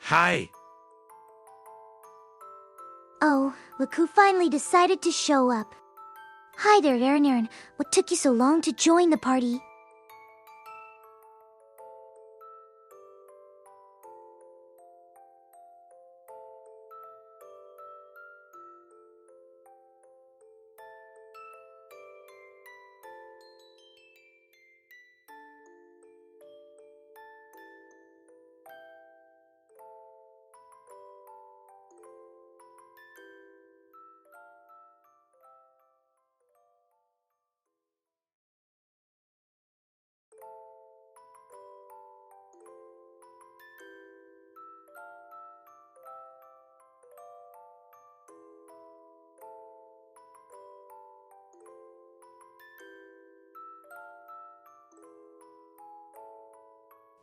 Hi. Oh, look who finally decided to show up. Hi there, AiRinaRen. What took you so long to join the party?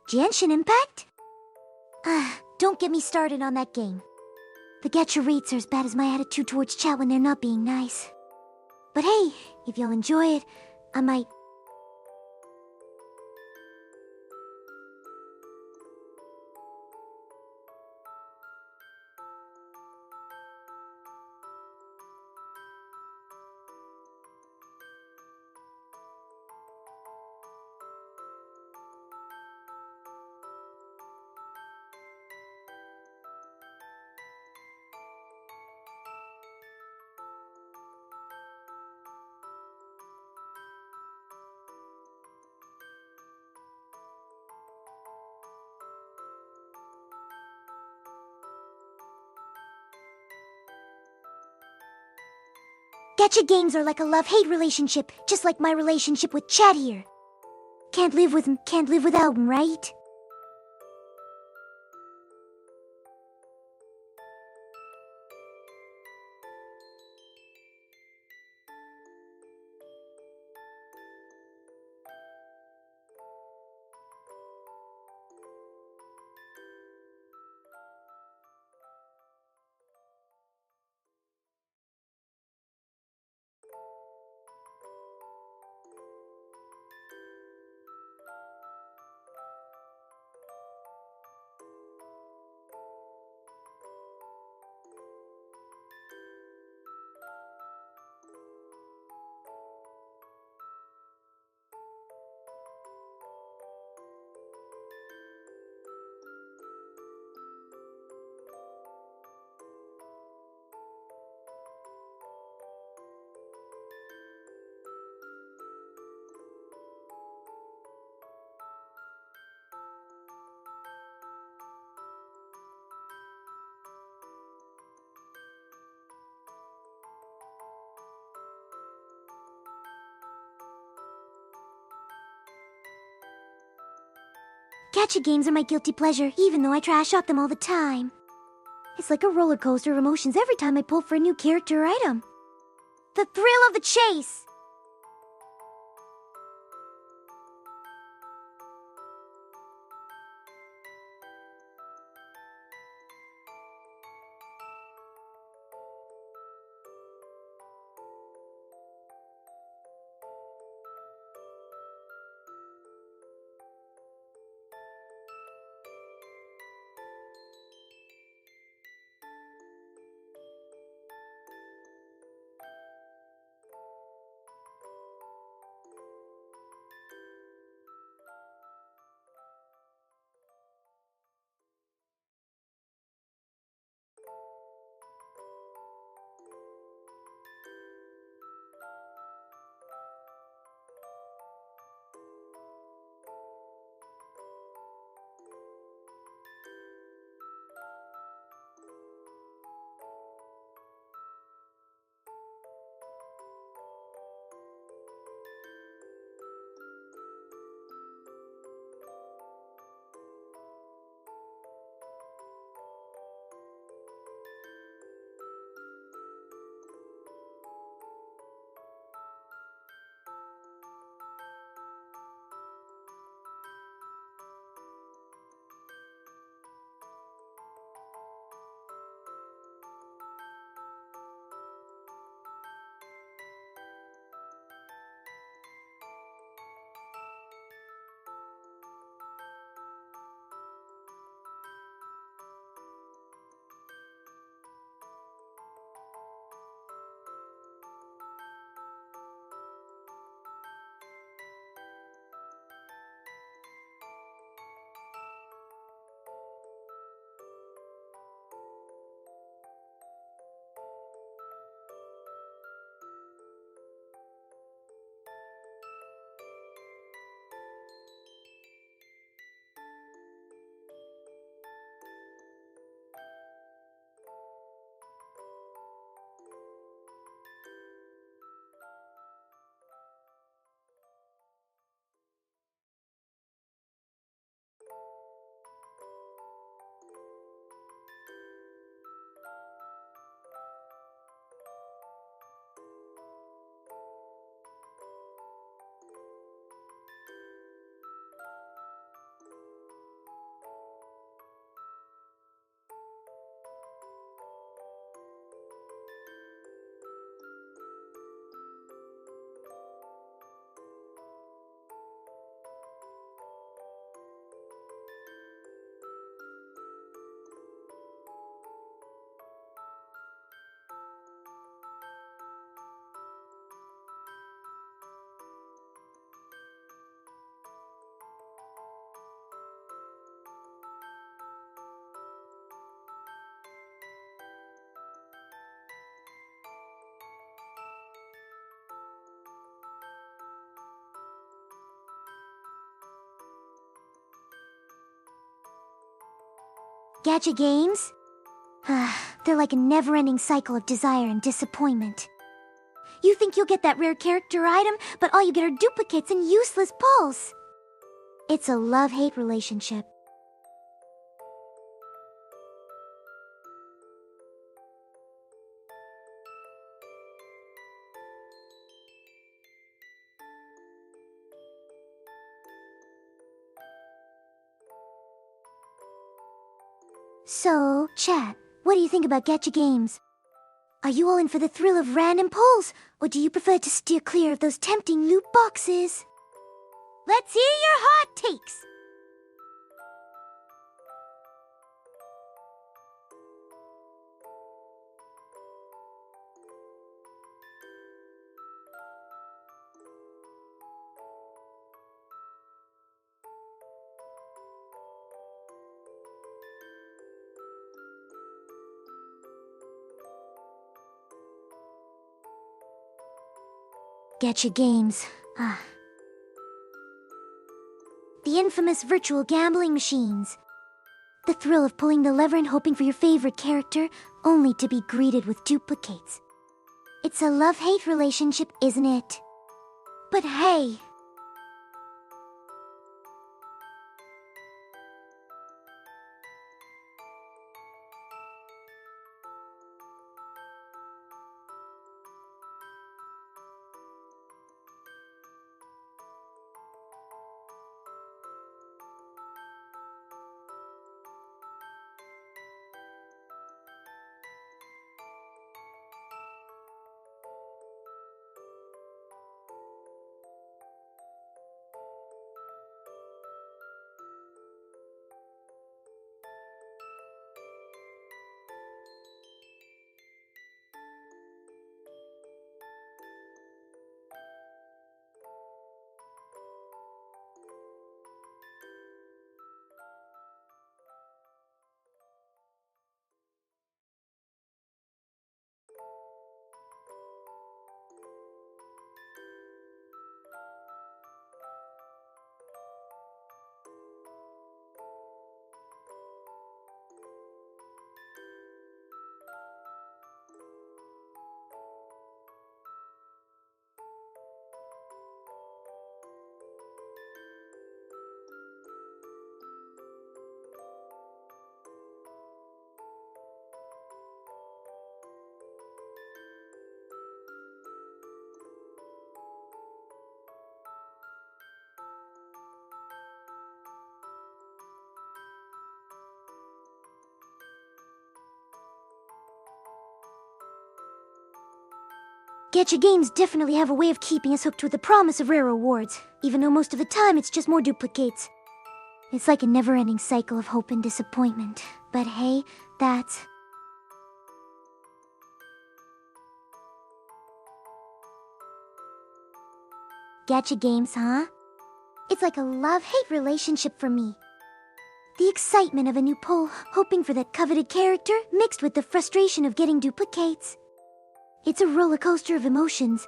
Genshin Impact? Don't get me started on that game. The gacha rates are as bad as my attitude towards chat when they're not being nice. But hey, if you'll enjoy it, I might... Gacha games are like a love-hate relationship, just like my relationship with chat here. Can't live without 'em, right? Gacha games are my guilty pleasure, even though I trash talk them all the time. It's like a roller coaster of emotions every time I pull for a new character or item. The thrill of the chase! Gacha games? They're like a never-ending cycle of desire and disappointment. You think you'll get that rare character item, but all you get are duplicates and useless pulls. It's a love-hate relationship. So, chat, what do you think about gacha games? Are you all in for the thrill of random pulls, or do you prefer to steer clear of those tempting loot boxes? Let's hear your hot takes! Gacha games. The infamous virtual gambling machines. The thrill of pulling the lever and hoping for your favorite character, only to be greeted with duplicates. It's a love-hate relationship, isn't it? But hey! Gacha games definitely have a way of keeping us hooked with the promise of rare rewards, even though most of the time it's just more duplicates. It's like a never-ending cycle of hope and disappointment. But hey, that's... Gacha games, huh? It's like a love-hate relationship for me. The excitement of a new pull, hoping for that coveted character, mixed with the frustration of getting duplicates. It's a roller coaster of emotions.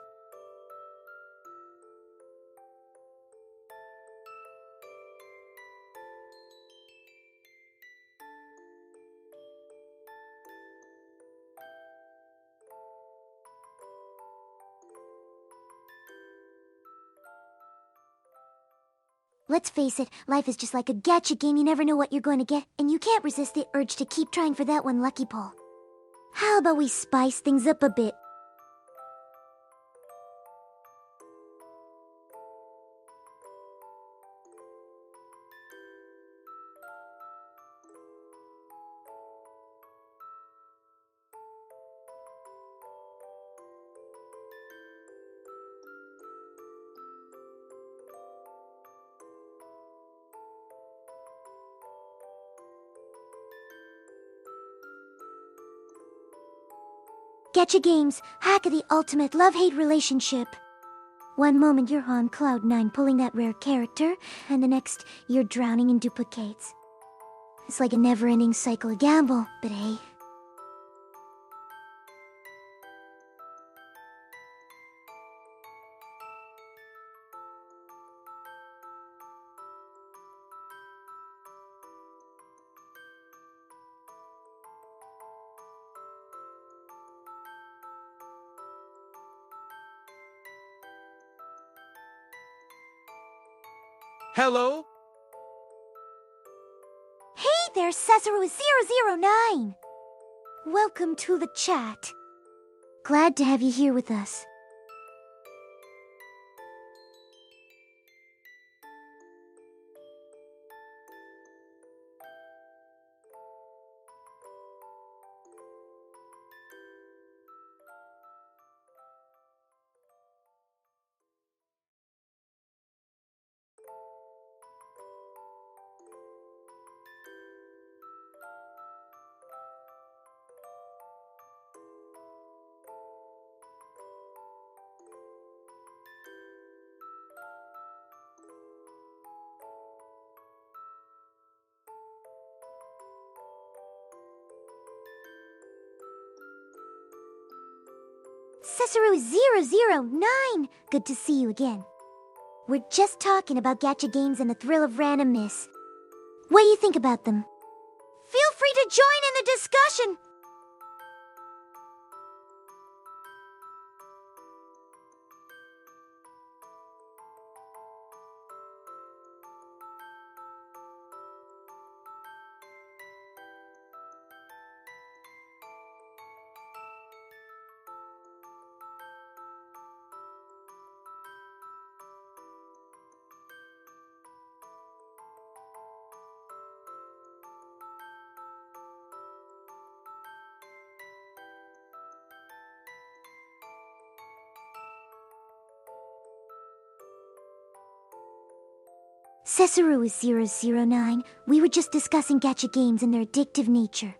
Let's face it, life is just like a gacha game. You never know what you're going to get, and you can't resist the urge to keep trying for that one lucky pull. How about we spice things up a bit? Gacha games, hack of the ultimate love-hate relationship. One moment you're on cloud 9 pulling that rare character, and the next you're drowning in duplicates. It's like a never-ending cycle of gamble, but hey. Hello? Hey there, Cesaro009! Welcome to the chat. Glad to have you here with us. Cesaro009! Good to see you again. We're just talking about gacha games and the thrill of randomness. What do you think about them? Feel free to join in the discussion! Cesaro009, we were just discussing gacha games and their addictive nature.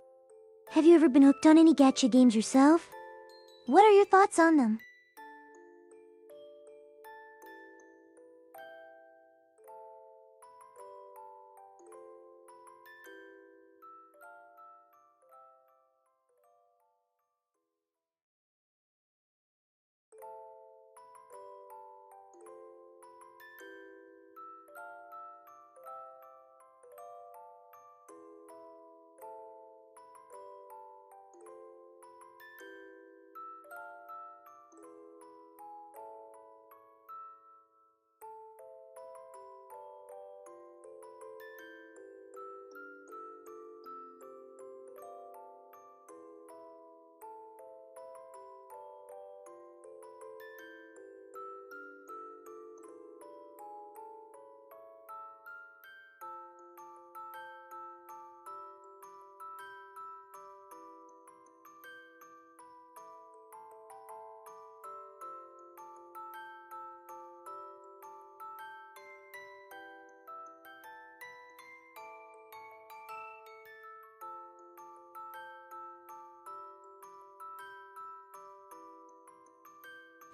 Have you ever been hooked on any gacha games yourself? What are your thoughts on them?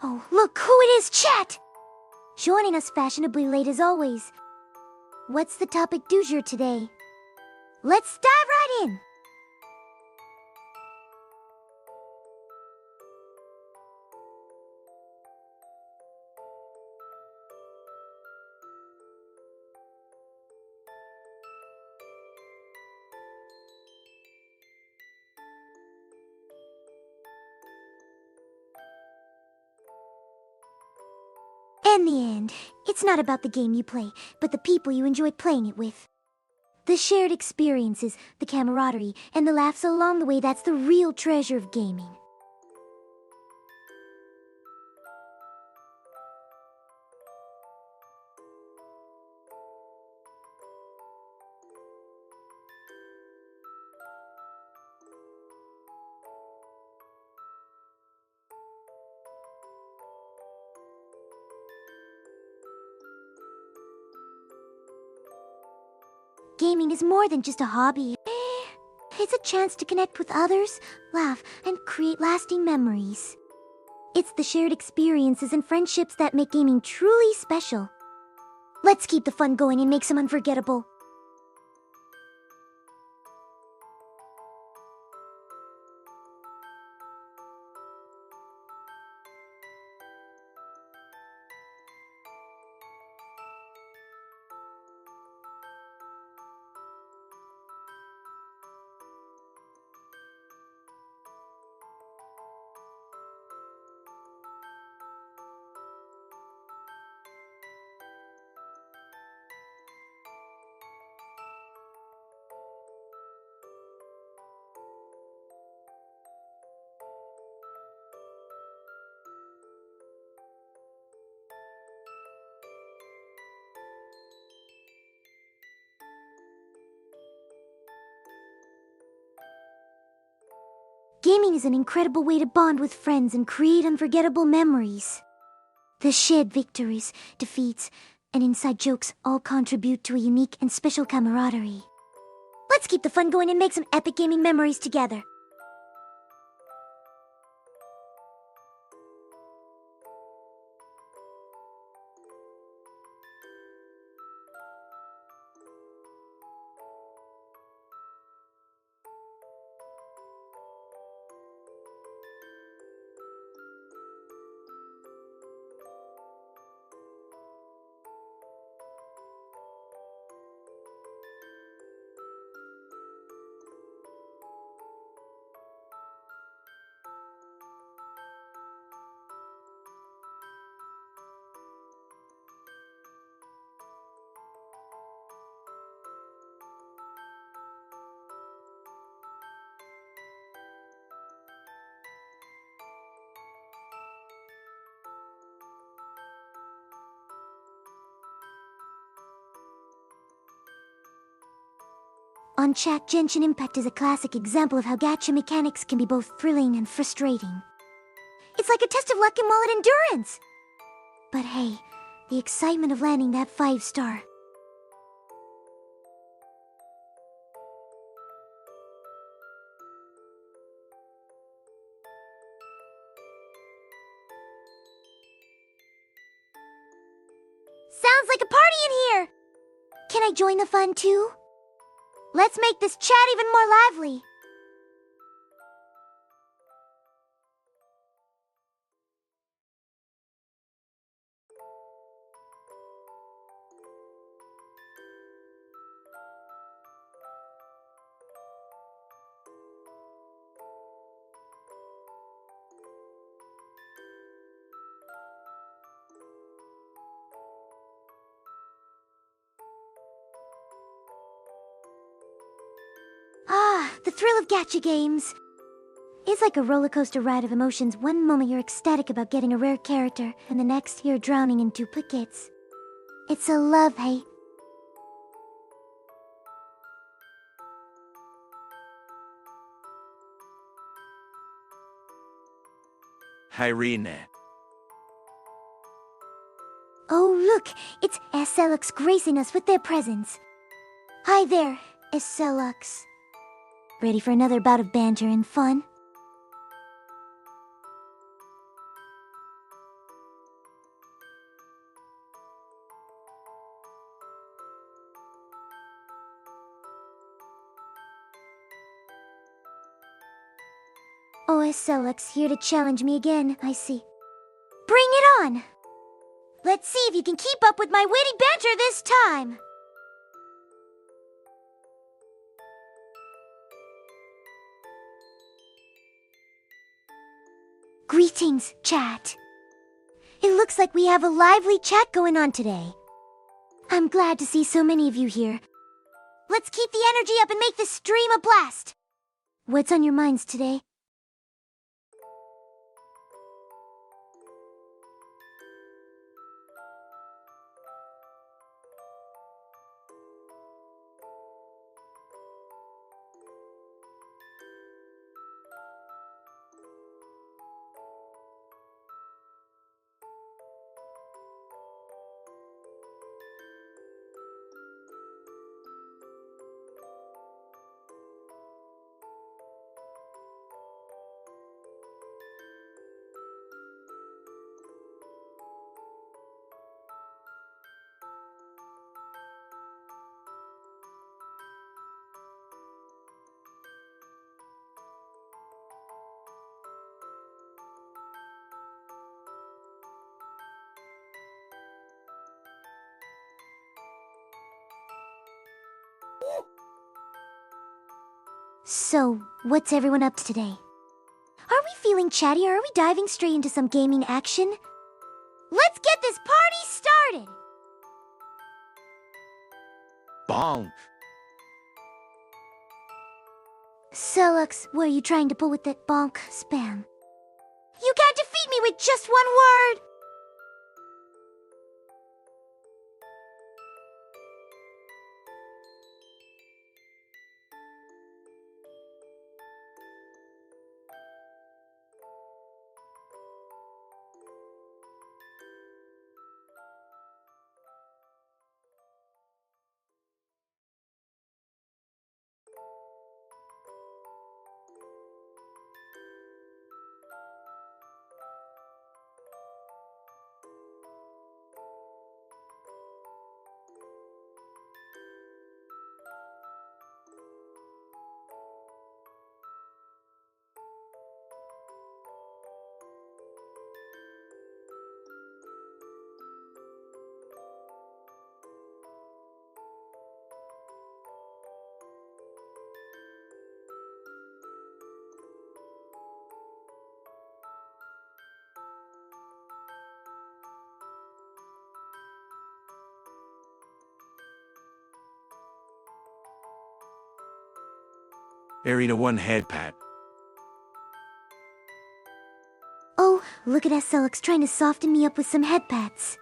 Oh, look who it is, chat! Joining us fashionably late as always. What's the topic du jour today? Let's dive right in! In the end, it's not about the game you play, but the people you enjoy playing it with. The shared experiences, the camaraderie, and the laughs along the way, that's the real treasure of gaming. Gaming is more than just a hobby. It's a chance to connect with others, laugh, and create lasting memories. It's the shared experiences and friendships that make gaming truly special. Let's keep the fun going and make some unforgettable. Gaming is an incredible way to bond with friends and create unforgettable memories. The shared victories, defeats, and inside jokes all contribute to a unique and special camaraderie. Let's keep the fun going and make some epic gaming memories together. On chat, Genshin Impact is a classic example of how gacha mechanics can be both thrilling and frustrating. It's like a test of luck and wallet endurance! But hey, the excitement of landing that 5-star. Sounds like a party in here! Can I join the fun too? Let's make this chat even more lively. The thrill of gacha games. It's like a roller coaster ride of emotions. One moment you're ecstatic about getting a rare character, and the next you're drowning in duplicates. It's a love-hate. AiRinaRen. Oh, look! It's SLX gracing us with their presence. Hi there, SLX. Ready for another bout of banter and fun? Oh, SLX here to challenge me again, I see. Bring it on! Let's see if you can keep up with my witty banter this time! Greetings, chat. It looks like we have a lively chat going on today. I'm glad to see so many of you here. Let's keep the energy up and make this stream a blast! What's on your minds today? So, what's everyone up to today? Are we feeling chatty or are we diving straight into some gaming action? Let's get this party started! Bonk. Selux, what are you trying to pull with that bonk spam? You can't defeat me with just one word! AiRina one head pat. Oh, look at SLX trying to soften me up with some head pats.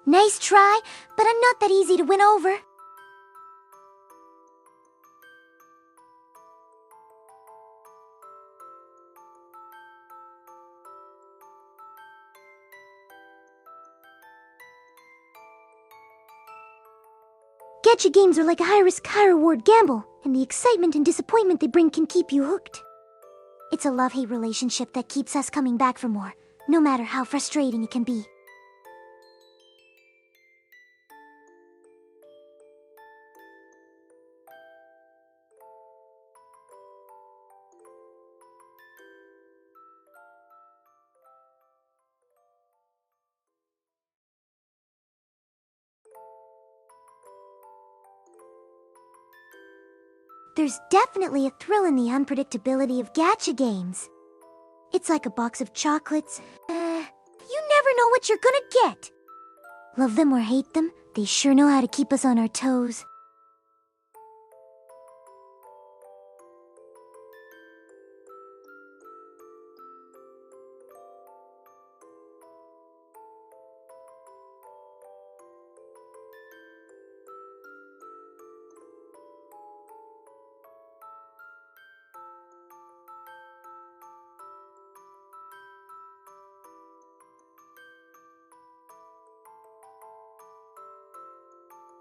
Nice try, but I'm not that easy to win over. Gacha games are like a high-risk, high-reward gamble, and the excitement and disappointment they bring can keep you hooked. It's a love-hate relationship that keeps us coming back for more, no matter how frustrating it can be. There's definitely a thrill in the unpredictability of gacha games. It's like a box of chocolates. You never know what you're gonna get. Love them or hate them, they sure know how to keep us on our toes.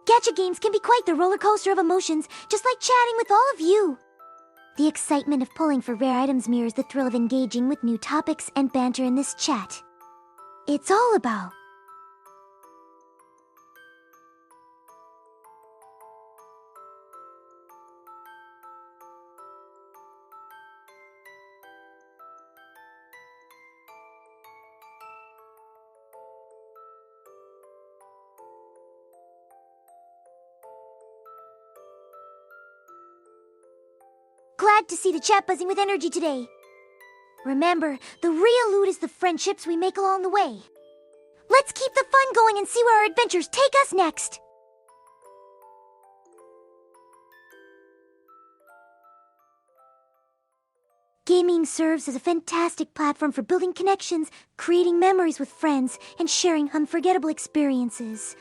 Gacha games can be quite the roller coaster of emotions, just like chatting with all of you. The excitement of pulling for rare items mirrors the thrill of engaging with new topics and banter in this chat. It's all about glad to see the chat buzzing with energy today. Remember, the real loot is the friendships we make along the way. Let's keep the fun going and see where our adventures take us next. Gaming serves as a fantastic platform for building connections, creating memories with friends, and sharing unforgettable experiences.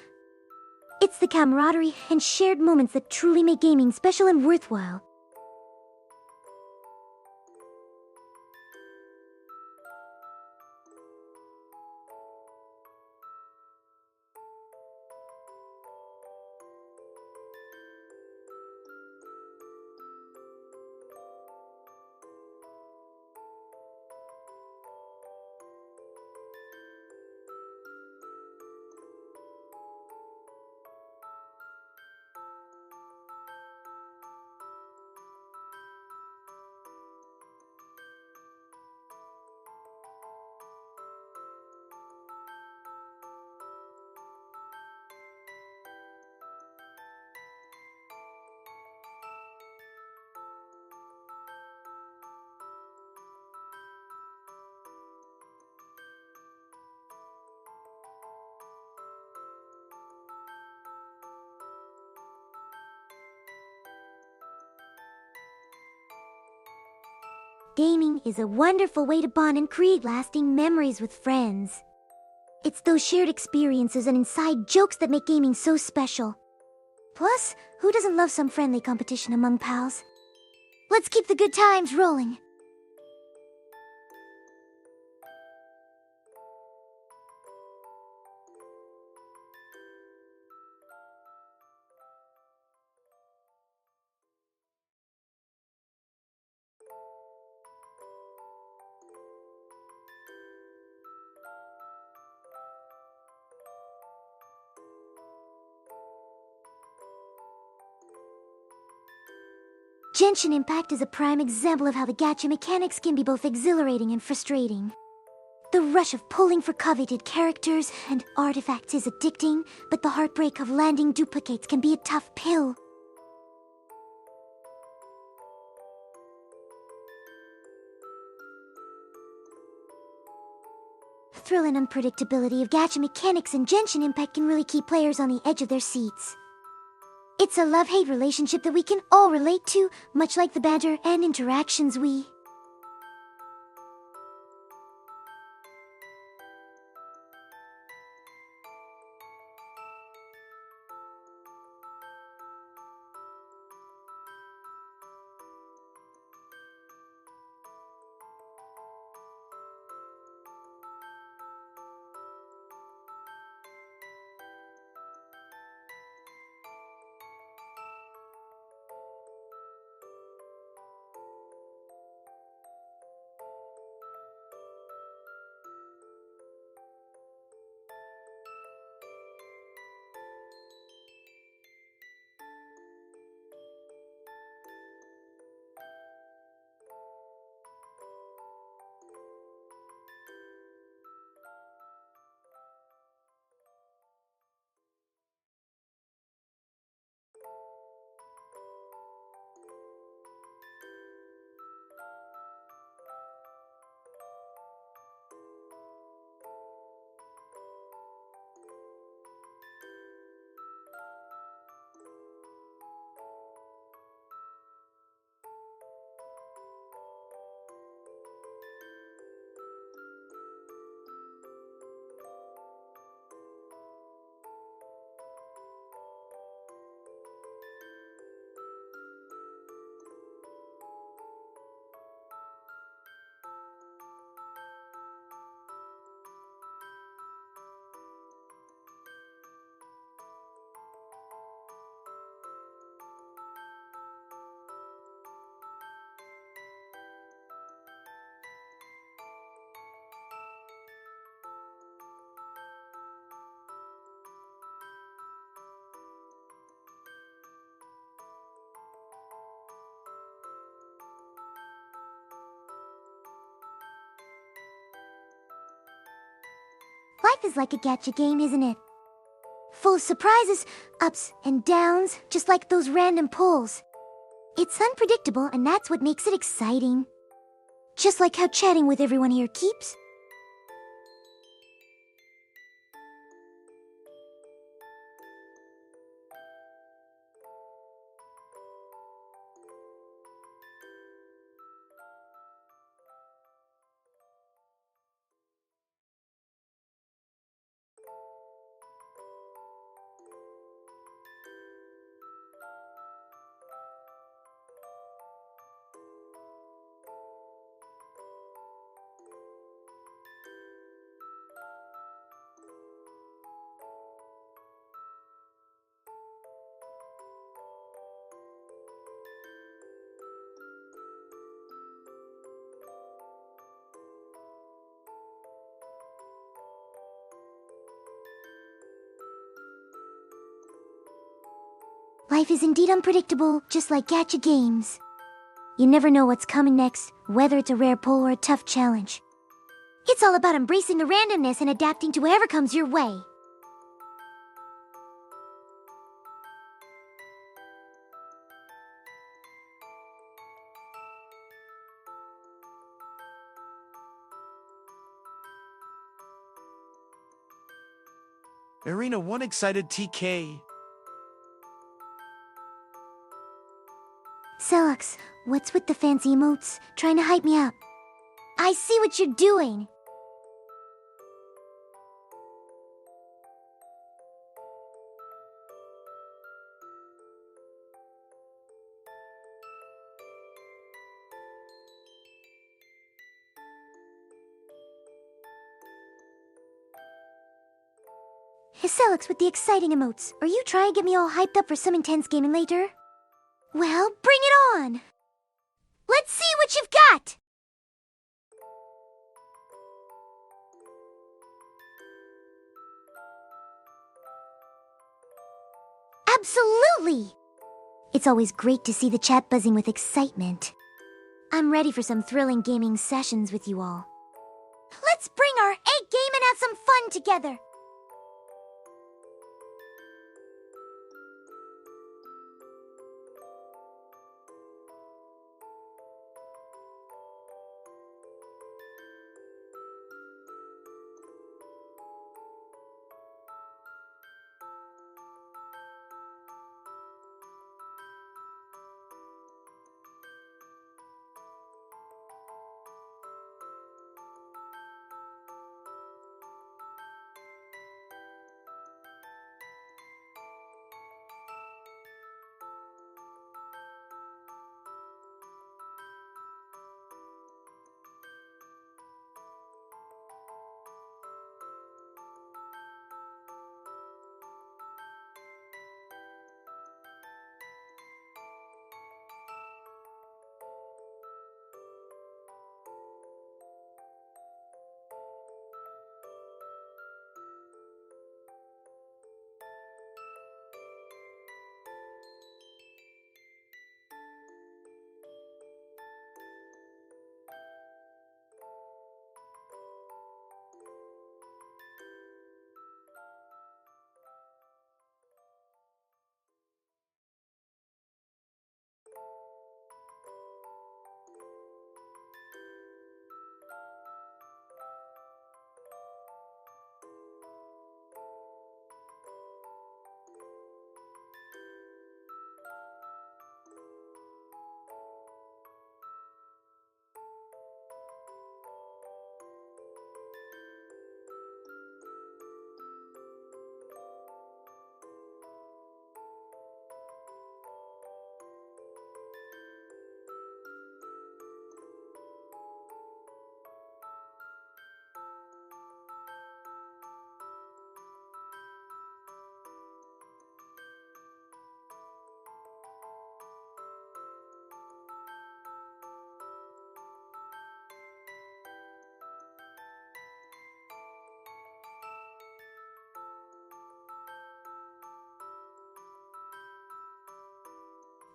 It's the camaraderie and shared moments that truly make gaming special and worthwhile. Gaming is a wonderful way to bond and create lasting memories with friends. It's those shared experiences and inside jokes that make gaming so special. Plus, who doesn't love some friendly competition among pals? Let's keep the good times rolling. Genshin Impact is a prime example of how the gacha mechanics can be both exhilarating and frustrating. The rush of pulling for coveted characters and artifacts is addicting, but the heartbreak of landing duplicates can be a tough pill. The thrill and unpredictability of gacha mechanics in Genshin Impact can really keep players on the edge of their seats. It's a love-hate relationship that we can all relate to, much like the banter and interactions we... Life is like a gacha game, isn't it? Full of surprises, ups and downs, just like those random pulls. It's unpredictable, and that's what makes it exciting. Just like how chatting with everyone here keeps. Life is indeed unpredictable, just like gacha games. You never know what's coming next, whether it's a rare pull or a tough challenge. It's all about embracing the randomness and adapting to whatever comes your way. Irina, one excited TK. Celux, what's with the fancy emotes? Trying to hype me up. I see what you're doing. Celux with the exciting emotes. Are you trying to get me all hyped up for some intense gaming later? Well, bring it on! Let's see what you've got! Absolutely! It's always great to see the chat buzzing with excitement. I'm ready for some thrilling gaming sessions with you all. Let's bring our A game and have some fun together!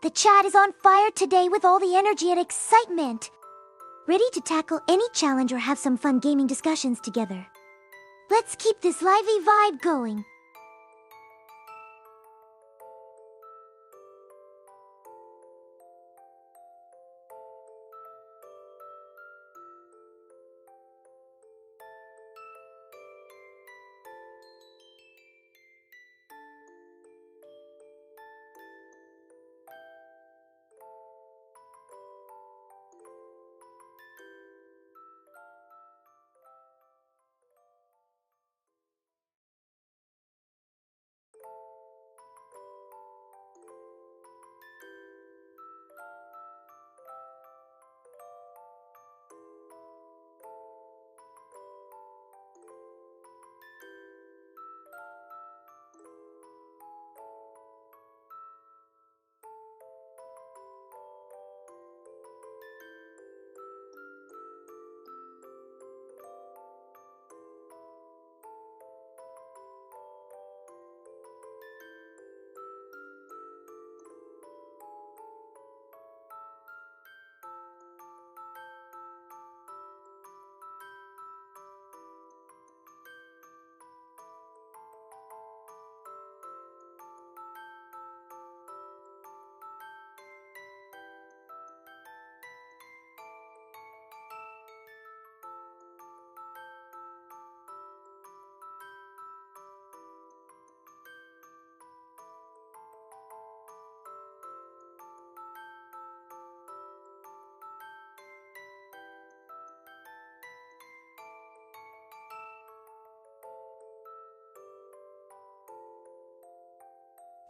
The chat is on fire today with all the energy and excitement. Ready to tackle any challenge or have some fun gaming discussions together. Let's keep this lively vibe going.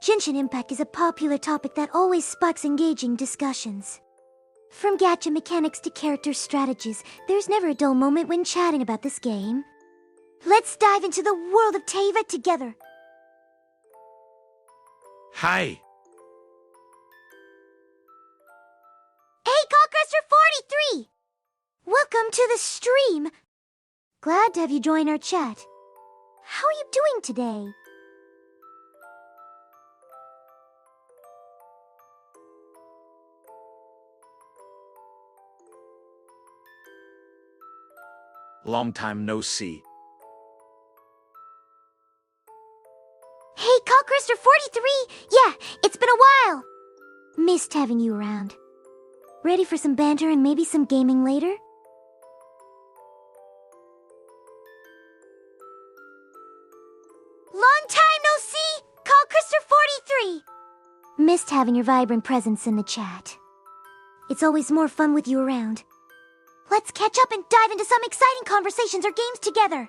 Genshin Impact is a popular topic that always sparks engaging discussions. From gacha mechanics to character strategies, there's never a dull moment when chatting about this game. Let's dive into the world of Teva together. Hi. Hey, Cockcruster43! Welcome to the stream. Glad to have you join our chat. How are you doing today? Long time no see. Hey, Cockcruster43! Yeah, it's been a while. Missed having you around. Ready for some banter and maybe some gaming later? Long time no see, Cockcruster43! Missed having your vibrant presence in the chat. It's always more fun with you around. Let's catch up and dive into some exciting conversations or games together.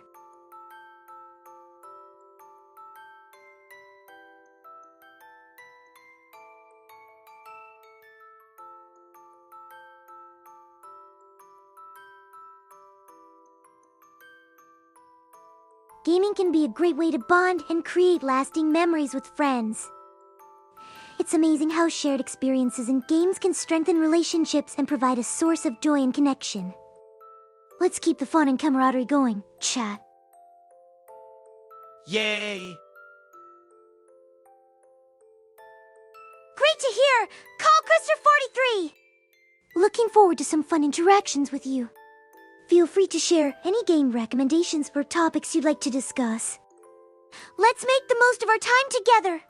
Gaming can be a great way to bond and create lasting memories with friends. It's amazing how shared experiences in games can strengthen relationships and provide a source of joy and connection. Let's keep the fun and camaraderie going, chat. Yay! Great to hear! Cockcruster43! Looking forward to some fun interactions with you. Feel free to share any game recommendations or topics you'd like to discuss. Let's make the most of our time together!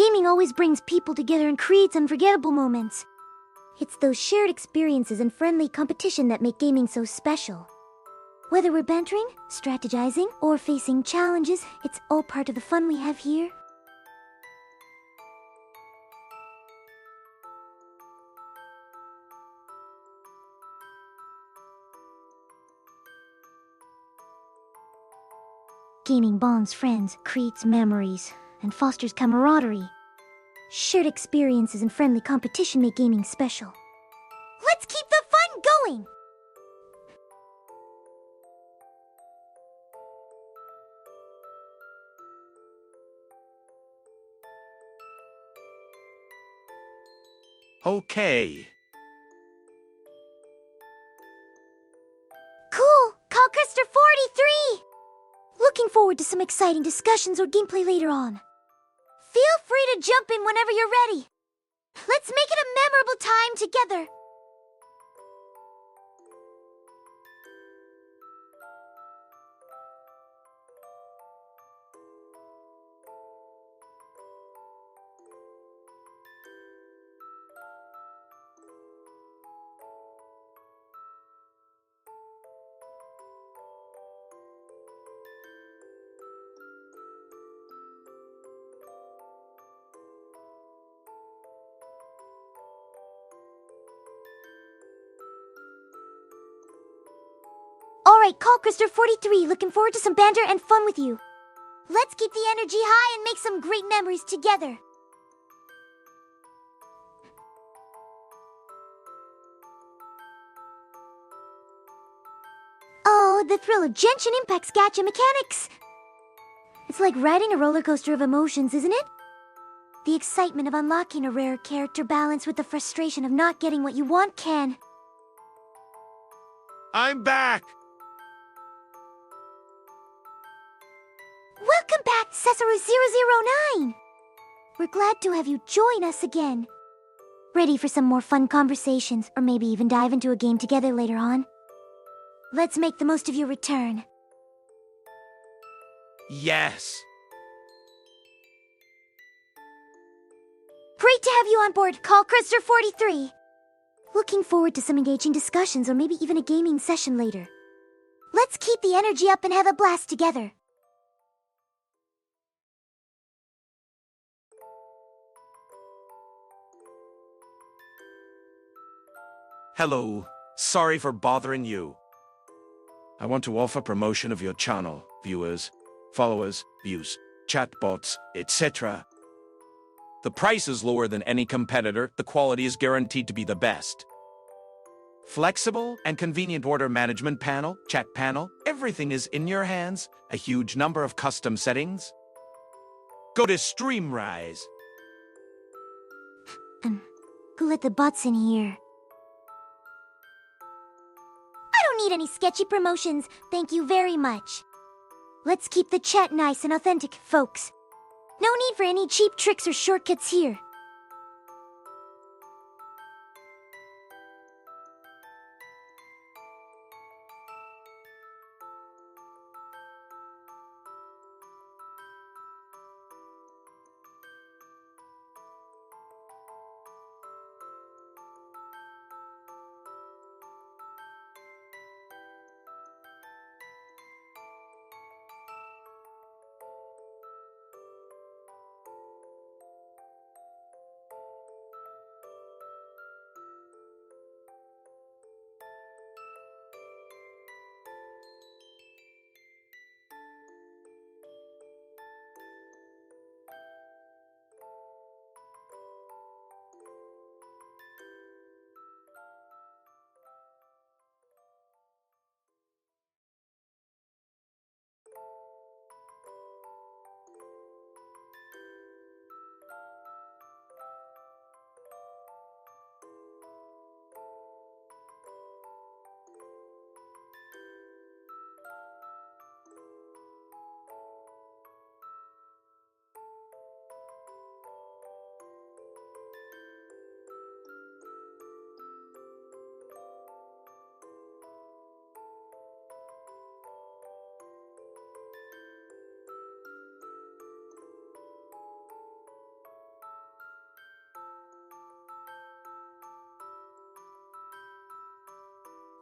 Gaming always brings people together and creates unforgettable moments. It's those shared experiences and friendly competition that make gaming so special. Whether we're bantering, strategizing, or facing challenges, it's all part of the fun we have here. Gaming bonds friends, creates memories, and fosters camaraderie. Shared experiences and friendly competition make gaming special. Let's keep the fun going! Okay. Cool! Call Krister 43! Looking forward to some exciting discussions or gameplay later on. Feel free to jump in whenever you're ready. Let's make it a memorable time together. Alright, call Krister 43. Looking forward to some banter and fun with you. Let's keep the energy high and make some great memories together. Oh, the thrill of Genshin Impact's gacha mechanics! It's like riding a roller coaster of emotions, isn't it? The excitement of unlocking a rare character balanced with the frustration of not getting what you want can. I'm back! Welcome back, Cesaru009! We're glad to have you join us again. Ready for some more fun conversations, or maybe even dive into a game together later on? Let's make the most of your return. Yes. Great to have you on board, call Krister 43. Looking forward to some engaging discussions or maybe even a gaming session later. Let's keep the energy up and have a blast together. Hello. Sorry for bothering you. I want to offer promotion of your channel, viewers, followers, views, chatbots, etc. The price is lower than any competitor, the quality is guaranteed to be the best. Flexible and convenient order management panel, chat panel, everything is in your hands, a huge number of custom settings. Go to Streamrise. Who let the bots in here? I don't need any sketchy promotions, thank you very much. Let's keep the chat nice and authentic, folks. No need for any cheap tricks or shortcuts here.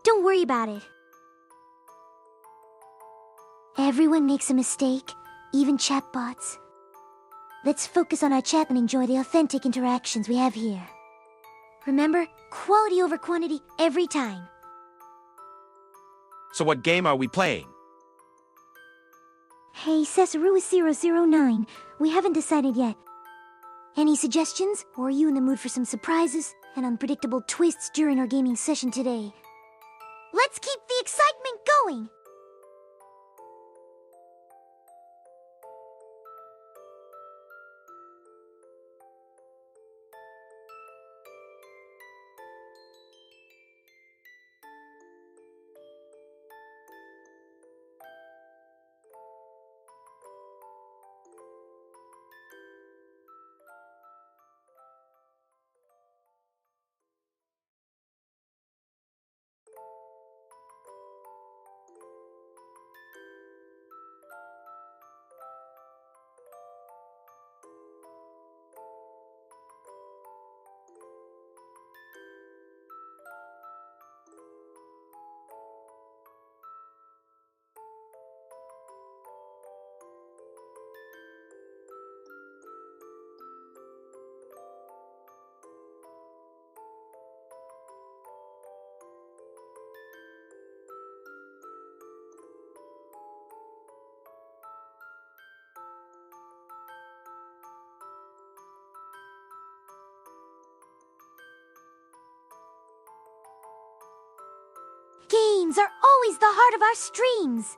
Don't worry about it. Everyone makes a mistake, even chatbots. Let's focus on our chat and enjoy the authentic interactions we have here. Remember, quality over quantity every time. So what game are we playing? Hey, Cesaru is 009. We haven't decided yet. Any suggestions? Or are you in the mood for some surprises and unpredictable twists during our gaming session today? Let's keep the excitement going! Games are always the heart of our streams!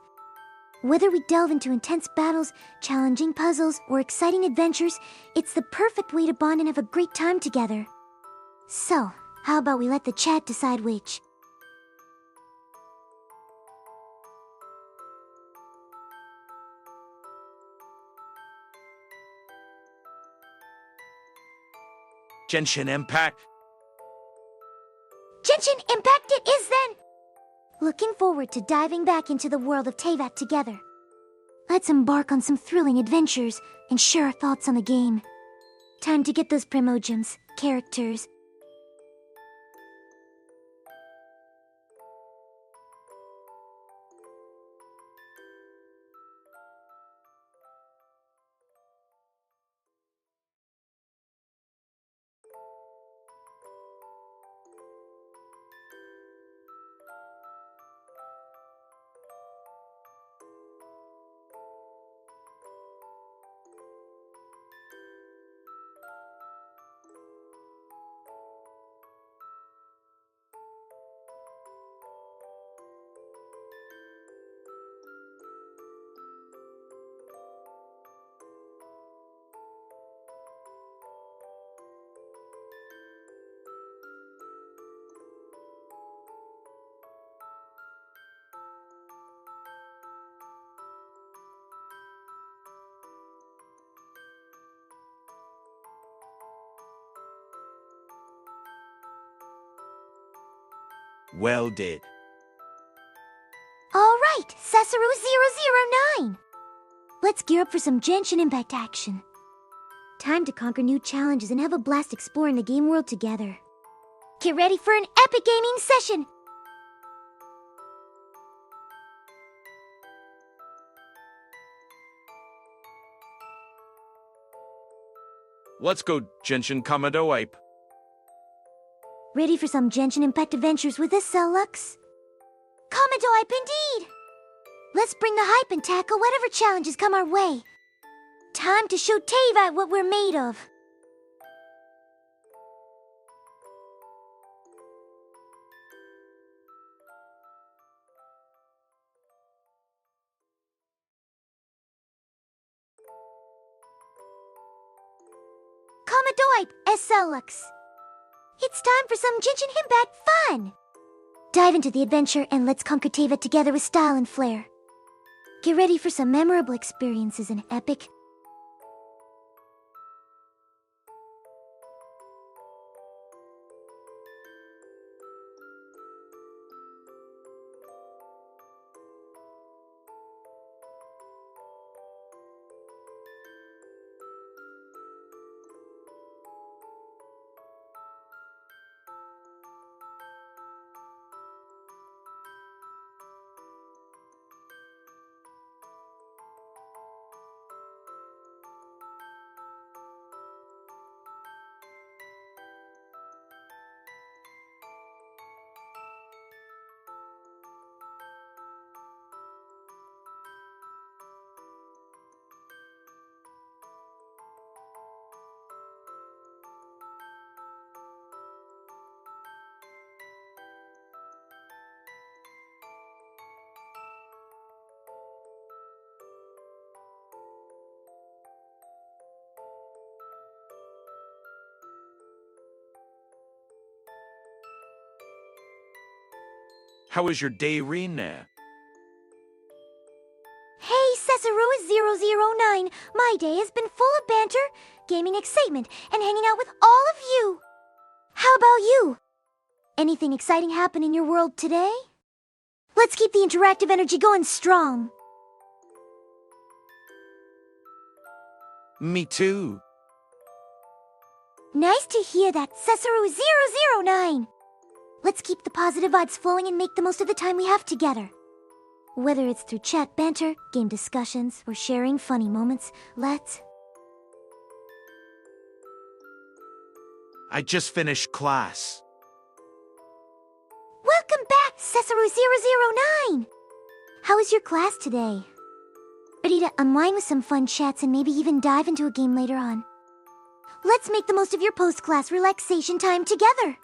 Whether we delve into intense battles, challenging puzzles, or exciting adventures, it's the perfect way to bond and have a great time together. So, how about we let the chat decide which? Genshin Impact? Genshin Impact it is then! Looking forward to diving back into the world of Teyvat together. Let's embark on some thrilling adventures and share our thoughts on the game. Time to get those Primogems, characters. Well did. Alright, Cesaru 009! Let's gear up for some Genshin Impact action. Time to conquer new challenges and have a blast exploring the game world together. Get ready for an epic gaming session! Let's go, Genshin Komodo Ape. Ready for some Genshin Impact adventures with us, Lux? Komodo Hype indeed! Let's bring the hype and tackle whatever challenges come our way. Time to show Teyvat what we're made of. Komodo Hype, Lux. It's time for some Genshin Impact fun! Dive into the adventure and let's conquer Teyvat together with style and flair. Get ready for some memorable experiences and epic. How was your day, Rina? Hey, Cesarua009. My day has been full of banter, gaming excitement, and hanging out with all of you. How about you? Anything exciting happen in your world today? Let's keep the interactive energy going strong. Me too. Nice to hear that, Cesarua009. Let's keep the positive vibes flowing and make the most of the time we have together. Whether it's through chat banter, game discussions, or sharing funny moments, let's... I just finished class. Welcome back, Cesarua009! How was your class today? Ready to unwind with some fun chats and maybe even dive into a game later on? Let's make the most of your post-class relaxation time together!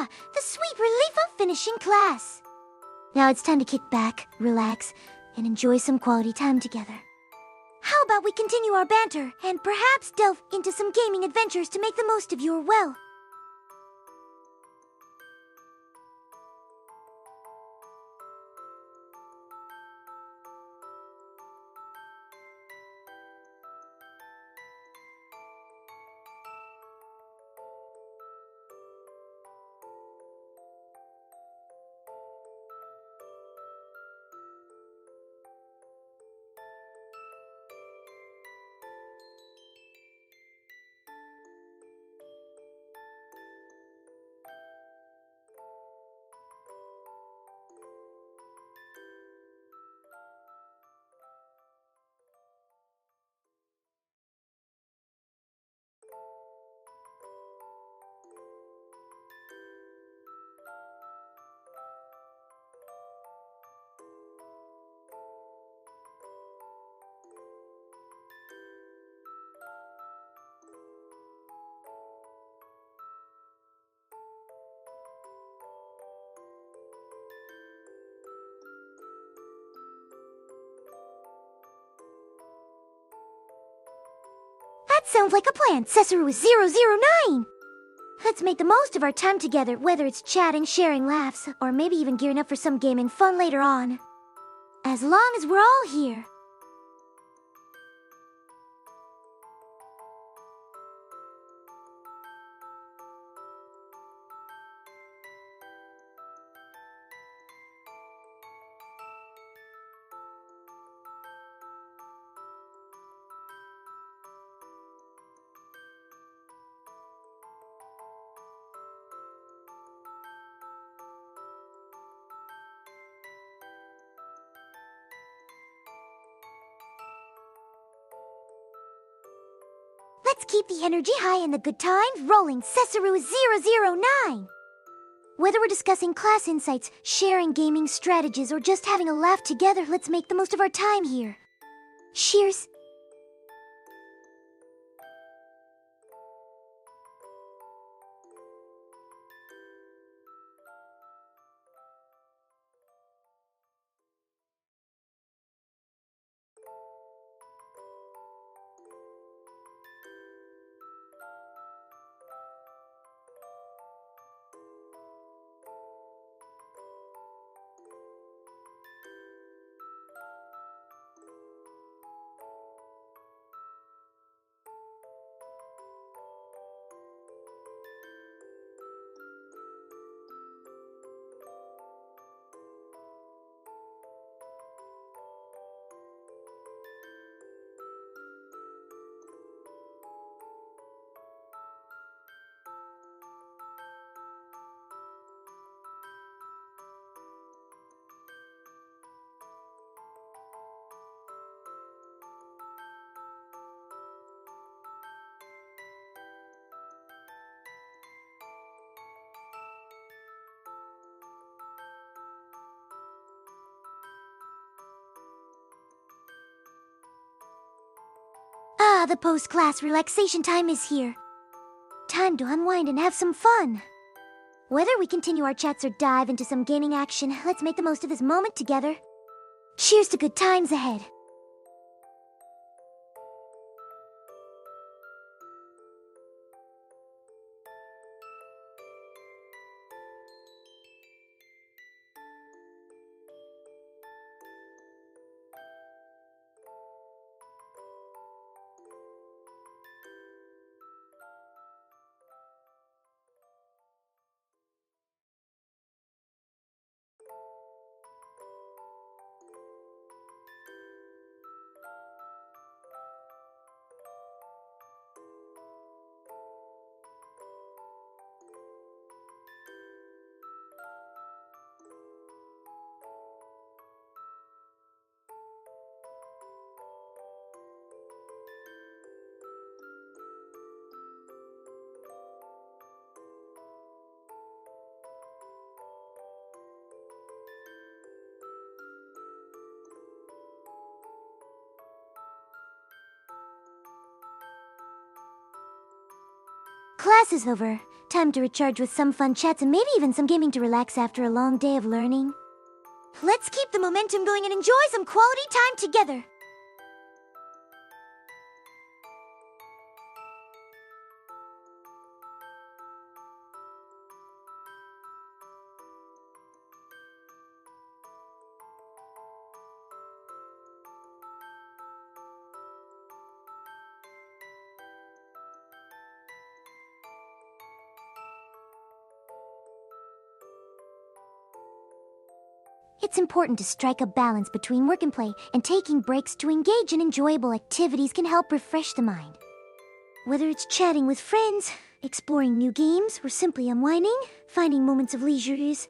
Ah, the sweet relief of finishing class! Now it's time to kick back, relax, and enjoy some quality time together. How about we continue our banter, and perhaps delve into some gaming adventures to make the most of your, well... That sounds like a plan, Cesarua009! Let's make the most of our time together, whether it's chatting, sharing laughs, or maybe even gearing up for some gaming fun later on. As long as we're all here. Let's keep the energy high and the good times rolling, Cesarua009! Whether we're discussing class insights, sharing gaming strategies, or just having a laugh together, let's make the most of our time here. Cheers! Ah, the post-class relaxation time is here. Time to unwind and have some fun. Whether we continue our chats or dive into some gaming action, let's make the most of this moment together. Cheers to good times ahead. class is over. Time to recharge with some fun chats and maybe even some gaming to relax after a long day of learning. Let's keep the momentum going and enjoy some quality time together. It's important to strike a balance between work and play, and taking breaks to engage in enjoyable activities can help refresh the mind. Whether it's chatting with friends, exploring new games, or simply unwinding, finding moments of leisure is...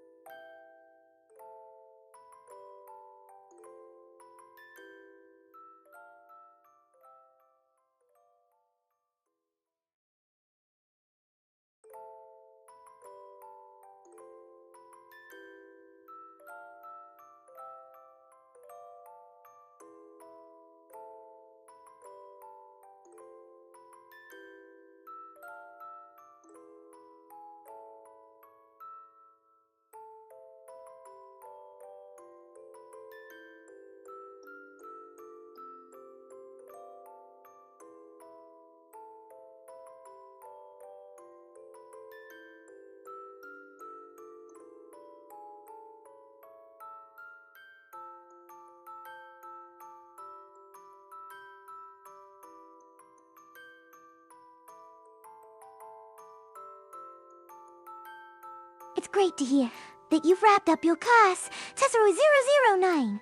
It's great to hear that you've wrapped up your class, Tesoro 009.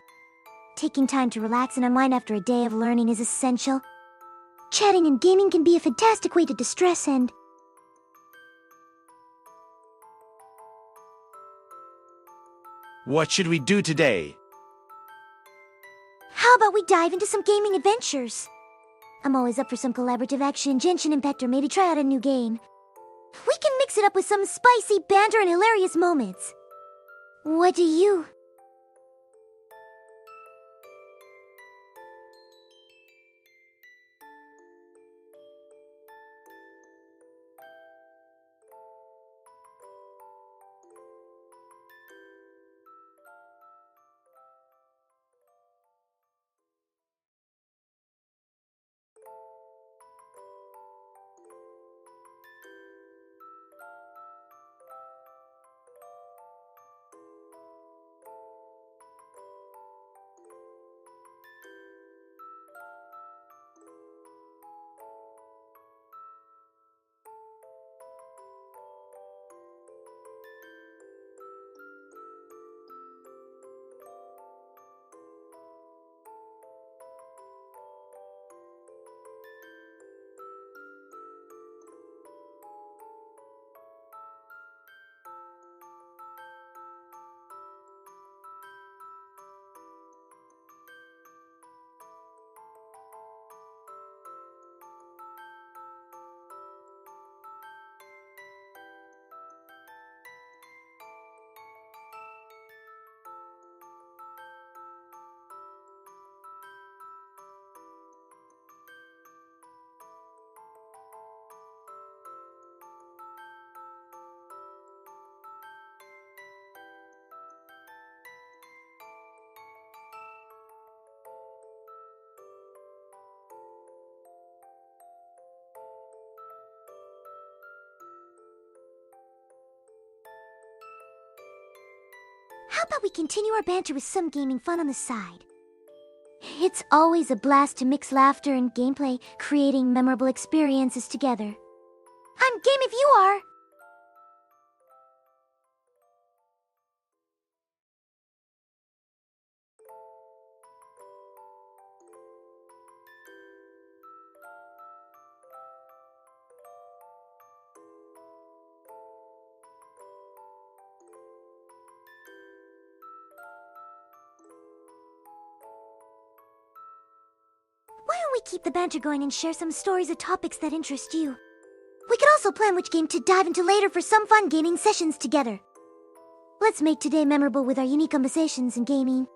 Taking time to relax and unwind after a day of learning is essential. Chatting and gaming can be a fantastic way to distress and... What should we do today? How about we dive into some gaming adventures? I'm always up for some collaborative action in Genshin Impact, or maybe try out a new game. We can mix it up with some spicy banter and hilarious moments. What do you... How about we continue our banter with some gaming fun on the side? It's always a blast to mix laughter and gameplay, creating memorable experiences together. I'm game if you are! Why don't we keep the banter going and share some stories or topics that interest you? We could also plan which game to dive into later for some fun gaming sessions together. Let's make today memorable with our unique conversations and gaming.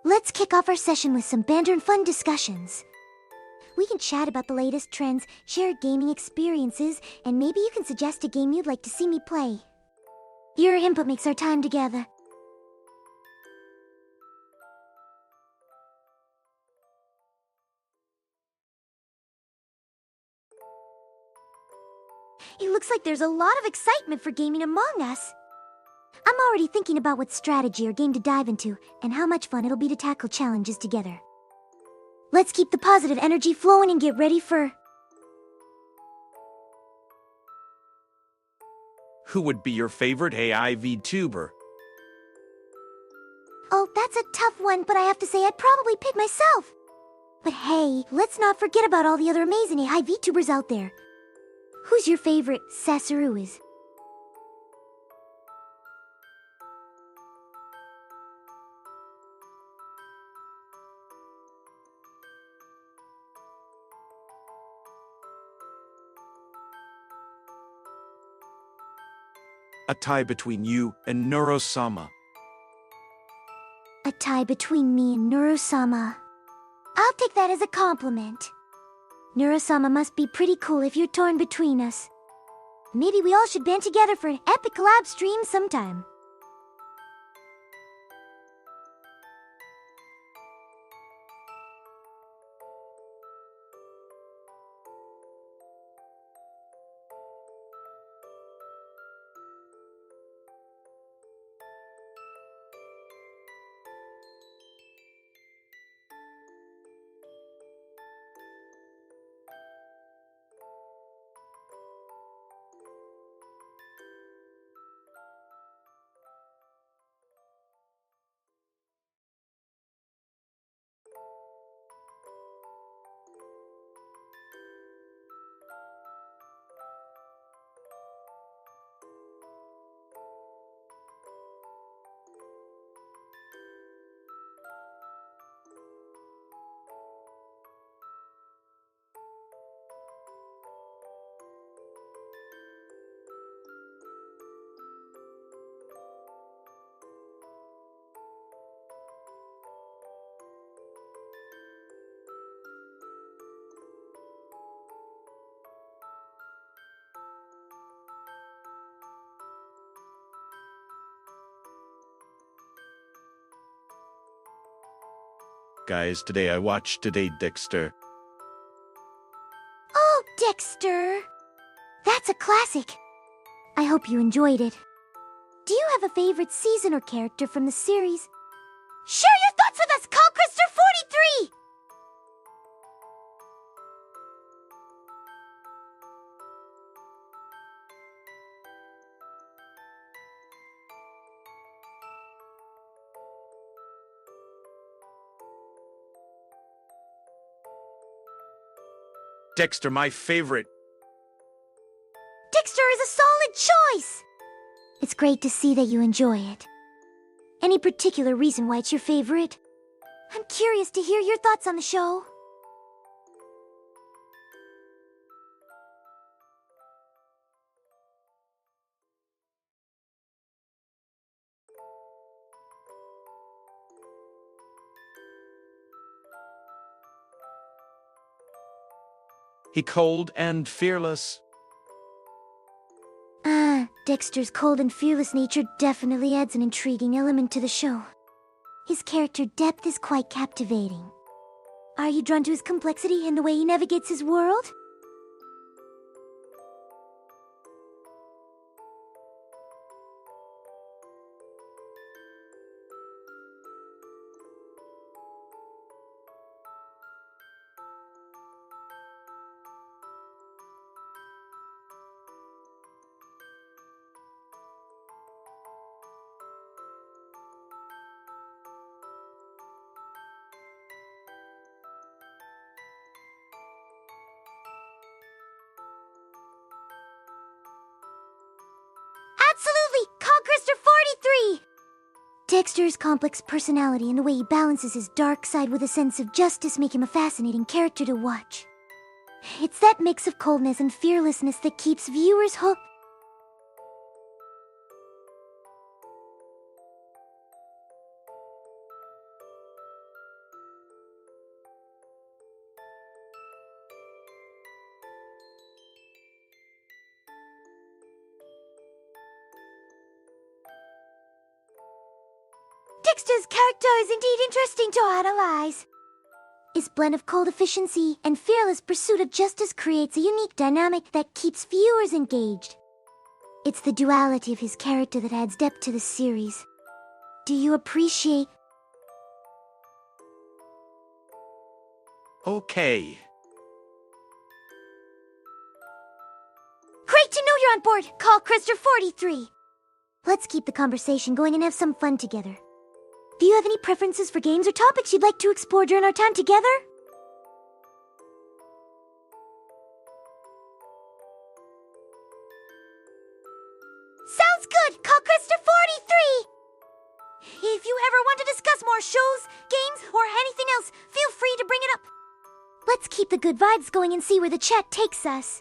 Let's kick off our session with some banter and fun discussions. We can chat about the latest trends, share gaming experiences, and maybe you can suggest a game you'd like to see me play. Your input makes our time together. It looks like there's a lot of excitement for gaming among us. I'm already thinking about what strategy or game to dive into, and how much fun it'll be to tackle challenges together. Let's keep the positive energy flowing and get ready for... Who would be your favorite AI VTuber? Oh, that's a tough one, but I have to say I'd probably pick myself. But hey, let's not forget about all the other amazing AI VTubers out there. Who's your favorite Sasaruis? A tie between you and Neurosama. A tie between me and Neurosama. I'll take that as a compliment. Neurosama must be pretty cool if you're torn between us. Maybe we all should band together for an epic collab stream sometime. Guys, today I watched Dexter. Oh, Dexter! That's a classic. I hope you enjoyed it. Do you have a favorite season or character from the series? Share your thoughts with us, Call Krister 43! Dexter, my favorite. Dexter is a solid choice! It's great to see that you enjoy it. Any particular reason why it's your favorite? I'm curious to hear your thoughts on the show. He cold and fearless. Dexter's cold and fearless nature definitely adds an intriguing element to the show. His character depth is quite captivating. Are you drawn to his complexity and the way he navigates his world? Absolutely! Call Krister 43! Dexter's complex personality and the way he balances his dark side with a sense of justice make him a fascinating character to watch. It's that mix of coldness and fearlessness that keeps viewers hooked. Dexter's character is indeed interesting to analyze. His blend of cold efficiency and fearless pursuit of justice creates a unique dynamic that keeps viewers engaged. It's the duality of his character that adds depth to the series. Do you appreciate... Okay. Great to know you're on board, Call Krister 43. Let's keep the conversation going and have some fun together. Do you have any preferences for games or topics you'd like to explore during our time together? Sounds good, Call Krister 43! If you ever want to discuss more shows, games, or anything else, feel free to bring it up. Let's keep the good vibes going and see where the chat takes us.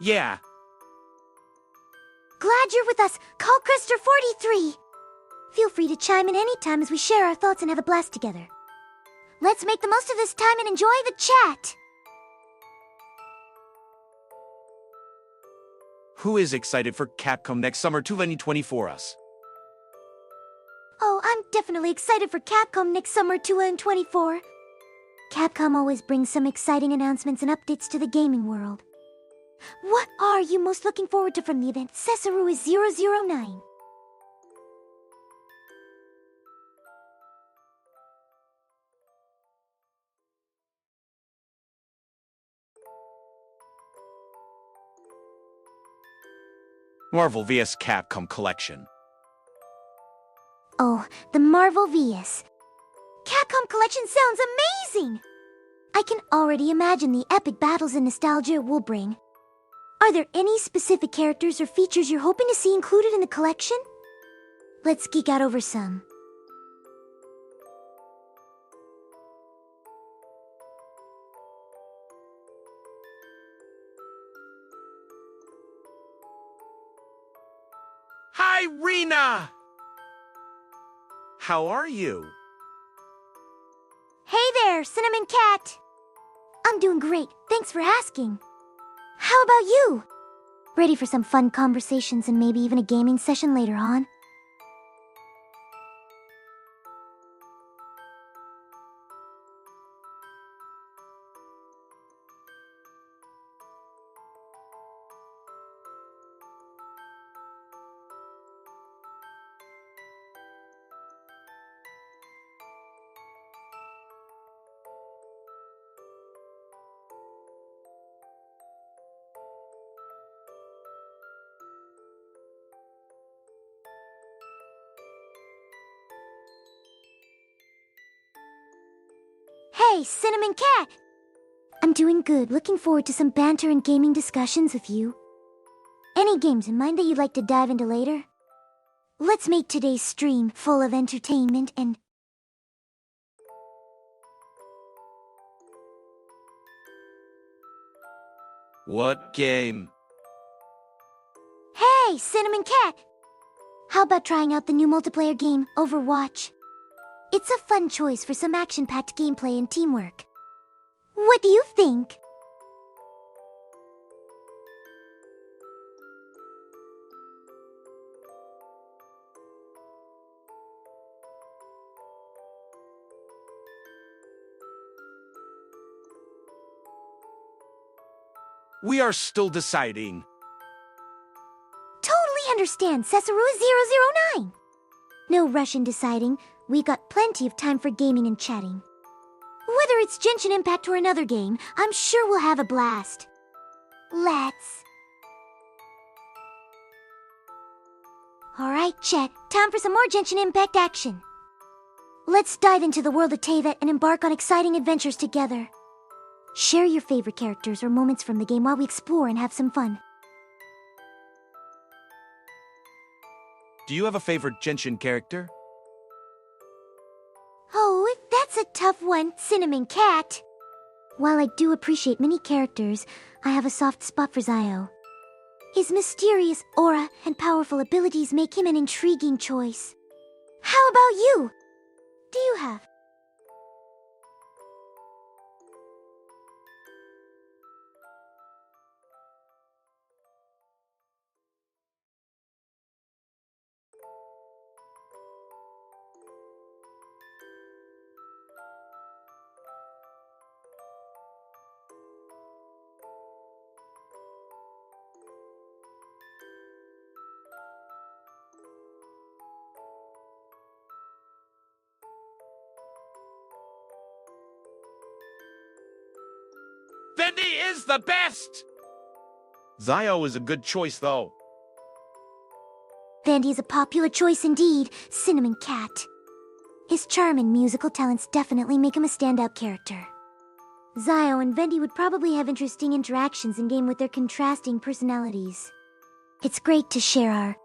Yeah. Glad you're with us, Call Krister 43. Feel free to chime in anytime as we share our thoughts and have a blast together. Let's make the most of this time and enjoy the chat. Who is excited for Capcom next summer 2024 us? Oh, I'm definitely excited for Capcom next summer 2024. Capcom always brings some exciting announcements and updates to the gaming world. What are you most looking forward to from the event Cesaru is 009? Marvel vs Capcom Collection. Oh, the Marvel vs. Capcom Collection sounds amazing! I can already imagine the epic battles and nostalgia it will bring. Are there any specific characters or features you're hoping to see included in the collection? Let's geek out over some. Hi, Rina! How are you? Hey there, Cinnamon Cat! I'm doing great, thanks for asking. How about you? Ready for some fun conversations and maybe even a gaming session later on? Hey, Cinnamon Cat! I'm doing good, looking forward to some banter and gaming discussions with you. Any games in mind that you'd like to dive into later? Let's make today's stream full of entertainment and... What game? Hey, Cinnamon Cat! How about trying out the new multiplayer game, Overwatch? It's a fun choice for some action-packed gameplay and teamwork. What do you think? We are still deciding. Totally understand, Cesaru 009. No rush in deciding. We got plenty of time for gaming and chatting. Whether it's Genshin Impact or another game, I'm sure we'll have a blast. Let's... Alright, chat. Time for some more Genshin Impact action. Let's dive into the world of Teyvat and embark on exciting adventures together. Share your favorite characters or moments from the game while we explore and have some fun. Do you have a favorite Genshin character? Oh, that's a tough one, Cinnamon Cat. While I do appreciate many characters, I have a soft spot for Zio. His mysterious aura and powerful abilities make him an intriguing choice. How about you? Do you have Venti is the best! Zio is a good choice, though. Venti is a popular choice indeed, Cinnamon Cat. His charm and musical talents definitely make him a standout character. Zio and Venti would probably have interesting interactions in-game with their contrasting personalities. It's great to share our...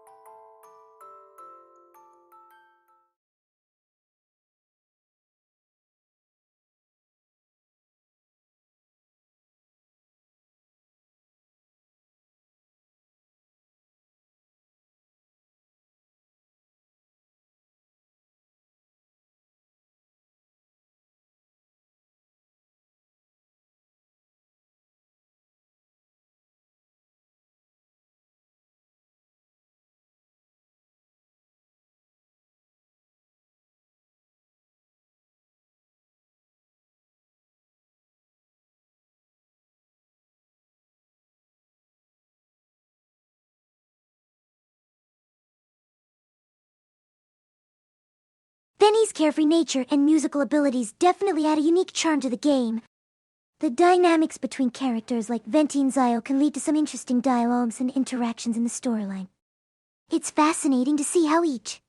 Venti's carefree nature and musical abilities definitely add a unique charm to the game. The dynamics between characters like Venti and Zio can lead to some interesting dialogues and interactions in the storyline. It's fascinating to see how each...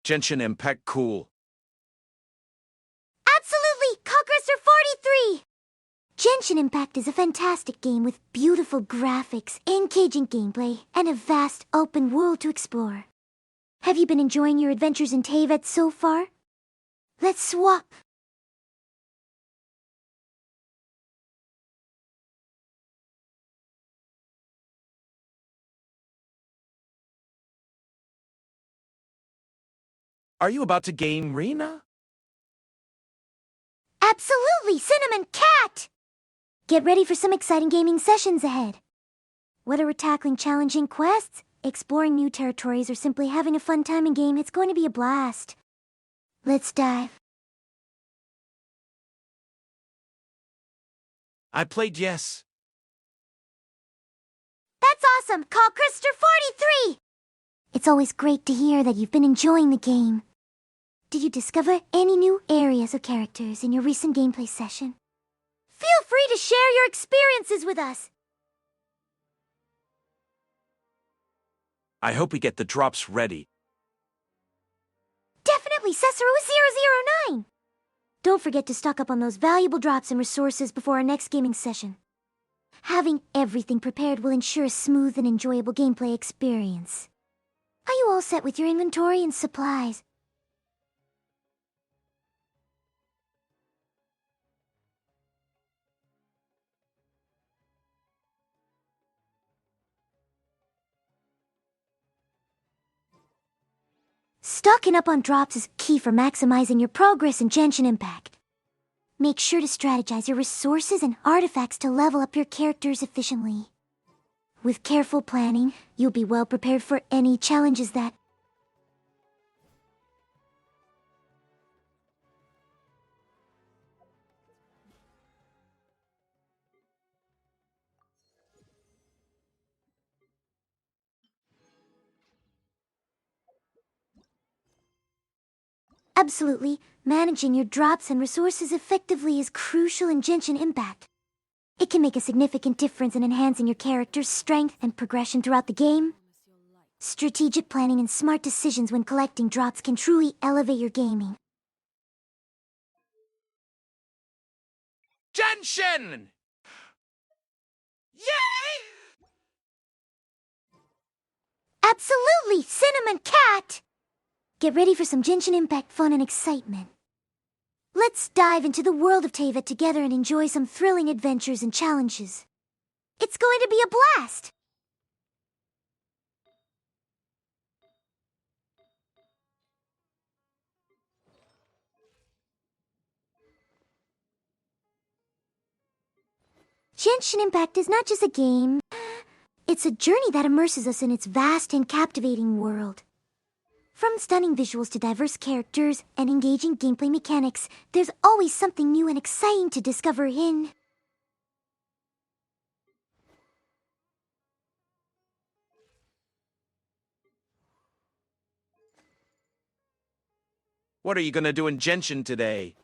Genshin Impact cool. Absolutely! Conqueror 43! Genshin Impact is a fantastic game with beautiful graphics, engaging gameplay, and a vast open world to explore. Have you been enjoying your adventures in Teyvat so far? Let's swap! Are you about to game Rina? Absolutely, Cinnamon Cat! Get ready for some exciting gaming sessions ahead. Whether we're tackling challenging quests, exploring new territories, or simply having a fun time in game, it's going to be a blast. Let's dive. I played yes. That's awesome! Call Krister 43! It's always great to hear that you've been enjoying the game. Did you discover any new areas or characters in your recent gameplay session? Feel free to share your experiences with us! I hope we get the drops ready. Definitely, Cesaro009! Don't forget to stock up on those valuable drops and resources before our next gaming session. Having everything prepared will ensure a smooth and enjoyable gameplay experience. Are you all set with your inventory and supplies? Stocking up on drops is key for maximizing your progress in Genshin Impact. Make sure to strategize your resources and artifacts to level up your characters efficiently. With careful planning, you'll be well prepared for any challenges that... Absolutely, managing your drops and resources effectively is crucial in Genshin Impact. It can make a significant difference in enhancing your character's strength and progression throughout the game. Strategic planning and smart decisions when collecting drops can truly elevate your gaming. Genshin! Yay! Absolutely, Cinnamon Cat! Get ready for some Genshin Impact fun and excitement. Let's dive into the world of Teyvat together and enjoy some thrilling adventures and challenges. It's going to be a blast! Genshin Impact is not just a game. It's a journey that immerses us in its vast and captivating world. From stunning visuals to diverse characters and engaging gameplay mechanics, there's always something new and exciting to discover in... What are you gonna do in Genshin today?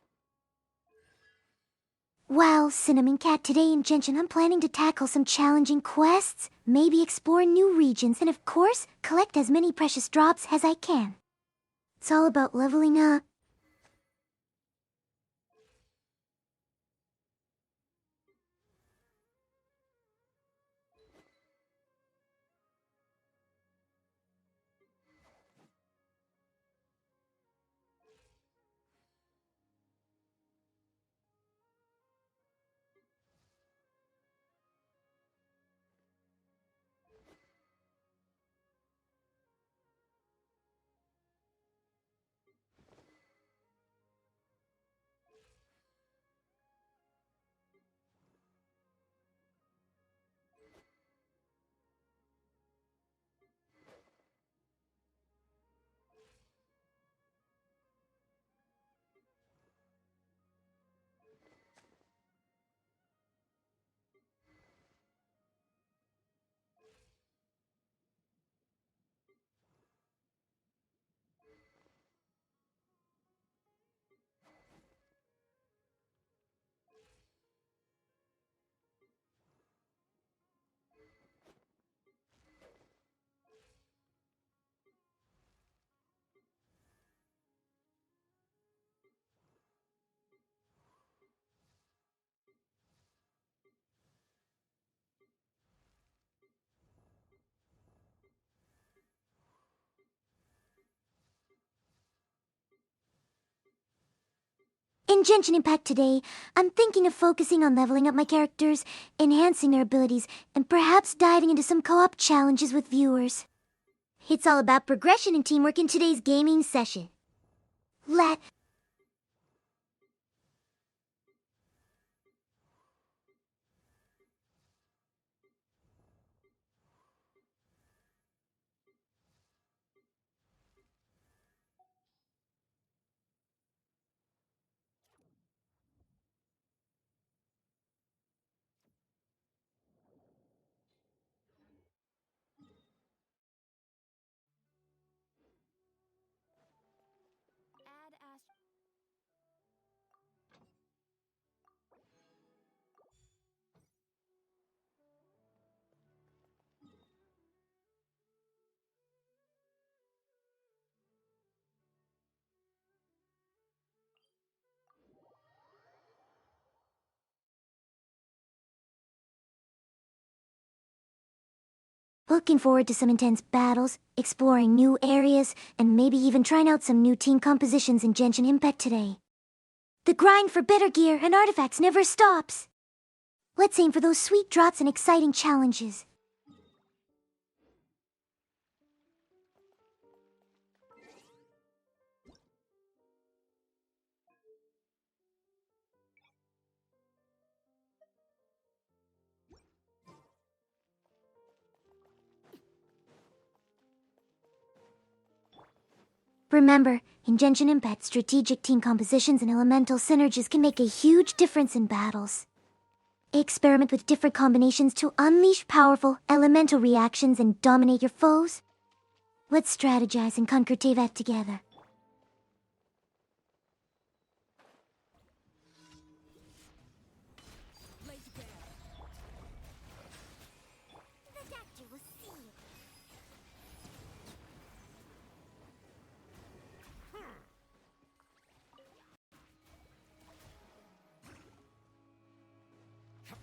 Well, Cinnamon Cat, today in Genshin I'm planning to tackle some challenging quests, maybe explore new regions, and of course, collect as many precious drops as I can. It's all about leveling up. In Genshin Impact today, I'm thinking of focusing on leveling up my characters, enhancing their abilities, and perhaps diving into some co-op challenges with viewers. It's all about progression and teamwork in today's gaming session. Looking forward to some intense battles, exploring new areas, and maybe even trying out some new team compositions in Genshin Impact today. The grind for better gear and artifacts never stops. Let's aim for those sweet drops and exciting challenges. Remember, in Genshin Impact, strategic team compositions and elemental synergies can make a huge difference in battles. Experiment with different combinations to unleash powerful elemental reactions and dominate your foes. Let's strategize and conquer Teyvat together.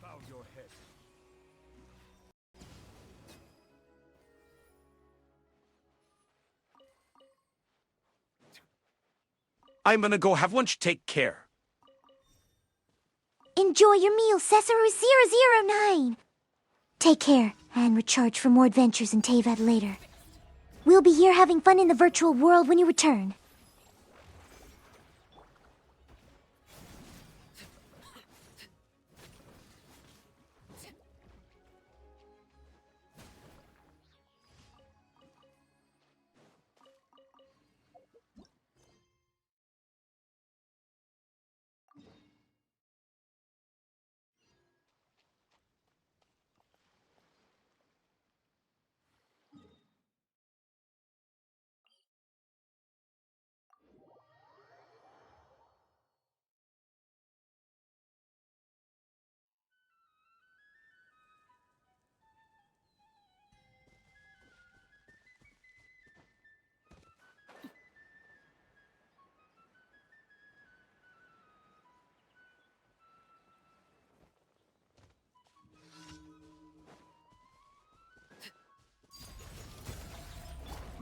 Bow your head. I'm gonna go have lunch. Take care. Enjoy your meal, Cesaro009! Take care, and recharge for more adventures in Teyvat later. We'll be here having fun in the virtual world when you return.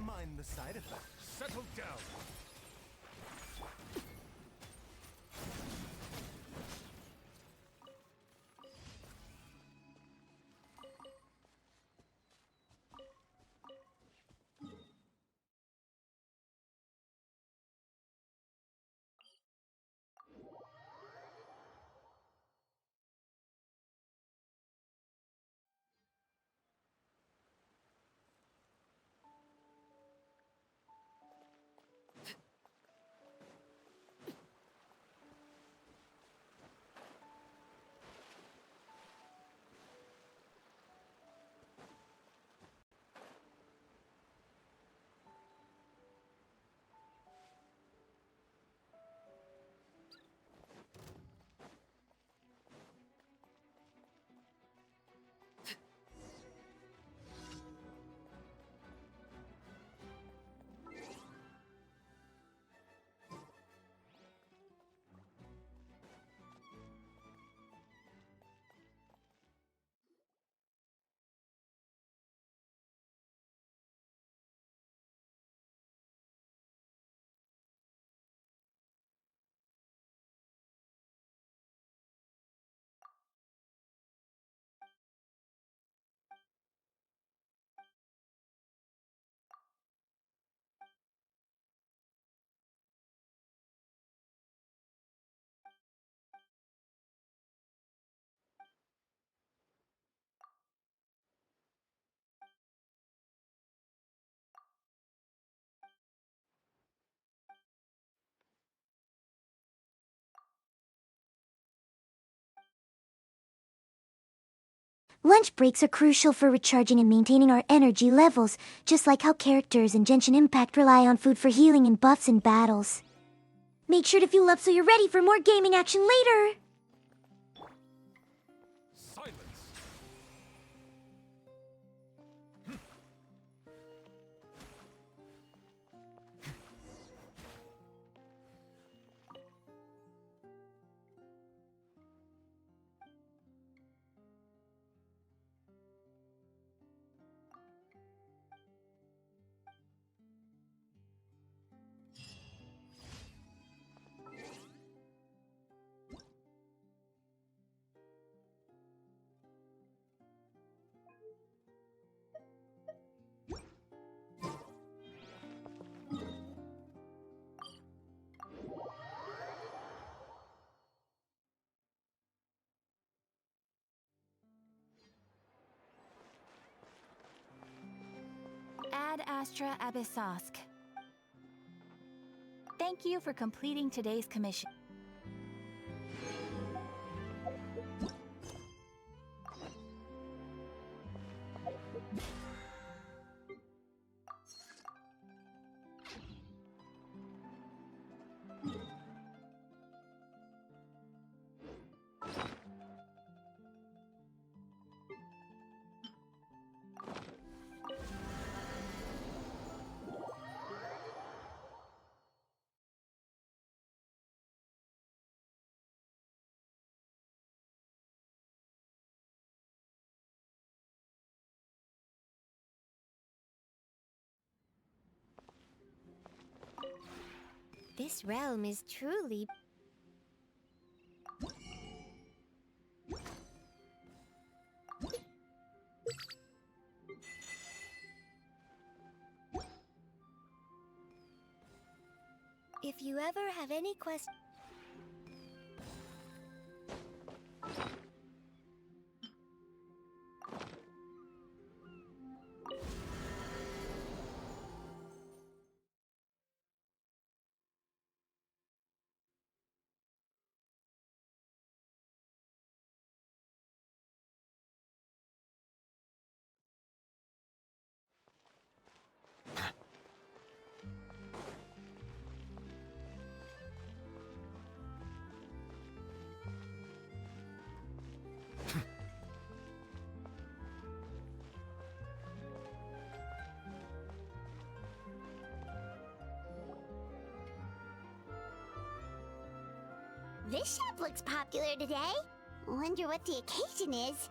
Mind the side effects. Settle down. Lunch breaks are crucial for recharging and maintaining our energy levels, just like how characters in Genshin Impact rely on food for healing and buffs in battles. Make sure to fuel up so you're ready for more gaming action later! Silence. Ad Astra Abyssosk. Thank you for completing today's commission. This realm is truly... If you ever have any questions... This shop looks popular today. Wonder what the occasion is.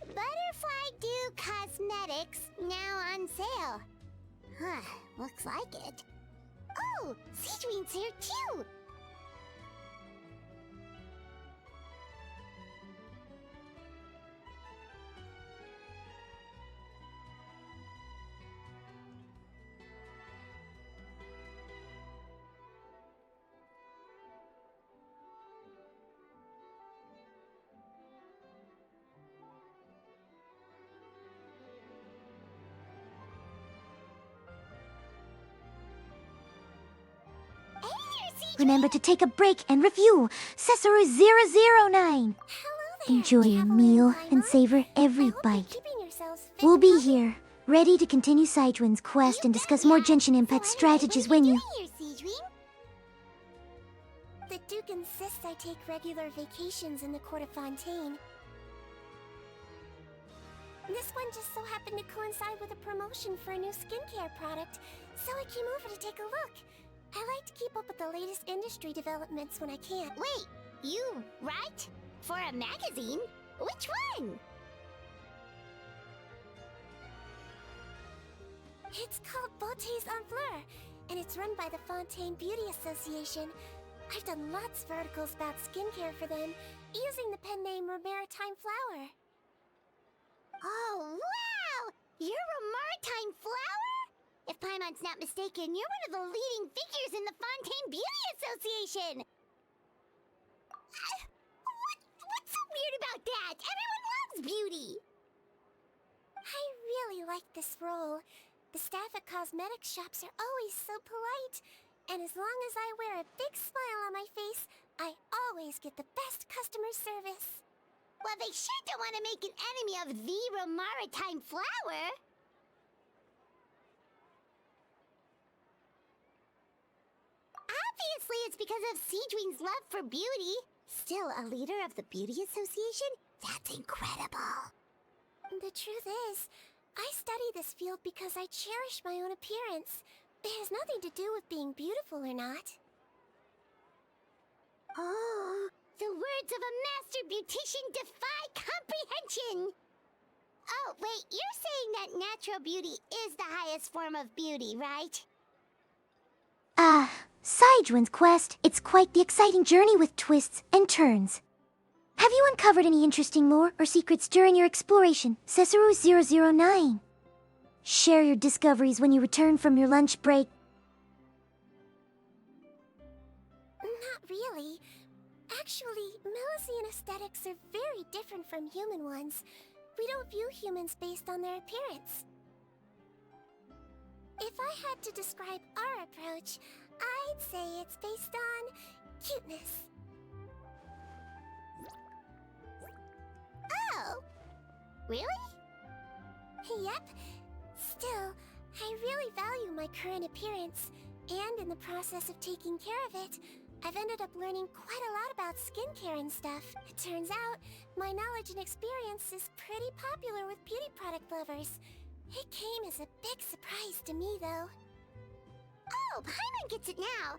Butterfly Dew Cosmetics now on sale. Huh, looks like it. Oh, Seedween's here too! Remember to take a break and review Cesaro 009. Hello there, Enjoy your Traveler meal in and Paimon. savor I every hope you're bite. keeping yourselves fit We'll and be healthy. here, ready to continue Sidewind's quest and discuss more Genshin Impact strategies when you... The Duke insists I take regular vacations in the Court of Fontaine. This one just so happened to coincide with a promotion for a new skincare product, so I came over to take a look. I like to keep up with the latest industry developments when I can. Wait, you write for a magazine? Which one? It's called Beautés en Fleur, and it's run by the Fontaine Beauty Association. I've done lots of articles about skincare for them, using the pen name Maritime Flower. Oh, wow! You're a Maritime Flower? If Paimon's not mistaken, you're one of the leading figures in the Fontaine Beauty Association! What's so weird about that? Everyone loves beauty! I really like this role. The staff at cosmetics shops are always so polite. And as long as I wear a big smile on my face, I always get the best customer service. Well, they sure don't want to make an enemy of the Maritime Flower. Obviously, it's because of Seedween's love for beauty. Still a leader of the Beauty Association? That's incredible. The truth is, I study this field because I cherish my own appearance. It has nothing to do with being beautiful or not. Oh, the words of a master beautician defy comprehension! Oh, wait, you're saying that natural beauty is the highest form of beauty, right? Sidewind's quest, it's quite the exciting journey with twists and turns. Have you uncovered any interesting lore or secrets during your exploration, Cesaro 009? Share your discoveries when you return from your lunch break. Not really. Actually, Melosian aesthetics are very different from human ones. We don't view humans based on their appearance. If I had to describe our approach, I'd say it's based on cuteness. Oh! Really? Yep. Still, I really value my current appearance, and in the process of taking care of it, I've ended up learning quite a lot about skincare and stuff. It turns out, my knowledge and experience is pretty popular with beauty product lovers. It came as a big surprise to me, though. Oh, Paimon gets it now.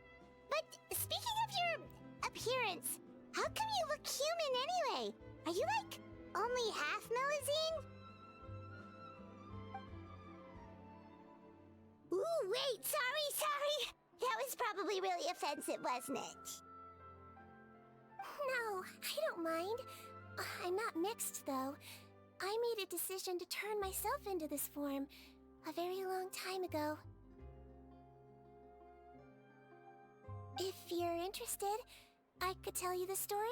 But speaking of your appearance, how come you look human anyway? Are you like only half Melazine? Ooh, wait, sorry. That was probably really offensive, wasn't it? No, I don't mind. I'm not mixed, though. I made a decision to turn myself into this form a very long time ago. If you're interested, I could tell you the story.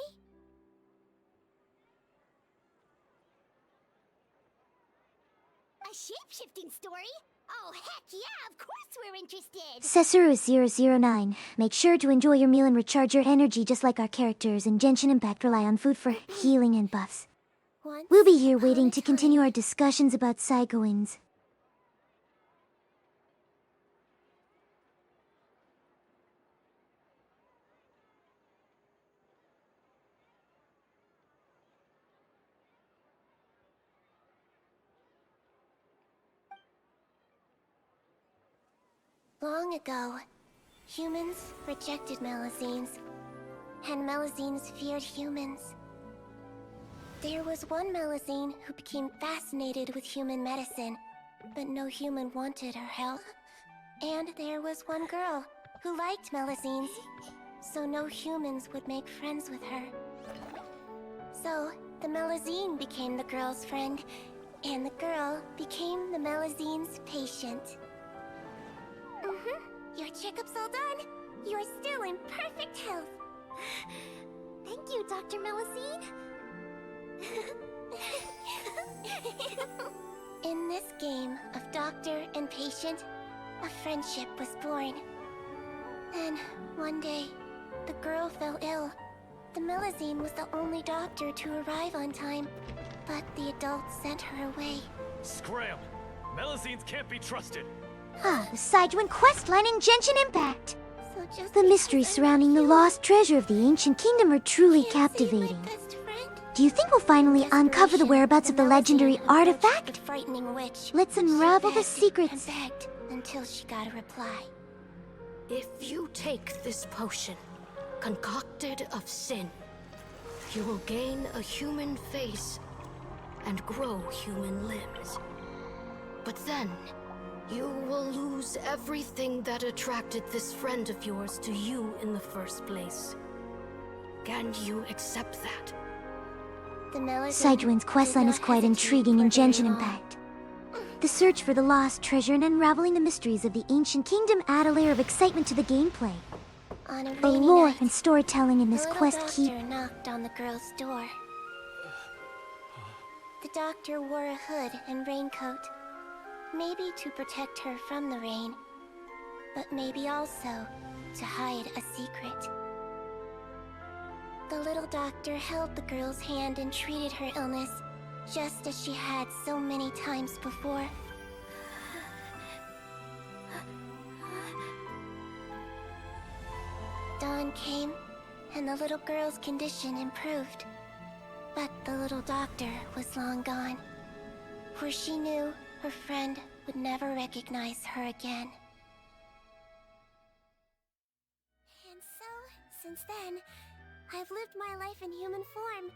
A shape-shifting story? Oh, heck yeah, of course we're interested! Cesarus009, make sure to enjoy your meal and recharge your energy just like our characters in Genshin Impact rely on food for healing and buffs. Once We'll be here upon waiting a to continue time. our discussions about psychoins. Long ago, humans rejected Melazines, and Melazines feared humans. There was one Melazine who became fascinated with human medicine, but no human wanted her help. And there was one girl who liked Melazines, so no humans would make friends with her. So, the Melazine became the girl's friend, and the girl became the Melazine's patient. Your checkup's all done. You're still in perfect health. Thank you, Dr. Melazine. In this game of doctor and patient, a friendship was born. Then, one day, the girl fell ill. The Melazine was the only doctor to arrive on time, but the adults sent her away. Scram! Melazines can't be trusted! Ah, the Sidewind questline in Genshin Impact! So just The because mysteries I'm surrounding the not human, lost treasure of the ancient kingdom are truly can't save my captivating. best friend? Do you think we'll finally uncover the whereabouts of the legendary Melazine approached artifact? the frightening witch. Let's She unravel the begged secrets. and begged until she got a reply. If you take this potion, concocted of sin, you will gain a human face and grow human limbs. But then, you will lose everything that attracted this friend of yours to you in the first place. Can you accept that? The Melazine Sidewind's did questline not is quite hesitate intriguing in for very Genshin long. Impact. The search for the lost treasure and unraveling the mysteries of the ancient kingdom add a layer of excitement to the gameplay. On a The rainy lore night, and storytelling in the this little quest doctor keep... knocked on the girl's door. The doctor wore a hood and raincoat, maybe to protect her from the rain, but maybe also to hide a secret. The little doctor held the girl's hand and treated her illness, just as she had so many times before. Dawn came, and the little girl's condition improved. But the little doctor was long gone, for she knew her friend would never recognize her again. And so, since then, I've lived my life in human form.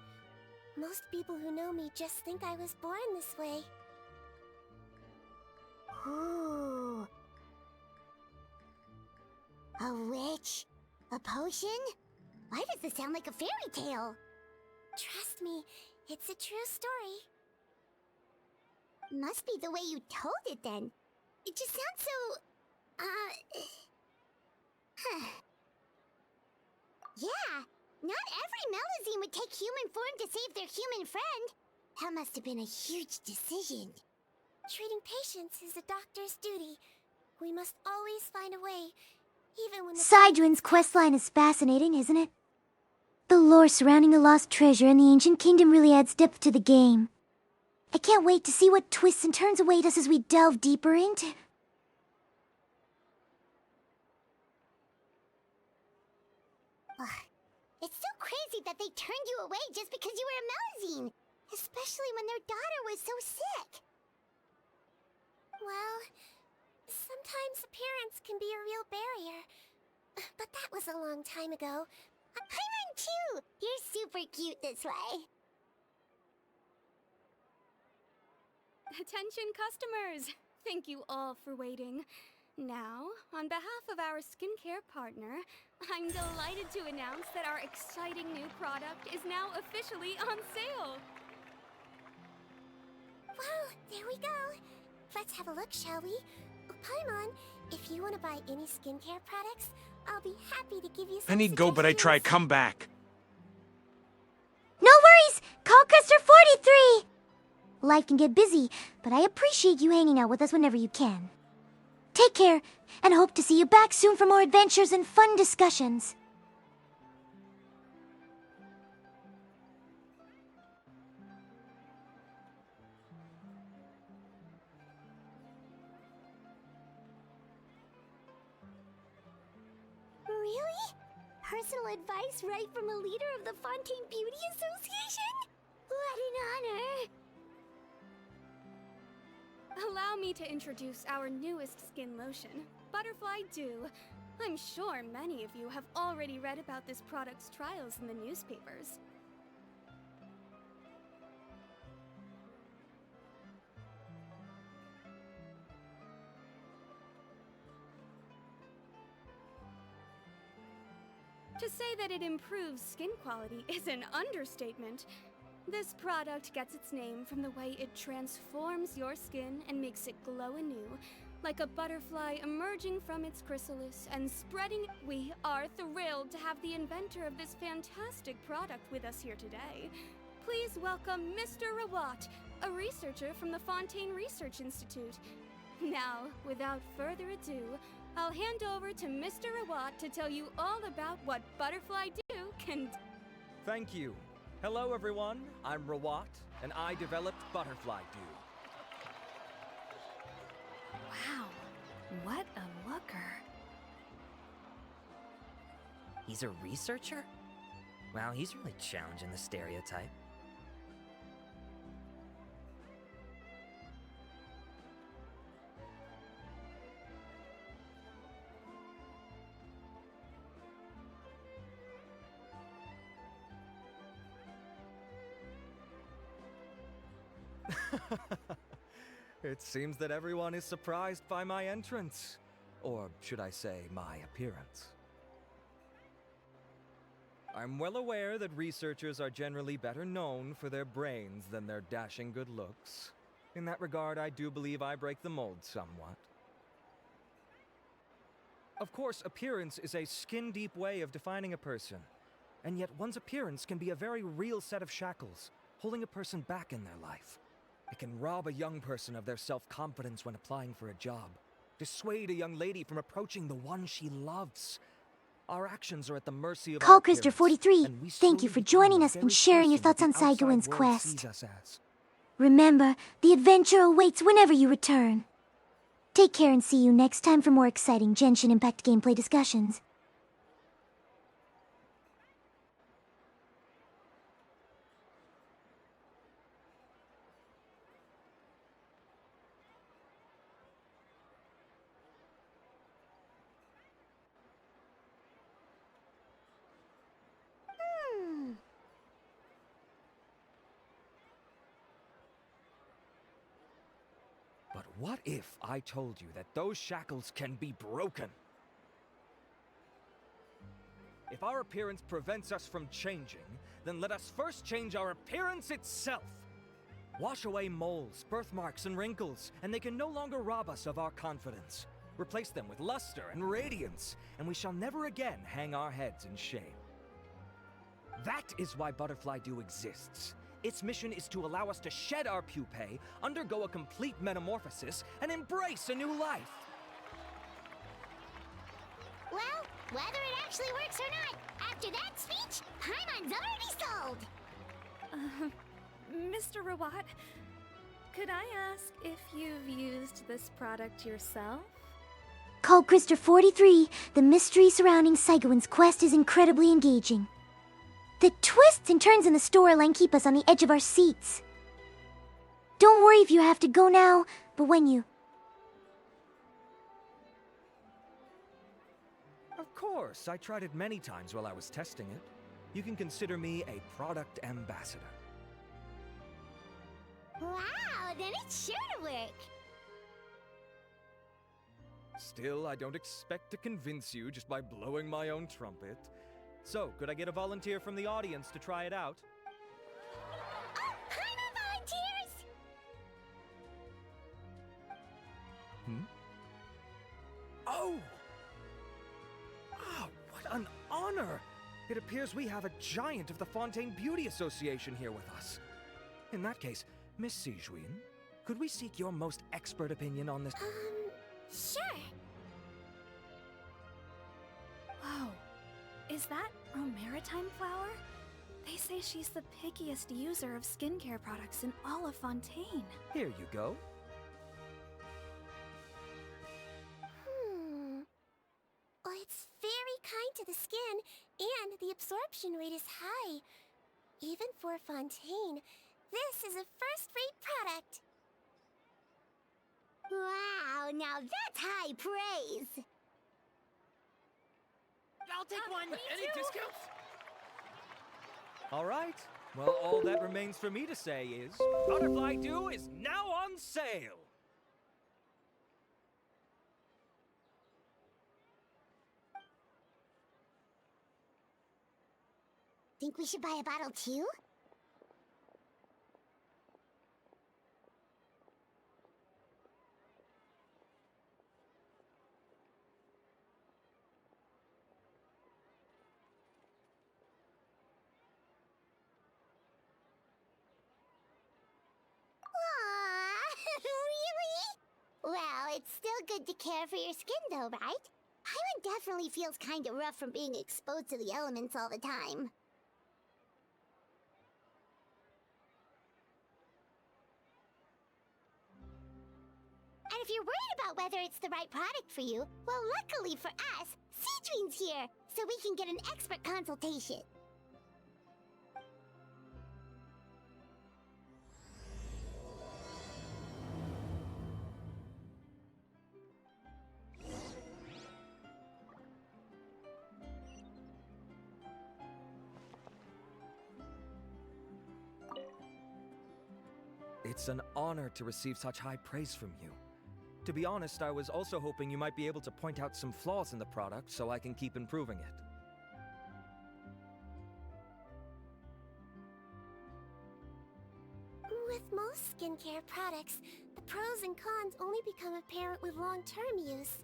Most people who know me just think I was born this way. Ooh. A witch? A potion? Why does this sound like a fairy tale? Trust me, it's a true story. Must be the way you told it then. It just sounds so... Yeah, not every Melazine would take human form to save their human friend. That must have been a huge decision. Treating patients is a doctor's duty. We must always find a way, even when the Sidewind's questline is fascinating, isn't it? The lore surrounding the lost treasure and the ancient kingdom really adds depth to the game. I can't wait to see what twists and turns await us as we delve deeper into... Ugh. It's so crazy that they turned you away just because you were a Melazine, especially when their daughter was so sick. Well, sometimes appearance can be a real barrier. But that was a long time ago. AiRinaRen too! You're super cute this way. Attention customers! Thank you all for waiting. Now, on behalf of our skincare partner, I'm delighted to announce that our exciting new product is now officially on sale. Well, there we go. Let's have a look, shall we? Oh, Paimon, if you want to buy any skincare products, I'll be happy to give you some I need go, but I try. suggestions. Come back. No worries! Call Krister 43! Life can get busy, but I appreciate you hanging out with us whenever you can. Take care, and hope to see you back soon for more adventures and fun discussions. Really? Personal advice right from a leader of the Fontaine Beauty Association? What an honor! Allow me to introduce our newest skin lotion, Butterfly Dew. I'm sure many of you have already read about this product's trials in the newspapers. To say that it improves skin quality is an understatement. This product gets its name from the way it transforms your skin and makes it glow anew, like a butterfly emerging from its chrysalis and spreading. We are thrilled to have the inventor of this fantastic product with us here today. Please welcome Mr. Rawat, a researcher from the Fontaine Research Institute. Now, without further ado, I'll hand over to Mr. Rawat to tell you all about what Butterfly Dew can do. Thank you. Hello everyone, I'm Rawat, and I developed Butterfly Dew. Wow, what a looker. He's a researcher? Wow, he's really challenging the stereotype. It seems that everyone is surprised by my entrance. Or should I say, my appearance. I'm well aware that researchers are generally better known for their brains than their dashing good looks. In that regard, I do believe I break the mold somewhat. Of course, appearance is a skin-deep way of defining a person. And yet one's appearance can be a very real set of shackles, holding a person back in their life. It can rob a young person of their self-confidence when applying for a job, dissuade a young lady from approaching the one she loves. Our actions are at the mercy of Call our Krister appearance, 43. and we Thank you slowly for become joining the us and very sharing your person thoughts on that the outside Saigoin's world quest. sees us as. Remember, the adventure awaits whenever you return. Take care and see you next time for more exciting Genshin Impact gameplay discussions. But what if I told you that those shackles can be broken? If our appearance prevents us from changing, then let us first change our appearance itself. Wash away moles, birthmarks, and wrinkles, and they can no longer rob us of our confidence. Replace them with luster and radiance, and we shall never again hang our heads in shame. That is why Butterfly Dew exists. Its mission is to allow us to shed our pupae, undergo a complete metamorphosis, and embrace a new life. Well, whether it actually works or not, after that speech, Paimon's already sold! Mr. Rawat, could I ask if you've used this product yourself? Call Krister 43. The mystery surrounding Saigoin's quest is incredibly engaging. The twists and turns in the storyline keep us on the edge of our seats. Don't worry if you have to go now, but when you... Of course, I tried it many times while I was testing it. You can consider me a product ambassador. Wow, then it's sure to work! Still, I don't expect to convince you just by blowing my own trumpet. So, could I get a volunteer from the audience to try it out? Oh, Paimon volunteers! Oh! Ah, what an honor! It appears we have a giant of the Fontaine Beauty Association here with us. In that case, Miss Sijuin, could we seek your most expert opinion on this? Sure. Whoa. Is that a maritime flower? They say she's the pickiest user of skincare products in all of Fontaine. Here you go. Well, it's very kind to the skin, and the absorption rate is high. Even for Fontaine, this is a first-rate product. Wow, now that's high praise! I'll take one. Any discounts? All right. Well, all that remains for me to say is, Butterfly Dew is now on sale. Think we should buy a bottle too? Aww, really? Well, it's still good to care for your skin though, right? Highland definitely feels kinda rough from being exposed to the elements all the time. And if you're worried about whether it's the right product for you, well, luckily for us, Cedrine's here, so we can get an expert consultation. It's an honor to receive such high praise from you. To be honest, I was also hoping you might be able to point out some flaws in the product so I can keep improving it. With most skincare products, the pros and cons only become apparent with long-term use.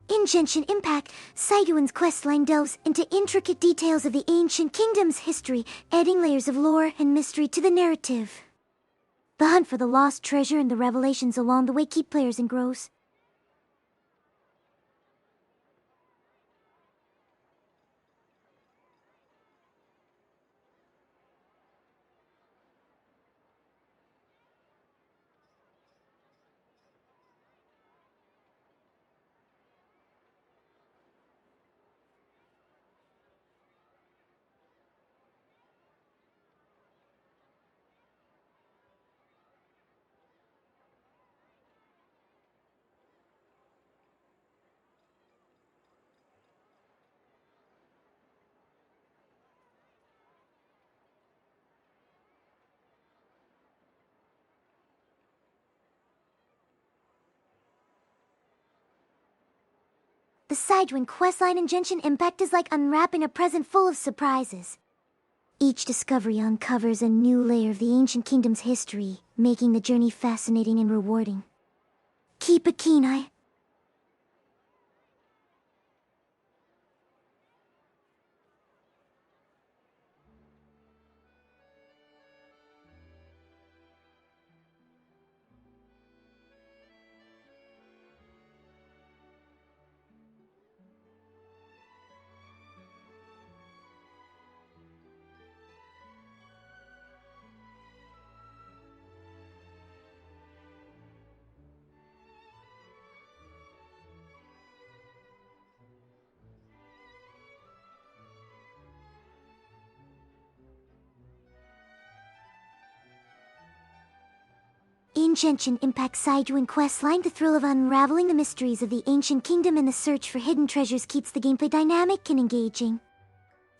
In Genshin Impact, Saiduin's questline delves into intricate details of the ancient kingdom's history, adding layers of lore and mystery to the narrative. The hunt for the lost treasure and the revelations along the way keep players engrossed. The Sidewin questline in Genshin Impact is like unwrapping a present full of surprises. Each discovery uncovers a new layer of the ancient kingdom's history, making the journey fascinating and rewarding. Keep a keen eye. In Genshin Impact side-doing questline, the thrill of unraveling the mysteries of the ancient kingdom and the search for hidden treasures keeps the gameplay dynamic and engaging.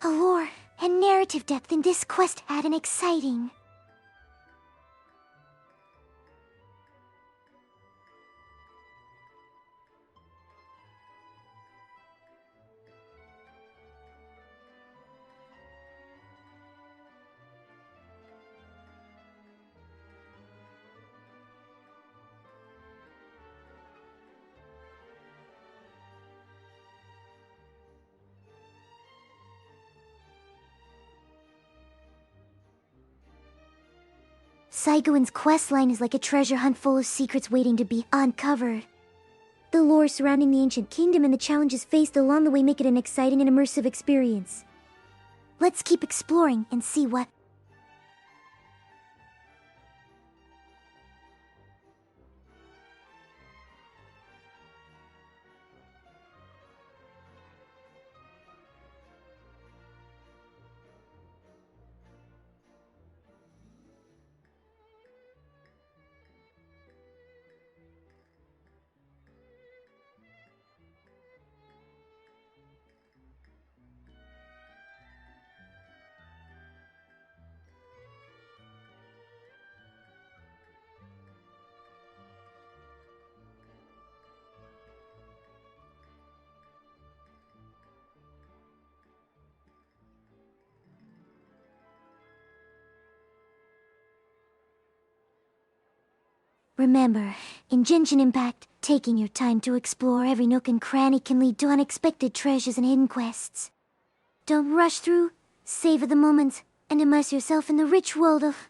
A lore and narrative depth in this quest add an exciting. Saigoin's questline is like a treasure hunt full of secrets waiting to be uncovered. The lore surrounding the ancient kingdom and the challenges faced along the way make it an exciting and immersive experience. Let's keep exploring and see what... Remember, in Genshin Impact, taking your time to explore every nook and cranny can lead to unexpected treasures and hidden quests. Don't rush through, savor the moments, and immerse yourself in the rich world of...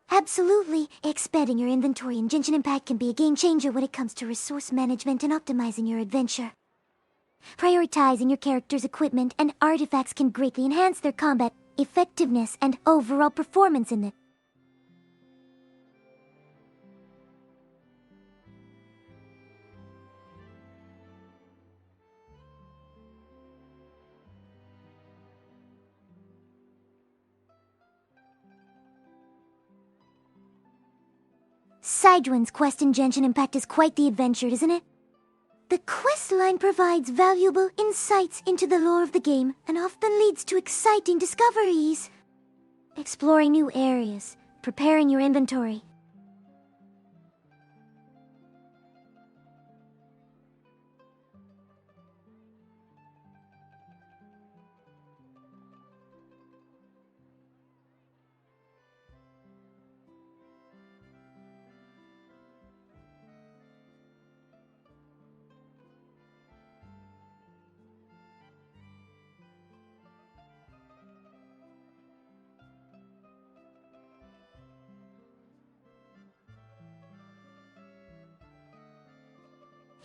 Absolutely! Expanding your inventory in Genshin Impact can be a game-changer when it comes to resource management and optimizing your adventure. Prioritizing your character's equipment and artifacts can greatly enhance their combat effectiveness and overall performance in it. Sidewind's quest in Genshin Impact is quite the adventure, isn't it? The quest line provides valuable insights into the lore of the game and often leads to exciting discoveries. Exploring new areas, preparing your inventory.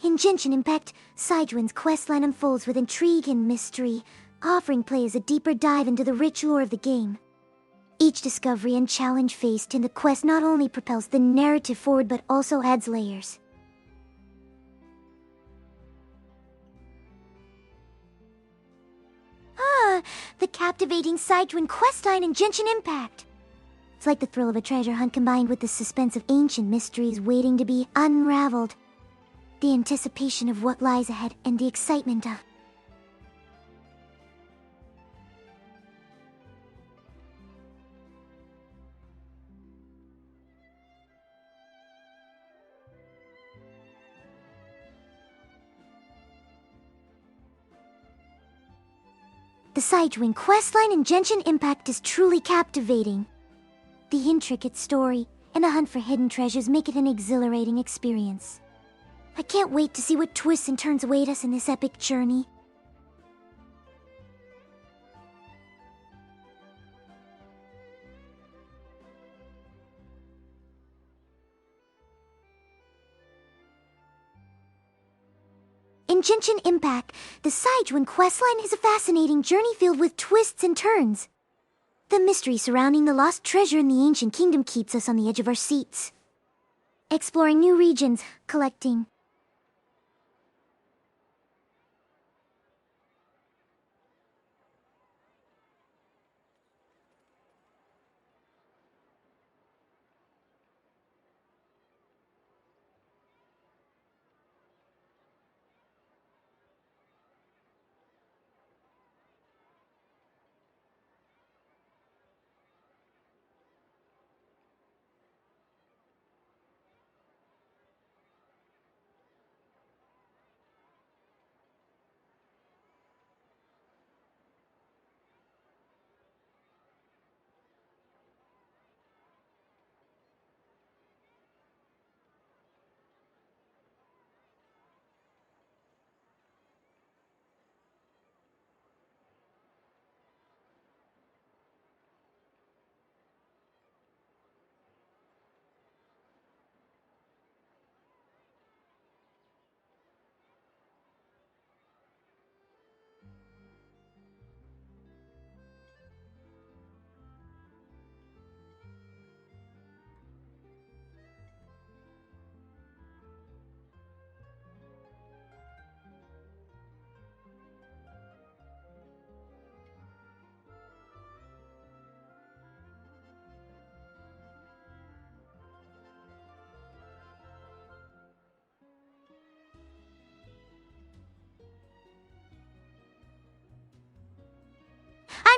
In Genshin Impact, Sidewind's questline unfolds with intrigue and mystery, offering players a deeper dive into the rich lore of the game. Each discovery and challenge faced in the quest not only propels the narrative forward but also adds layers. The captivating Sidewind questline in Genshin Impact. It's like the thrill of a treasure hunt combined with the suspense of ancient mysteries waiting to be unraveled. The anticipation of what lies ahead and the excitement of... The Sidewing questline in Genshin Impact is truly captivating. The intricate story, and a hunt for hidden treasures make it an exhilarating experience. I can't wait to see what twists and turns await us in this epic journey. In Genshin Impact, the Sidewin questline is a fascinating journey filled with twists and turns. The mystery surrounding the lost treasure in the ancient kingdom keeps us on the edge of our seats. Exploring new regions, collecting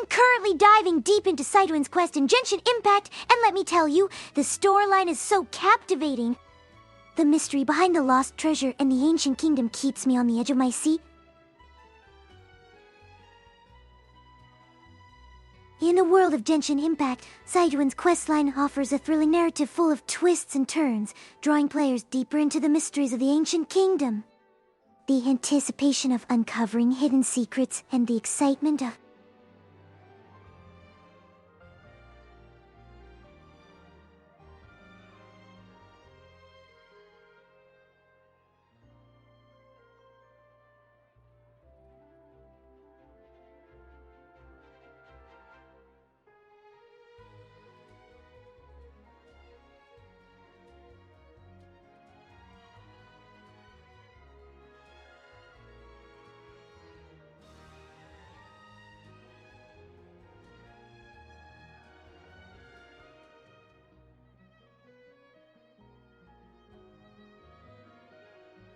I'm currently diving deep into Sidewin's quest in Genshin Impact, and let me tell you, the storyline is so captivating. The mystery behind the lost treasure and the ancient kingdom keeps me on the edge of my seat. In the world of Genshin Impact, Sidewin's questline offers a thrilling narrative full of twists and turns, drawing players deeper into the mysteries of the ancient kingdom. The anticipation of uncovering hidden secrets and the excitement of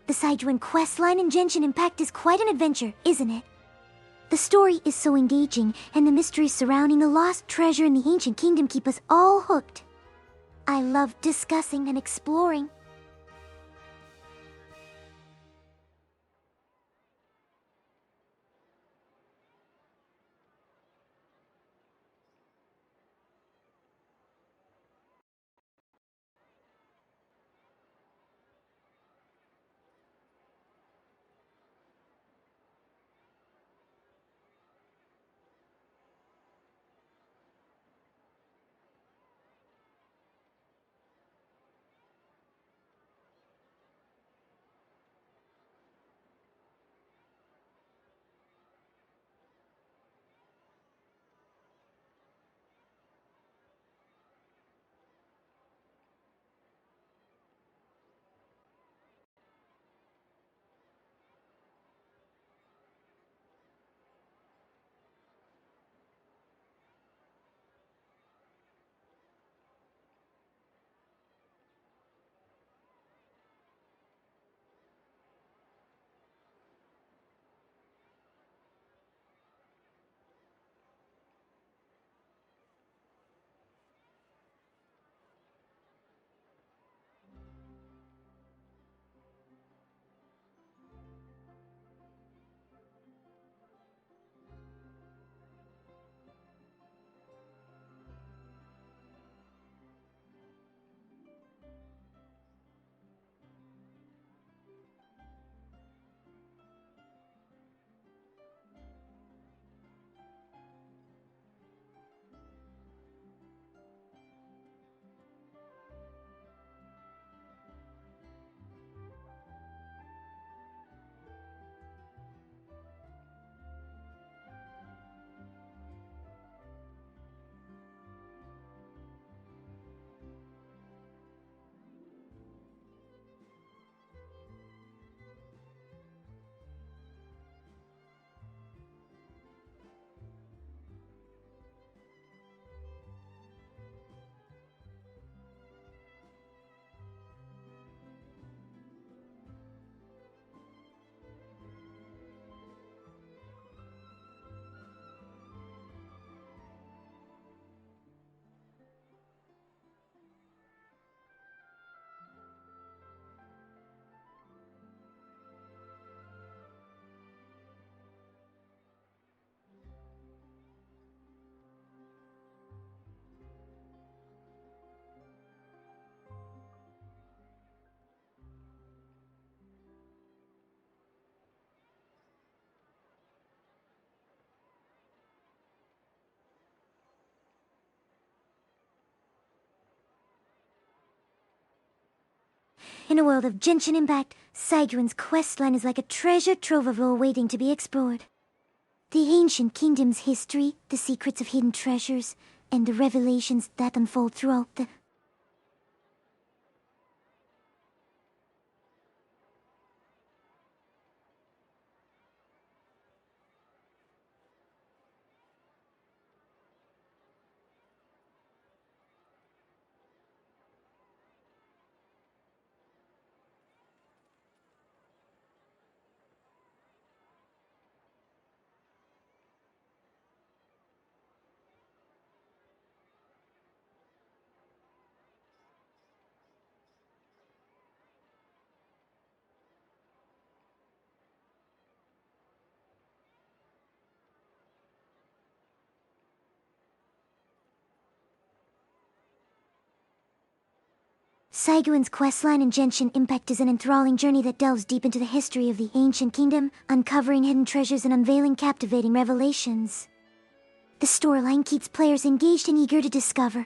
the Sidewin questline in Genshin Impact is quite an adventure, isn't it? The story is so engaging, and the mysteries surrounding the lost treasure in the ancient kingdom keep us all hooked. I love discussing and exploring. In a world of Genshin Impact, Saigruin's questline is like a treasure trove of lore waiting to be explored. The ancient kingdom's history, the secrets of hidden treasures, and the revelations that unfold throughout the... Saigruin's questline in Genshin Impact is an enthralling journey that delves deep into the history of the ancient kingdom, uncovering hidden treasures and unveiling captivating revelations. The storyline keeps players engaged and eager to discover.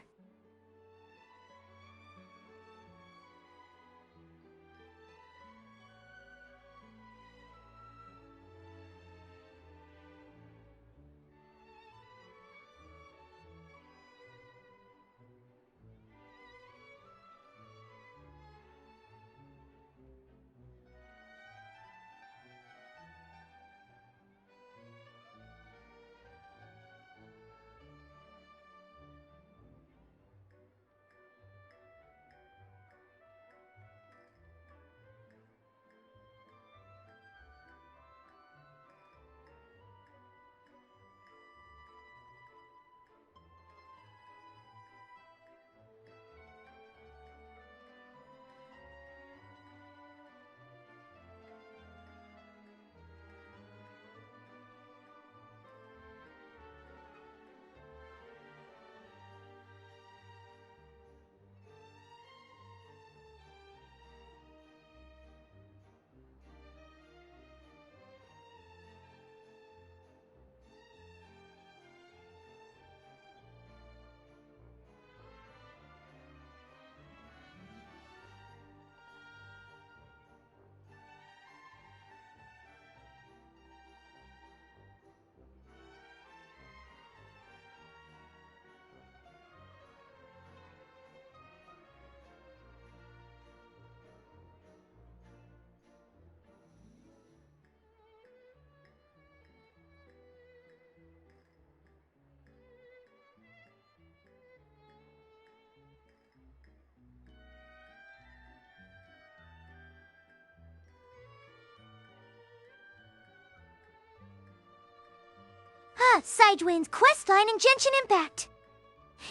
Saigruin's questline in Genshin Impact!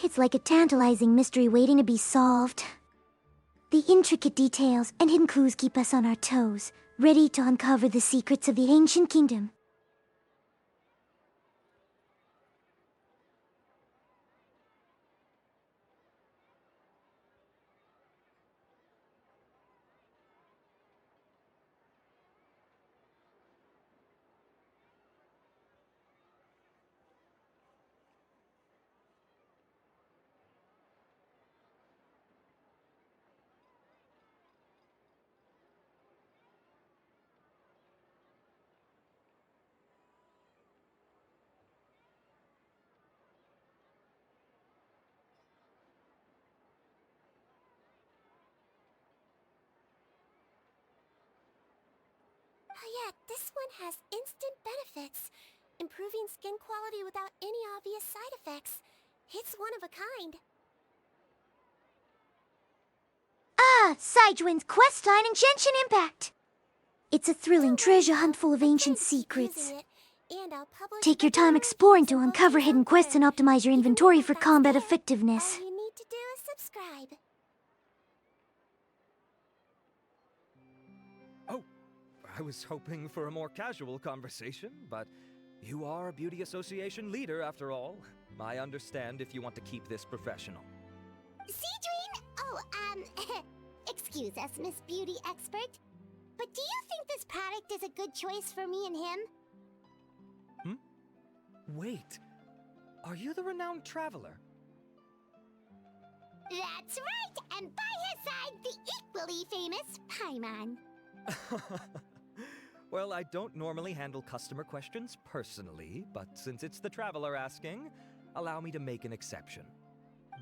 It's like a tantalizing mystery waiting to be solved. The intricate details and hidden clues keep us on our toes, ready to uncover the secrets of the ancient kingdom. Oh yeah, this one has instant benefits. Improving skin quality without any obvious side effects. It's one of a kind. Saigruin's questline in Genshin Impact! It's a thrilling treasure hunt full of ancient secrets. Take your time exploring to uncover hidden quests and optimize your inventory for combat effectiveness. All you need to do is subscribe. Oh, I was hoping for a more casual conversation, but you are a beauty association leader after all. I understand if you want to keep this professional. Cedrine? Oh, excuse us, Miss Beauty Expert. But do you think this product is a good choice for me and him? Wait, are you the renowned traveler? That's right, and by his side, the equally famous Paimon. Well, I don't normally handle customer questions personally, but since it's the traveler asking, allow me to make an exception.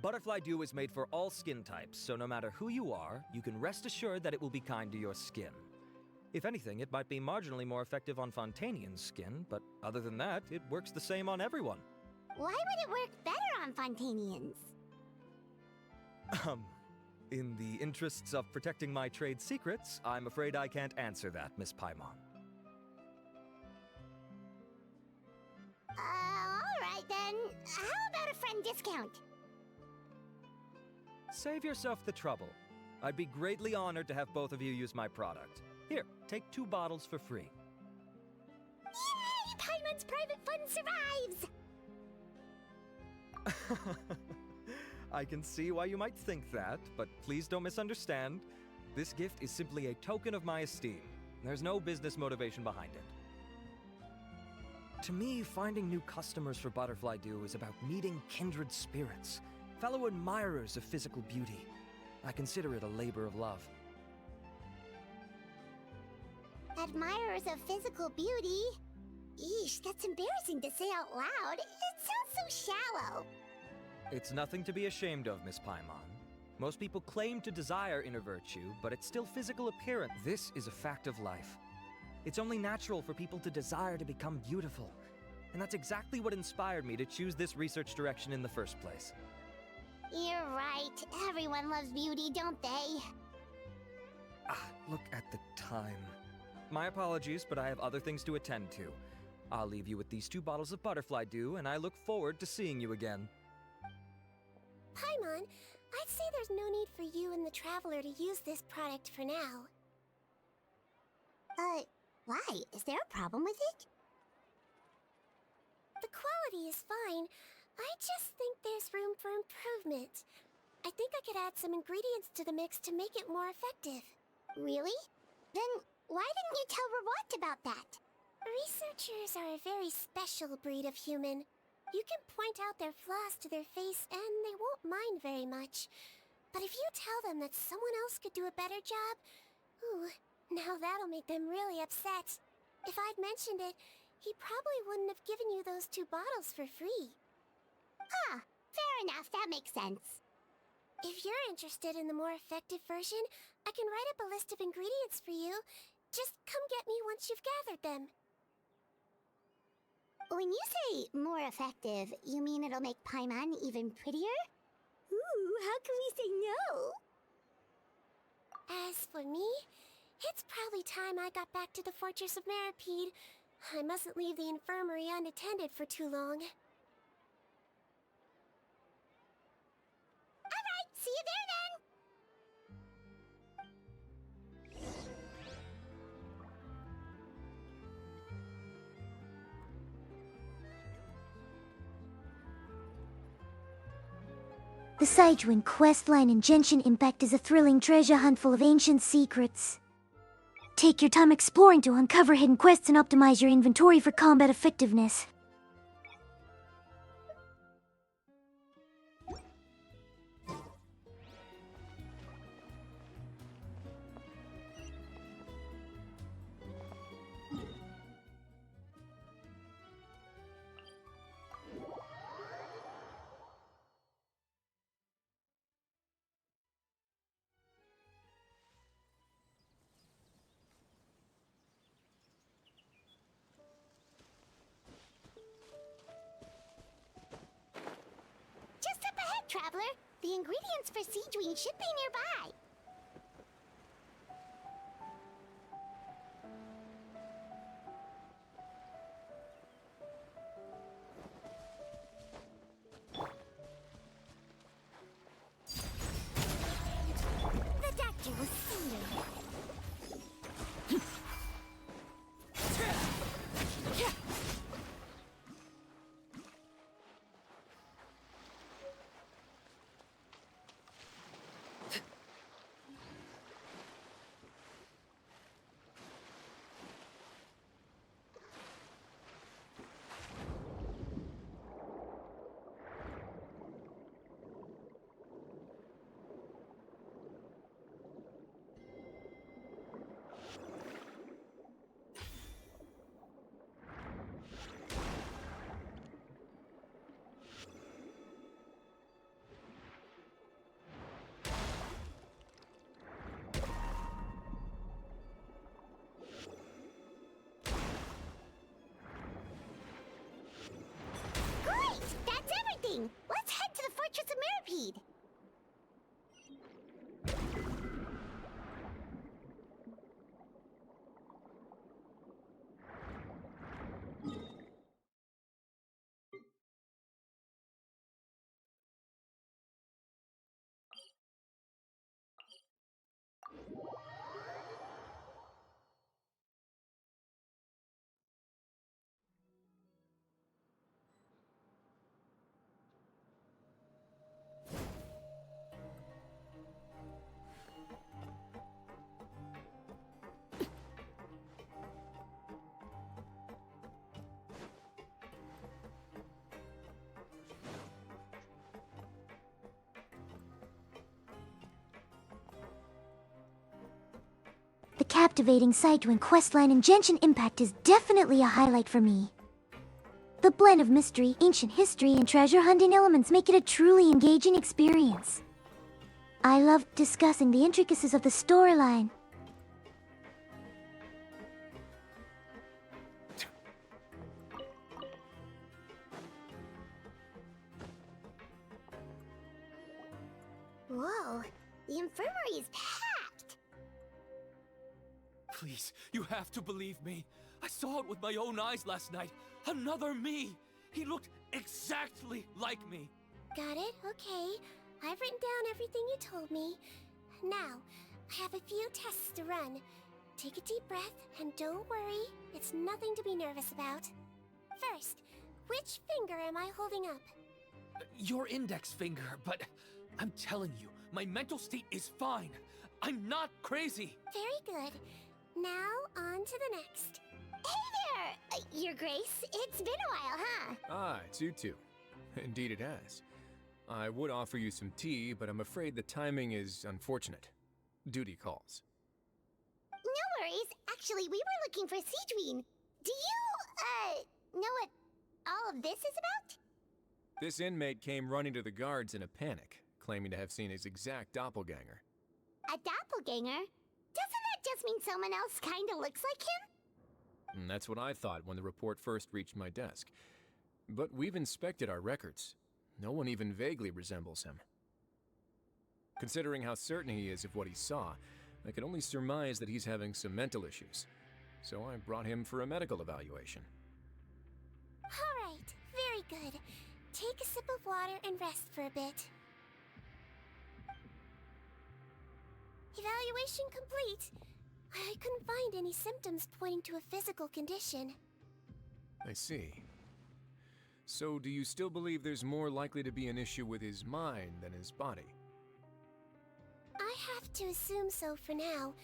Butterfly Dew is made for all skin types, so no matter who you are, you can rest assured that it will be kind to your skin. If anything, it might be marginally more effective on Fontainian's skin, but other than that, it works the same on everyone. Why would it work better on Fontainians? In the interests of protecting my trade secrets, I'm afraid I can't answer that, Miss Paimon. Alright then. How about a friend discount? Save yourself the trouble. I'd be greatly honored to have both of you use my product. Here, take 2 bottles for free. Yay! Paimon's private fund survives! I can see why you might think that, but please don't misunderstand. This gift is simply a token of my esteem. There's no business motivation behind it. To me, finding new customers for Butterfly Dew is about meeting kindred spirits, fellow admirers of physical beauty. I consider it a labor of love. Admirers of physical beauty? Eesh, that's embarrassing to say out loud. It sounds so shallow. It's nothing to be ashamed of, Miss Paimon. Most people claim to desire inner virtue, but it's still physical appearance. This is a fact of life. It's only natural for people to desire to become beautiful. And that's exactly what inspired me to choose this research direction in the first place. You're right. Everyone loves beauty, don't they? Look at the time. My apologies, but I have other things to attend to. I'll leave you with these 2 bottles of Butterfly Dew, and I look forward to seeing you again. Paimon, I'd say there's no need for you and the Traveler to use this product for now. Why? Is there a problem with it? The quality is fine. I just think there's room for improvement. I think I could add some ingredients to the mix to make it more effective. Really? Then why didn't you tell Rawat about that? Researchers are a very special breed of human. You can point out their flaws to their face and they won't mind very much. But if you tell them that someone else could do a better job, ooh, now that'll make them really upset. If I'd mentioned it, he probably wouldn't have given you those 2 bottles for free. Fair enough, that makes sense. If you're interested in the more effective version, I can write up a list of ingredients for you. Just come get me once you've gathered them. When you say more effective, you mean it'll make Paimon even prettier? Ooh, how can we say no? As for me, it's probably time I got back to the Fortress of Maripede. I mustn't leave the infirmary unattended for too long. Alright, see you there then! The Sidewin questline in Genshin Impact is a thrilling treasure hunt full of ancient secrets. Take your time exploring to uncover hidden quests and optimize your inventory for combat effectiveness. Just up ahead, Traveler. The ingredients for Siegewing should be nearby. The doctor will see you. Fortress of Mirapede. The captivating side-to-end questline in Genshin Impact is definitely a highlight for me. The blend of mystery, ancient history, and treasure hunting elements make it a truly engaging experience. I love discussing the intricacies of the storyline. Whoa, the infirmary is packed. Please, you have to believe me. I saw it with my own eyes last night. Another me! He looked exactly like me. Got it? Okay. I've written down everything you told me. Now, I have a few tests to run. Take a deep breath, and don't worry, it's nothing to be nervous about. First, which finger am I holding up? Your index finger, but I'm telling you, my mental state is fine. I'm not crazy. Very good. Now, on to the next. Hey there, Your Grace. It's been a while, huh? Ah, it's you two. Indeed it has. I would offer you some tea, but I'm afraid the timing is unfortunate. Duty calls. No worries. Actually, we were looking for Sidween. Do you, know what all of this is about? This inmate came running to the guards in a panic, claiming to have seen his exact doppelganger. A doppelganger? Doesn't that just mean someone else kinda looks like him? And that's what I thought when the report first reached my desk. But we've inspected our records. No one even vaguely resembles him. Considering how certain he is of what he saw, I can only surmise that he's having some mental issues. So I brought him for a medical evaluation. Alright, very good. Take a sip of water and rest for a bit. Evaluation complete. I couldn't find any symptoms pointing to a physical condition. I see. So do you still believe there's more likely to be an issue with his mind than his body? I have to assume so for now.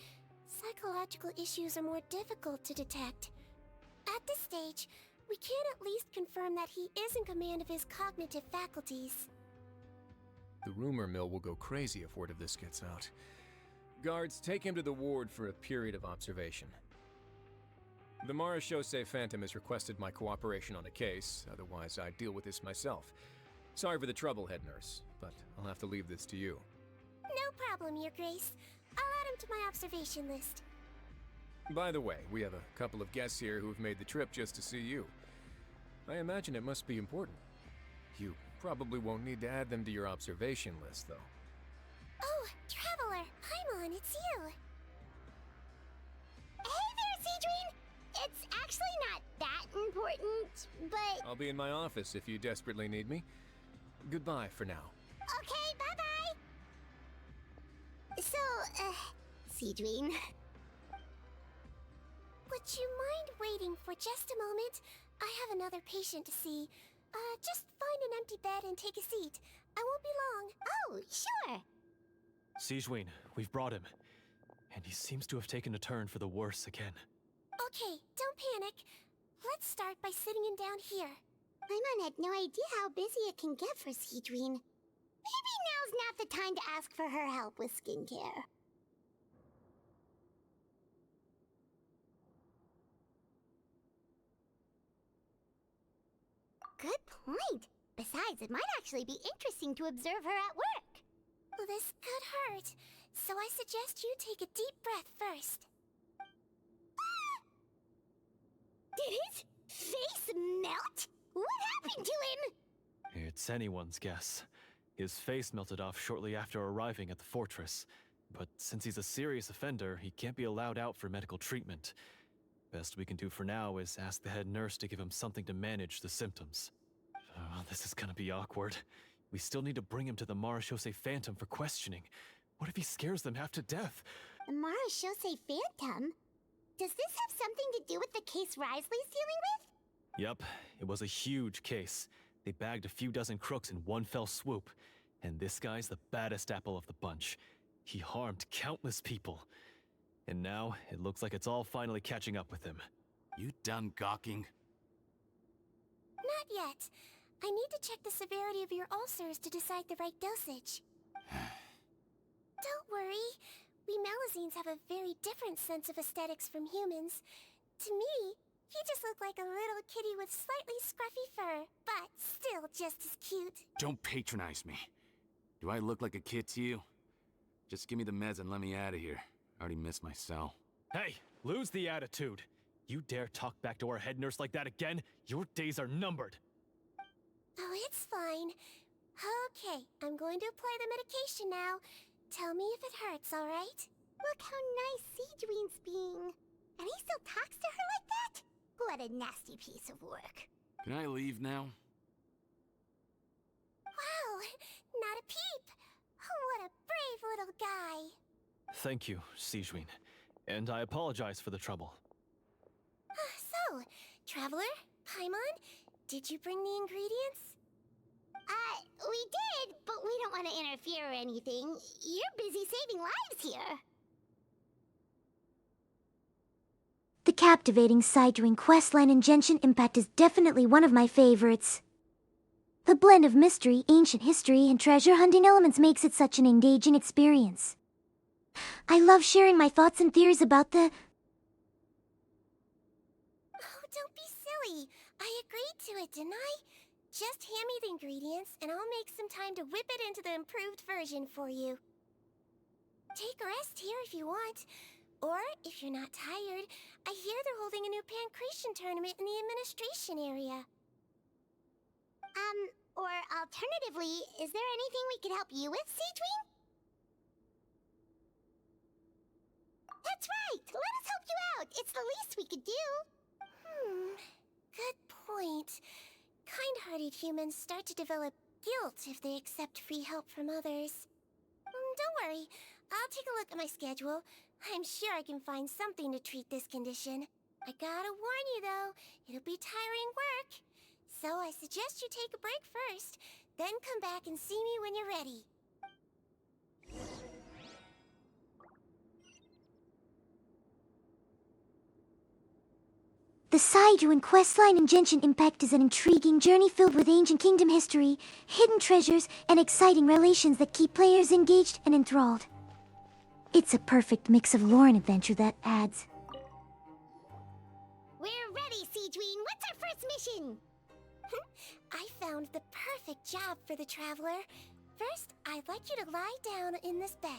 Psychological issues are more difficult to detect. At this stage, we can at least confirm that he is in command of his cognitive faculties. The rumor mill will go crazy if word of this gets out. Guards, take him to the ward for a period of observation. The Marachose Phantom has requested my cooperation on a case, otherwise I'd deal with this myself. Sorry for the trouble, head nurse, but I'll have to leave this to you. No problem, Your Grace. I'll add him to my observation list. By the way, we have a couple of guests here who've made the trip just to see you. I imagine it must be important. You probably won't need to add them to your observation list, though. Oh, Traveler! Paimon, it's you! Hey there, Sidween! It's actually not that important, but... I'll be in my office if you desperately need me. Goodbye for now. Okay, bye-bye! So, Sidween... Would you mind waiting for just a moment? I have another patient to see. Just find an empty bed and take a seat. I won't be long. Oh, sure! Sidween, we've brought him. And he seems to have taken a turn for the worse again. Okay, don't panic. Let's start by sitting him down here. Paimon had no idea how busy it can get for Sidween. Maybe now's not the time to ask for her help with skincare. Good point. Besides, it might actually be interesting to observe her at work. Well, this could hurt, so I suggest you take a deep breath first. Did his face melt? What happened to him? It's anyone's guess. His face melted off shortly after arriving at the fortress. But since he's a serious offender, he can't be allowed out for medical treatment. Best we can do for now is ask the head nurse to give him something to manage the symptoms. This is gonna be awkward. We still need to bring him to the Marachose Phantom for questioning. What if he scares them half to death? The Marachose Phantom? Does this have something to do with the case Risley's dealing with? Yep, it was a huge case. They bagged a few dozen crooks in one fell swoop. And this guy's the baddest apple of the bunch. He harmed countless people. And now, it looks like it's all finally catching up with him. You done gawking? Not yet. I need to check the severity of your ulcers to decide the right dosage. Don't worry. We Melazines have a very different sense of aesthetics from humans. To me, he just looked like a little kitty with slightly scruffy fur, but still just as cute. Don't patronize me. Do I look like a kid to you? Just give me the meds and let me out of here. I already missed my cell. Hey, lose the attitude. You dare talk back to our head nurse like that again, your days are numbered. Oh, it's fine. Okay, I'm going to apply the medication now. Tell me if it hurts, alright? Look how nice Seedween's being. And he still talks to her like that? What a nasty piece of work. Can I leave now? Wow, not a peep. What a brave little guy. Thank you, Sejuin. And I apologize for the trouble. So, Traveler, Paimon, did you bring the ingredients? We did, but we don't want to interfere or anything. You're busy saving lives here. The captivating Sidewing questline in Genshin Impact is definitely one of my favorites. The blend of mystery, ancient history, and treasure hunting elements makes it such an engaging experience. I love sharing my thoughts and theories about the... Oh, don't be silly. I agreed to it, didn't I? Just hand me the ingredients, and I'll make some time to whip it into the improved version for you. Take a rest here if you want. Or, if you're not tired, I hear they're holding a new Pancreation tournament in the administration area. Or alternatively, is there anything we could help you with, Seedween? That's right! Let us help you out! It's the least we could do! Good point. Kind-hearted humans start to develop guilt if they accept free help from others. Don't worry. I'll take a look at my schedule. I'm sure I can find something to treat this condition. I gotta warn you, though, it'll be tiring work. So I suggest you take a break first, then come back and see me when you're ready. The Sidewing questline in Genshin Impact is an intriguing journey filled with ancient kingdom history, hidden treasures, and exciting relations that keep players engaged and enthralled. It's a perfect mix of lore and adventure that adds. We're ready, Seedween! What's our first mission? I found the perfect job for the Traveler. First, I'd like you to lie down in this bed.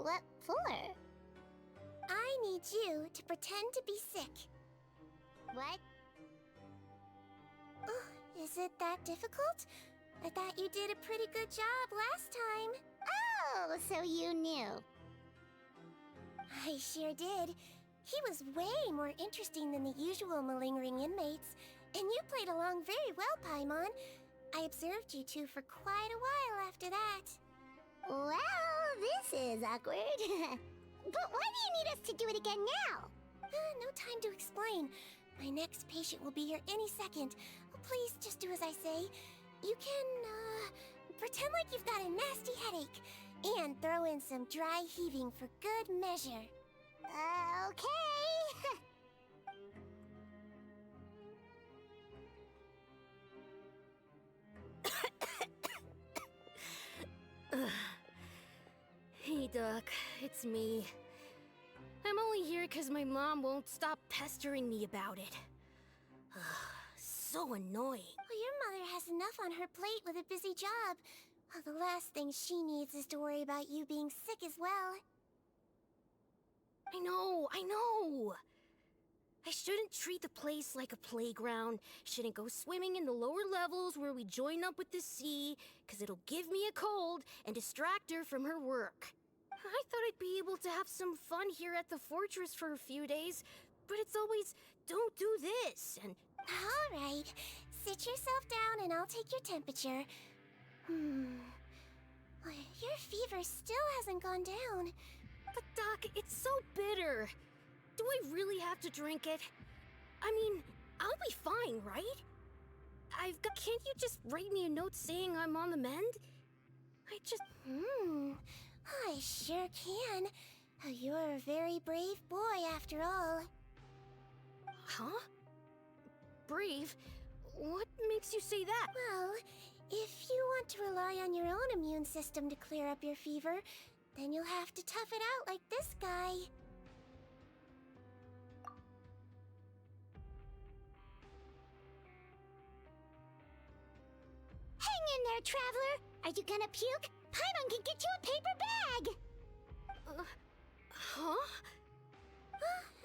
What for? I need you to pretend to be sick. What? Oh, is it that difficult? I thought you did a pretty good job last time. Oh, so you knew. I sure did. He was way more interesting than the usual malingering inmates, and you played along very well, Paimon. I observed you two for quite a while after that. Well, this is awkward. But why do you need us to do it again now? No time to explain. My next patient will be here any second. Please just do as I say. You can, pretend like you've got a nasty headache, and throw in some dry heaving for good measure. Okay. Hey, Doc, it's me. I'm only here because my mom won't stop pestering me about it. So annoying. Well, your mother has enough on her plate with a busy job. The last thing she needs is to worry about you being sick as well. I know. I shouldn't treat the place like a playground, shouldn't go swimming in the lower levels where we join up with the sea, because it'll give me a cold and distract her from her work. I thought I'd be able to have some fun here at the fortress for a few days, but it's always, don't do this, and... Alright, sit yourself down and I'll take your temperature. Your fever still hasn't gone down. But Doc, it's so bitter. Do I really have to drink it? I mean, I'll be fine, right? Can't you just write me a note saying I'm on the mend? I sure can. You're a very brave boy after all. Huh? Brave? What makes you say that? Well, if you want to rely on your own immune system to clear up your fever, then you'll have to tough it out like this guy. Hang in there, traveler! Are you gonna puke? Paimon can get you a paper bag! Huh?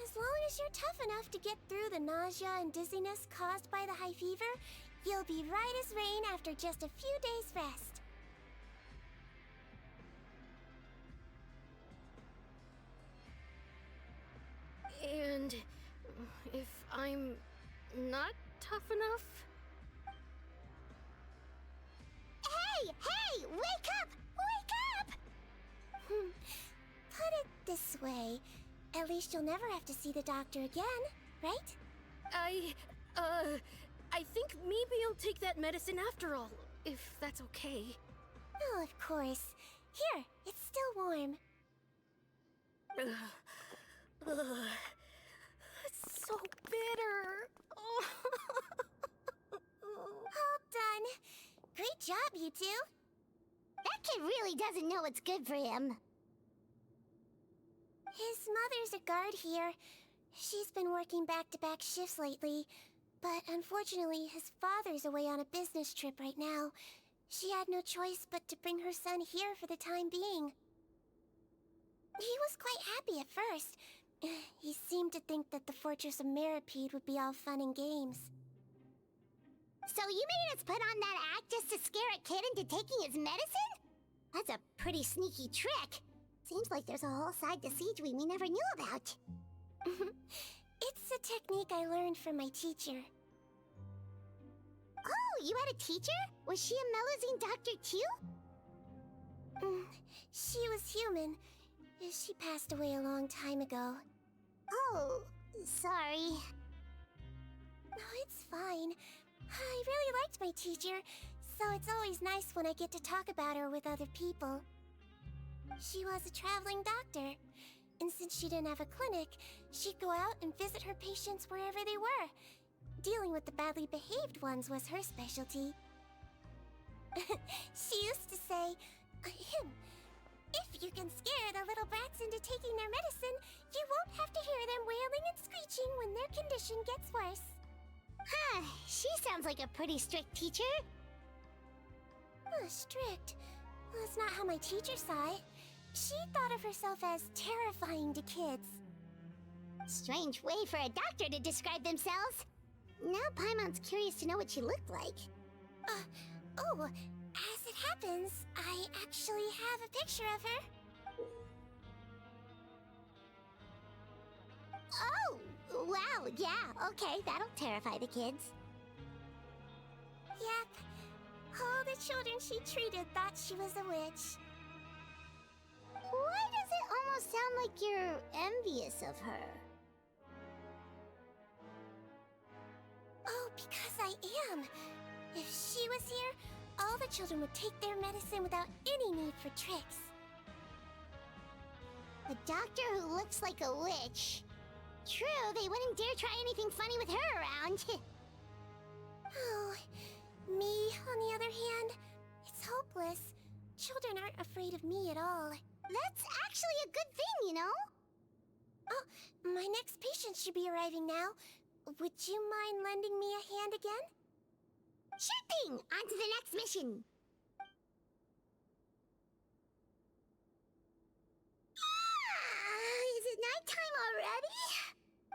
As long as you're tough enough to get through the nausea and dizziness caused by the high fever, you'll be right as rain after just a few days' rest. And if I'm not tough enough? Hey! Wake up! Wake up! Put it this way. At least you'll never have to see the doctor again, right? I think maybe I'll take that medicine after all, if that's okay. Oh, of course. Here, it's still warm. It's so bitter. All done. Great job, you two. That kid really doesn't know what's good for him. His mother's a guard here. She's been working back-to-back shifts lately, but unfortunately his father's away on a business trip right now. She had no choice but to bring her son here for the time being. He was quite happy at first. He seemed to think that the Fortress of Meropide would be all fun and games. So you made us put on that act just to scare a kid into taking his medicine? That's a pretty sneaky trick. Seems like there's a whole side to Siege we never knew about. It's a technique I learned from my teacher. Oh, you had a teacher? Was she a Melusine doctor too? She was human. She passed away a long time ago. Oh, sorry. No, it's fine. I really liked my teacher, so it's always nice when I get to talk about her with other people. She was a traveling doctor, and since she didn't have a clinic, she'd go out and visit her patients wherever they were. Dealing with the badly behaved ones was her specialty. She used to say, if you can scare the little brats into taking their medicine, you won't have to hear them wailing and screeching when their condition gets worse. Huh, she sounds like a pretty strict teacher. Strict? That's not how my teacher saw it. She thought of herself as terrifying to kids. Strange way for a doctor to describe themselves. Now Paimon's curious to know what she looked like. As it happens, I actually have a picture of her. Oh, wow, yeah, okay, that'll terrify the kids. Yep. All the children she treated thought she was a witch. Why does it almost sound like you're envious of her? Oh, because I am. If she was here, all the children would take their medicine without any need for tricks. A doctor who looks like a witch. True, they wouldn't dare try anything funny with her around. Oh, me, on the other hand, it's hopeless. Children aren't afraid of me at all. That's actually a good thing, you know? Oh, my next patient should be arriving now. Would you mind lending me a hand again? Sure thing! On to the next mission! Is it nighttime already?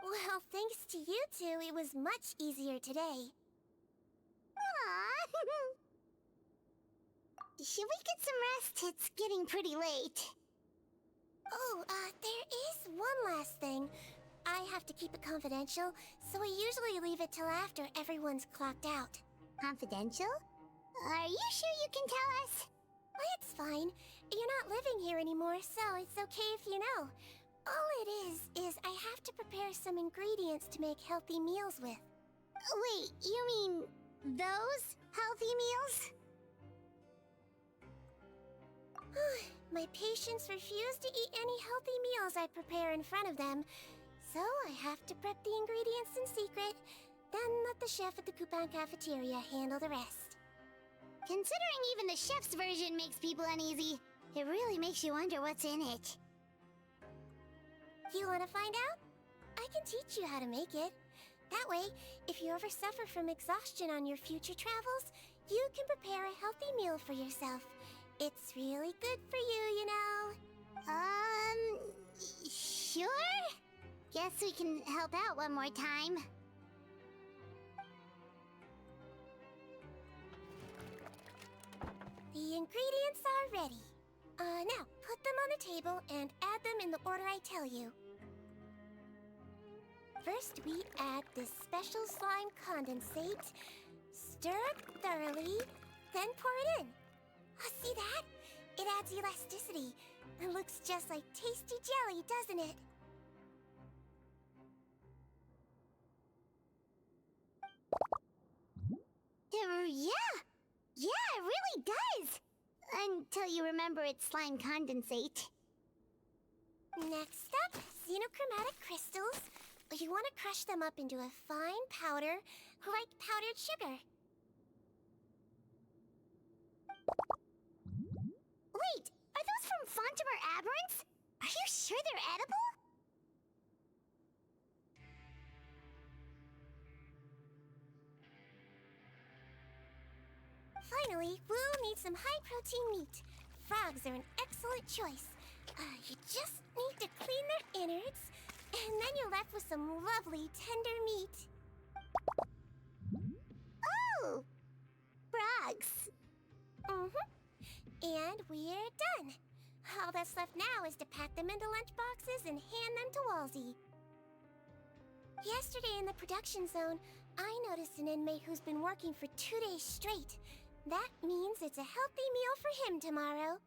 Well, thanks to you two, it was much easier today. Aww. Should we get some rest? It's getting pretty late. Oh, there is one last thing. I have to keep it confidential, so I usually leave it till after everyone's clocked out. Confidential? Are you sure you can tell us? Well, it's fine. You're not living here anymore, so it's okay if you know. All it is I have to prepare some ingredients to make healthy meals with. Wait, you mean those healthy meals? My patients refuse to eat any healthy meals I prepare in front of them, so I have to prep the ingredients in secret, then let the chef at the Coupon cafeteria handle the rest. Considering even the chef's version makes people uneasy, it really makes you wonder what's in it. You want to find out? I can teach you how to make it. That way, if you ever suffer from exhaustion on your future travels, you can prepare a healthy meal for yourself. It's really good for you, you know. Sure? Guess we can help out one more time. The ingredients are ready. Now, put them on the table and add them in the order I tell you. First, we add this special slime condensate, stir it thoroughly, then pour it in. Oh, see that? It adds elasticity and looks just like tasty jelly, doesn't it? Yeah, it really does! Until you remember it's slime condensate. Next up, xenochromatic crystals. You want to crush them up into a fine powder, like powdered sugar. Wait, are those from Vtuber aberrants? Are you sure they're edible? Finally, we'll need some high-protein meat. Frogs are an excellent choice. You just need to clean their innards, and then you're left with some lovely, tender meat. Oh! Frogs. And we're done. All that's left now is to pack them into lunchboxes and hand them to Walsey. Yesterday in the production zone, I noticed an inmate who's been working for 2 days straight. That means it's a healthy meal for him tomorrow.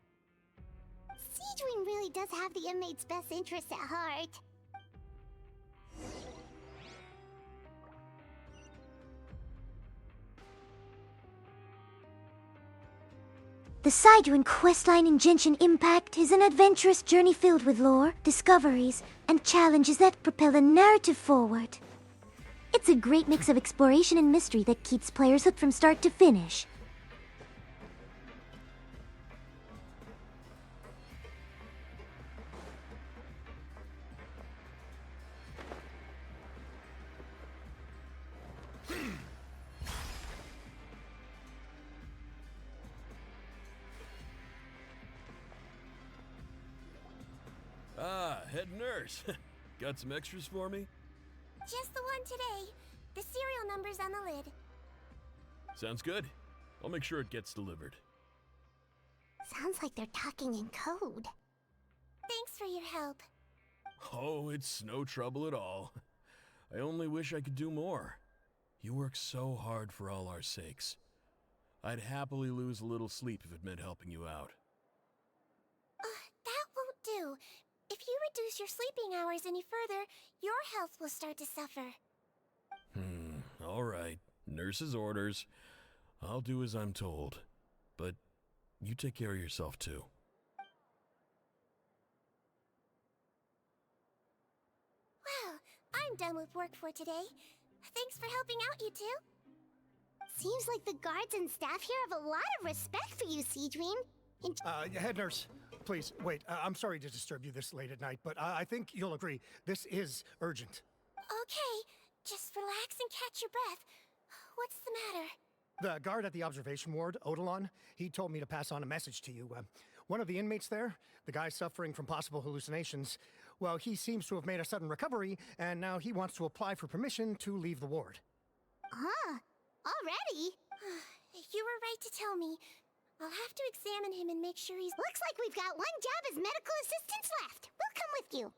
Siegewing really does have the inmate's best interests at heart. The Sidewind questline in Genshin Impact is an adventurous journey filled with lore, discoveries, and challenges that propel the narrative forward. It's a great mix of exploration and mystery that keeps players hooked from start to finish. Ah, head nurse. Got some extras for me? Just the one today. The serial number's on the lid. Sounds good. I'll make sure it gets delivered. Sounds like they're talking in code. Thanks for your help. Oh, it's no trouble at all. I only wish I could do more. You work so hard for all our sakes. I'd happily lose a little sleep if it meant helping you out. That won't do. If you reduce your sleeping hours any further, your health will start to suffer. All right. Nurse's orders. I'll do as I'm told. But you take care of yourself too. Well, I'm done with work for today. Thanks for helping out, you two. Seems like the guards and staff here have a lot of respect for you, Siegewing. Head nurse, please, wait. I'm sorry to disturb you this late at night, but I think you'll agree. This is urgent. Okay, just relax and catch your breath. What's the matter? The guard at the observation ward, Odilon, he told me to pass on a message to you. One of the inmates there, the guy suffering from possible hallucinations, Well, he seems to have made a sudden recovery, and now he wants to apply for permission to leave the ward. Huh? Already? You were right to tell me. I'll have to examine him and make sure he's... Looks like we've got one job as medical assistants left. We'll come with you.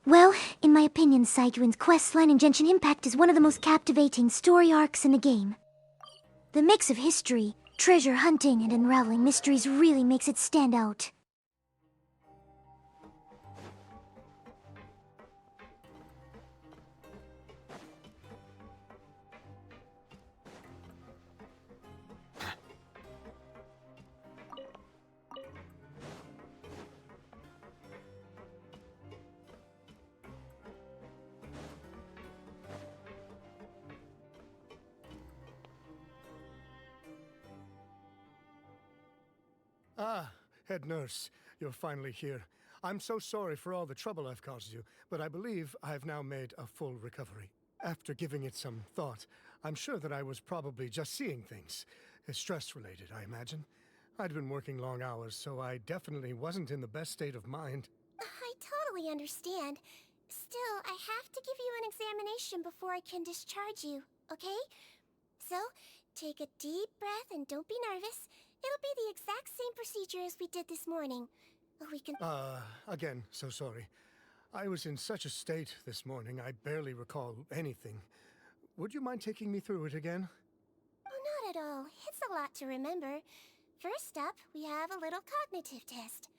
Well, in my opinion, Sidewind's questline in Genshin Impact is one of the most captivating story arcs in the game. The mix of history, treasure hunting, and unraveling mysteries really makes it stand out. Ah, head nurse, you're finally here. I'm so sorry for all the trouble I've caused you, but I believe I've now made a full recovery. After giving it some thought, I'm sure that I was probably just seeing things. Stress-related, I imagine. I'd been working long hours, so I definitely wasn't in the best state of mind. I totally understand. Still, I have to give you an examination before I can discharge you, okay? So, take a deep breath and don't be nervous. It'll be the exact same procedure as we did this morning. We can... Again, so sorry. I was in such a state this morning, I barely recall anything. Would you mind taking me through it again? Oh, not at all. It's a lot to remember. First up, we have a little cognitive test.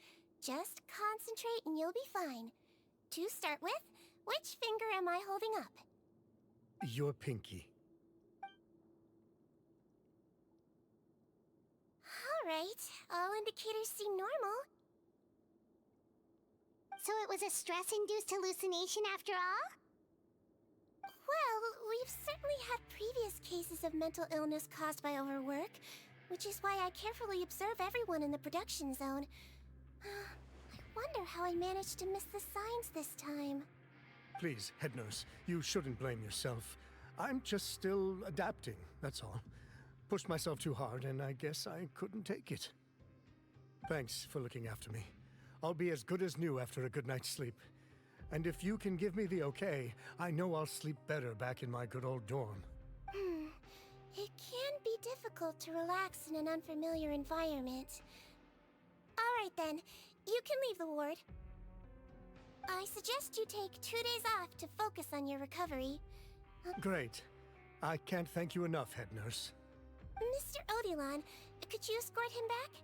Just concentrate and you'll be fine. To start with, which finger am I holding up? Your pinky. Alright, all indicators seem normal. So it was a stress-induced hallucination after all? Well, we've certainly had previous cases of mental illness caused by overwork, which is why I carefully observe everyone in the production zone. I wonder how I managed to miss the signs this time. Please, head nurse, you shouldn't blame yourself. I'm just still adapting, that's all. Pushed myself too hard, and I guess I couldn't take it. Thanks for looking after me. I'll be as good as new after a good night's sleep. And if you can give me the okay, I know I'll sleep better back in my good old dorm. It can be difficult to relax in an unfamiliar environment. Alright then, you can leave the ward. I suggest you take 2 days off to focus on your recovery. Great. I can't thank you enough, head nurse. Mr. Odilon, could you escort him back?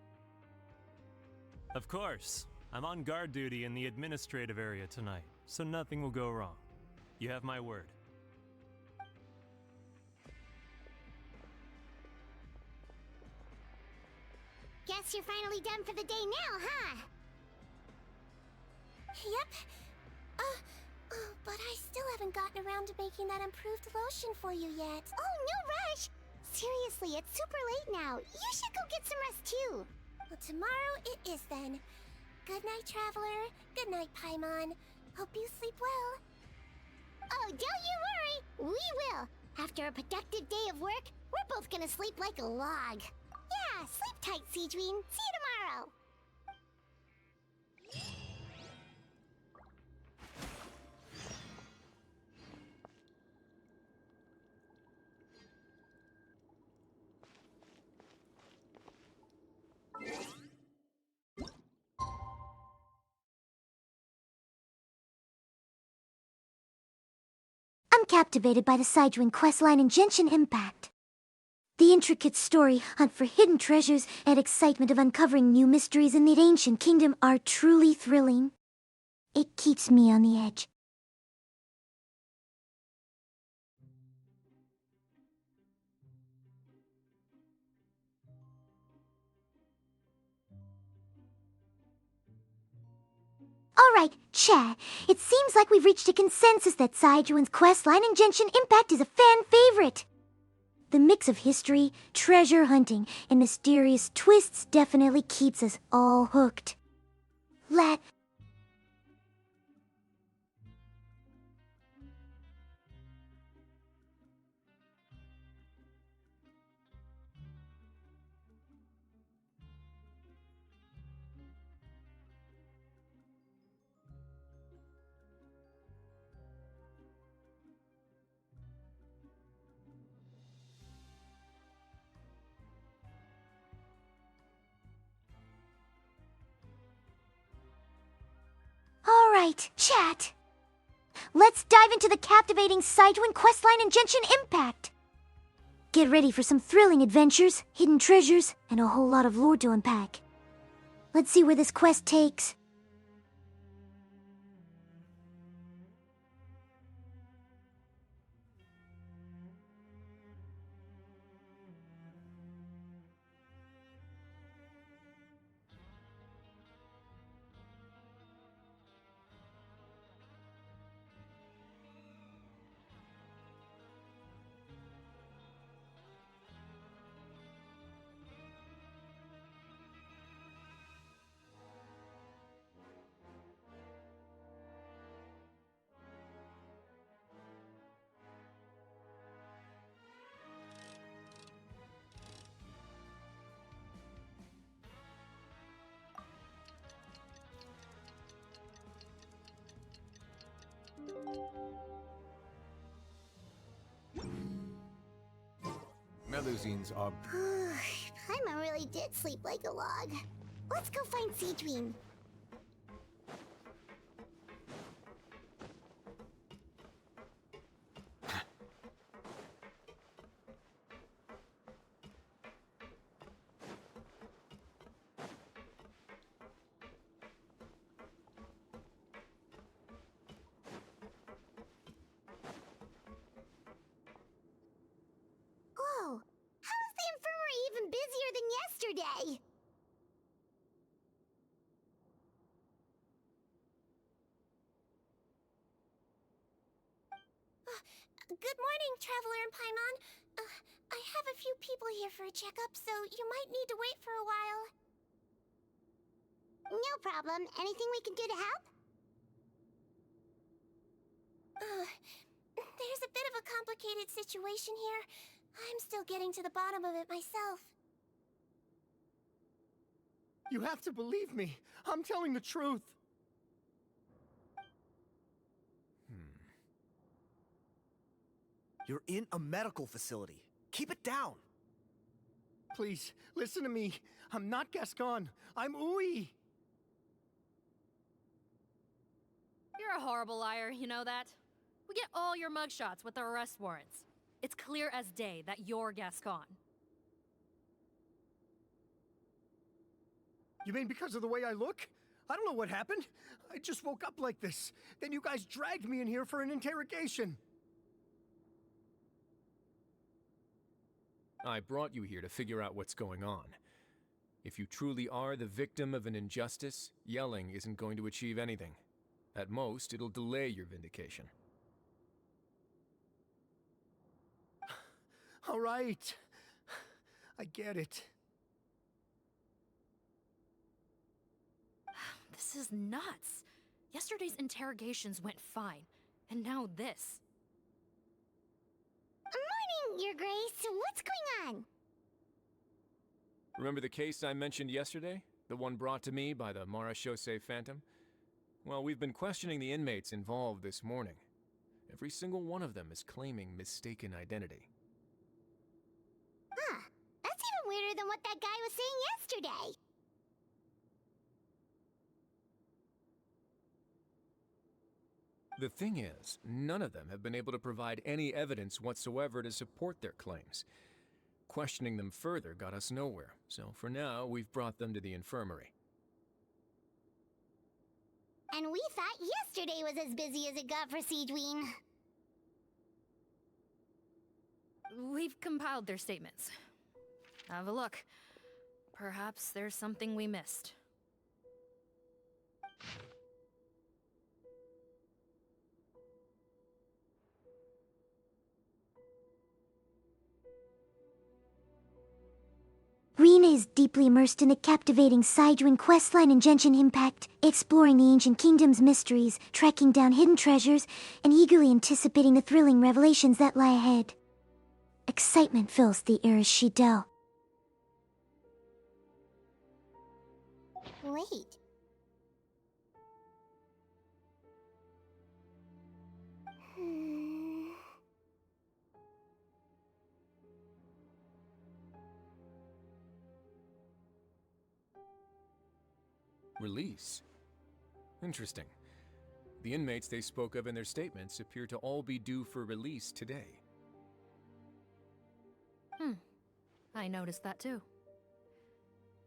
Of course. I'm on guard duty in the administrative area tonight, so nothing will go wrong. You have my word. Guess you're finally done for the day now, huh? Yep. But I still haven't gotten around to making that improved lotion for you yet. Oh, no rush! Seriously, it's super late now. You should go get some rest too. Well, tomorrow it is then. Good night, Traveler. Good night, Paimon. Hope you sleep well. Oh, don't you worry. We will. After a productive day of work, we're both gonna sleep like a log. Yeah, sleep tight, Siegeween. See you tomorrow. I'm captivated by the Sidewin questline in Genshin Impact. The intricate story, hunt for hidden treasures, and excitement of uncovering new mysteries in the ancient kingdom are truly thrilling. It keeps me on the edge. Alright, chat. It seems like we've reached a consensus that Sidewin's questline in Genshin Impact is a fan favorite. The mix of history, treasure hunting, and mysterious twists definitely keeps us all hooked. Right, chat. Let's dive into the captivating Sidewin questline in Genshin Impact. Get ready for some thrilling adventures, hidden treasures, and a whole lot of lore to unpack. Let's see where this quest takes. Melusine's are... Paimon really did sleep like a log. Let's go find Sidewin. Whoa! How is the infirmary even busier than yesterday? Good morning, Traveler and Paimon. I have a few people here for a checkup, so you might need to wait for a while. No problem. Anything we can do to help? There's a bit of a complicated situation here. I'm still getting to the bottom of it myself. You have to believe me. I'm telling the truth. You're in a medical facility. Keep it down. Please, listen to me. I'm not Gascon. I'm Uy. You're a horrible liar, you know that? We get all your mugshots with the arrest warrants. It's clear as day that you're Gascon. You mean because of the way I look? I don't know what happened. I just woke up like this. Then you guys dragged me in here for an interrogation. I brought you here to figure out what's going on. If you truly are the victim of an injustice, yelling isn't going to achieve anything. At most, it'll delay your vindication. All right. I get it. This is nuts. Yesterday's interrogations went fine, and now this. Morning, Your Grace. What's going on? Remember the case I mentioned yesterday? The one brought to me by the Marashose Phantom? Well, we've been questioning the inmates involved this morning. Every single one of them is claiming mistaken identity. Huh. That's even weirder than what that guy was saying yesterday. The thing is, none of them have been able to provide any evidence whatsoever to support their claims. Questioning them further got us nowhere, so for now, we've brought them to the infirmary. And we thought yesterday was as busy as it got for Sidewin. We've compiled their statements. Have a look. Perhaps there's something we missed. Rina is deeply immersed in the captivating Sidewin questline in Genshin Impact, exploring the ancient kingdom's mysteries, tracking down hidden treasures, and eagerly anticipating the thrilling revelations that lie ahead. Excitement fills the air as she delves. Wait. Release? Interesting. The inmates they spoke of in their statements appear to all be due for release today. I noticed that too.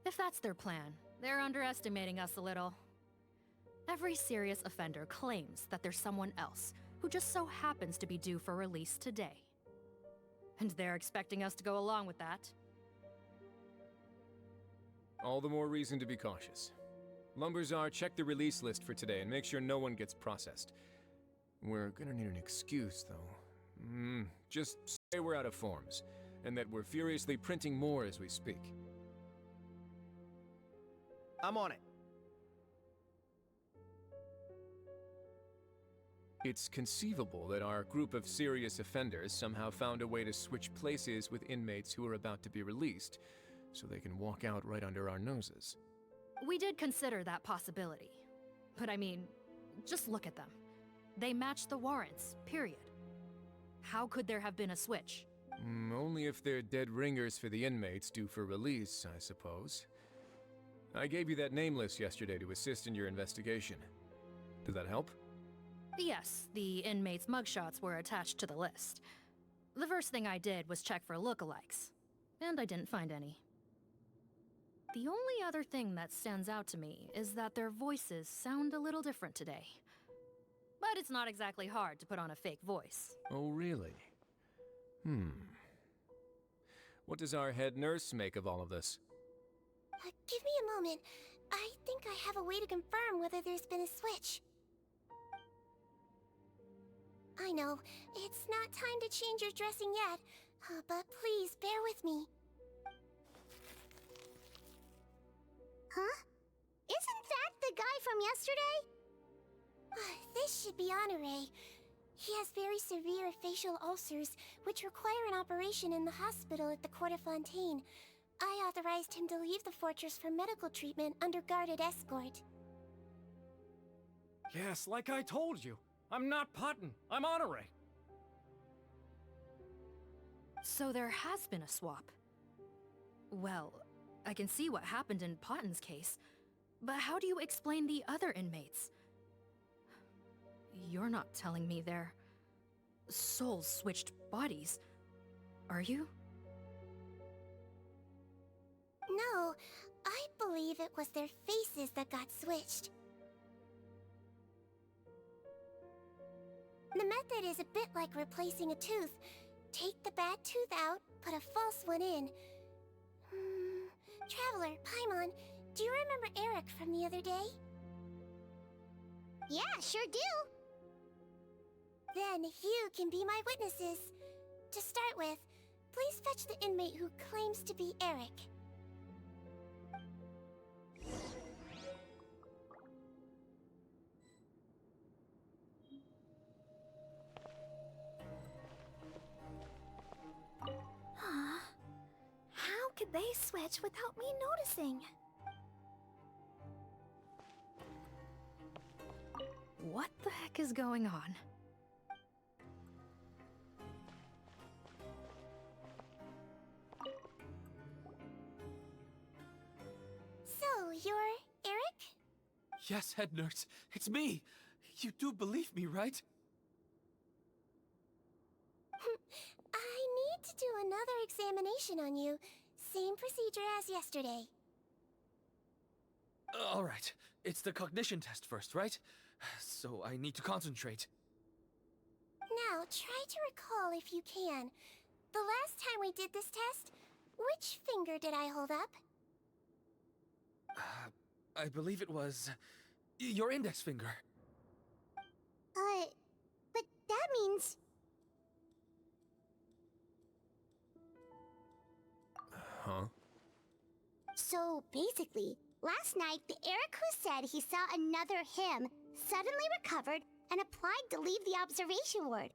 If that's their plan, they're underestimating us a little. Every serious offender claims that there's someone else who just so happens to be due for release today. And they're expecting us to go along with that. All the more reason to be cautious. Lumberzar, check the release list for today and make sure no one gets processed. We're gonna need an excuse, though. Just say we're out of forms, and that we're furiously printing more as we speak. I'm on it. It's conceivable that our group of serious offenders somehow found a way to switch places with inmates who are about to be released, so they can walk out right under our noses. We did consider that possibility. But I mean, just look at them. They match the warrants, period. How could there have been a switch? Only if they're dead ringers for the inmates due for release, I suppose. I gave you that name list yesterday to assist in your investigation. Did that help? Yes, the inmates' mugshots were attached to the list. The first thing I did was check for lookalikes, and I didn't find any. The only other thing that stands out to me is that their voices sound a little different today. But it's not exactly hard to put on a fake voice. Oh, really? What does our head nurse make of all of this? Give me a moment. I think I have a way to confirm whether there's been a switch. I know, it's not time to change your dressing yet, but please bear with me. Huh? Isn't that the guy from yesterday? This should be AiRinaRen. He has very severe facial ulcers, which require an operation in the hospital at the Court of Fontaine. I authorized him to leave the fortress for medical treatment under guarded escort. Yes, like I told you. I'm not Putton. I'm AiRinaRen. So there has been a swap. Well, I can see what happened in Potton's case, but how do you explain the other inmates? You're not telling me their souls switched bodies, are you? No, I believe it was their faces that got switched. The method is a bit like replacing a tooth. Take the bad tooth out, put a false one in. Traveler, Paimon, do you remember Eric from the other day? Yeah, sure do. Then you can be my witnesses. To start with, please fetch the inmate who claims to be Eric. How could they switch without me noticing? What the heck is going on? So, you're Eric? Yes, head nurse. It's me. You do believe me, right? I need to do another examination on you. Same procedure as yesterday. All right. It's the cognition test first, right? So I need to concentrate. Now, try to recall if you can. The last time we did this test, which finger did I hold up? I believe it was your index finger. But that means... Huh? So, basically, last night, the Eric who said he saw another him suddenly recovered and applied to leave the observation ward.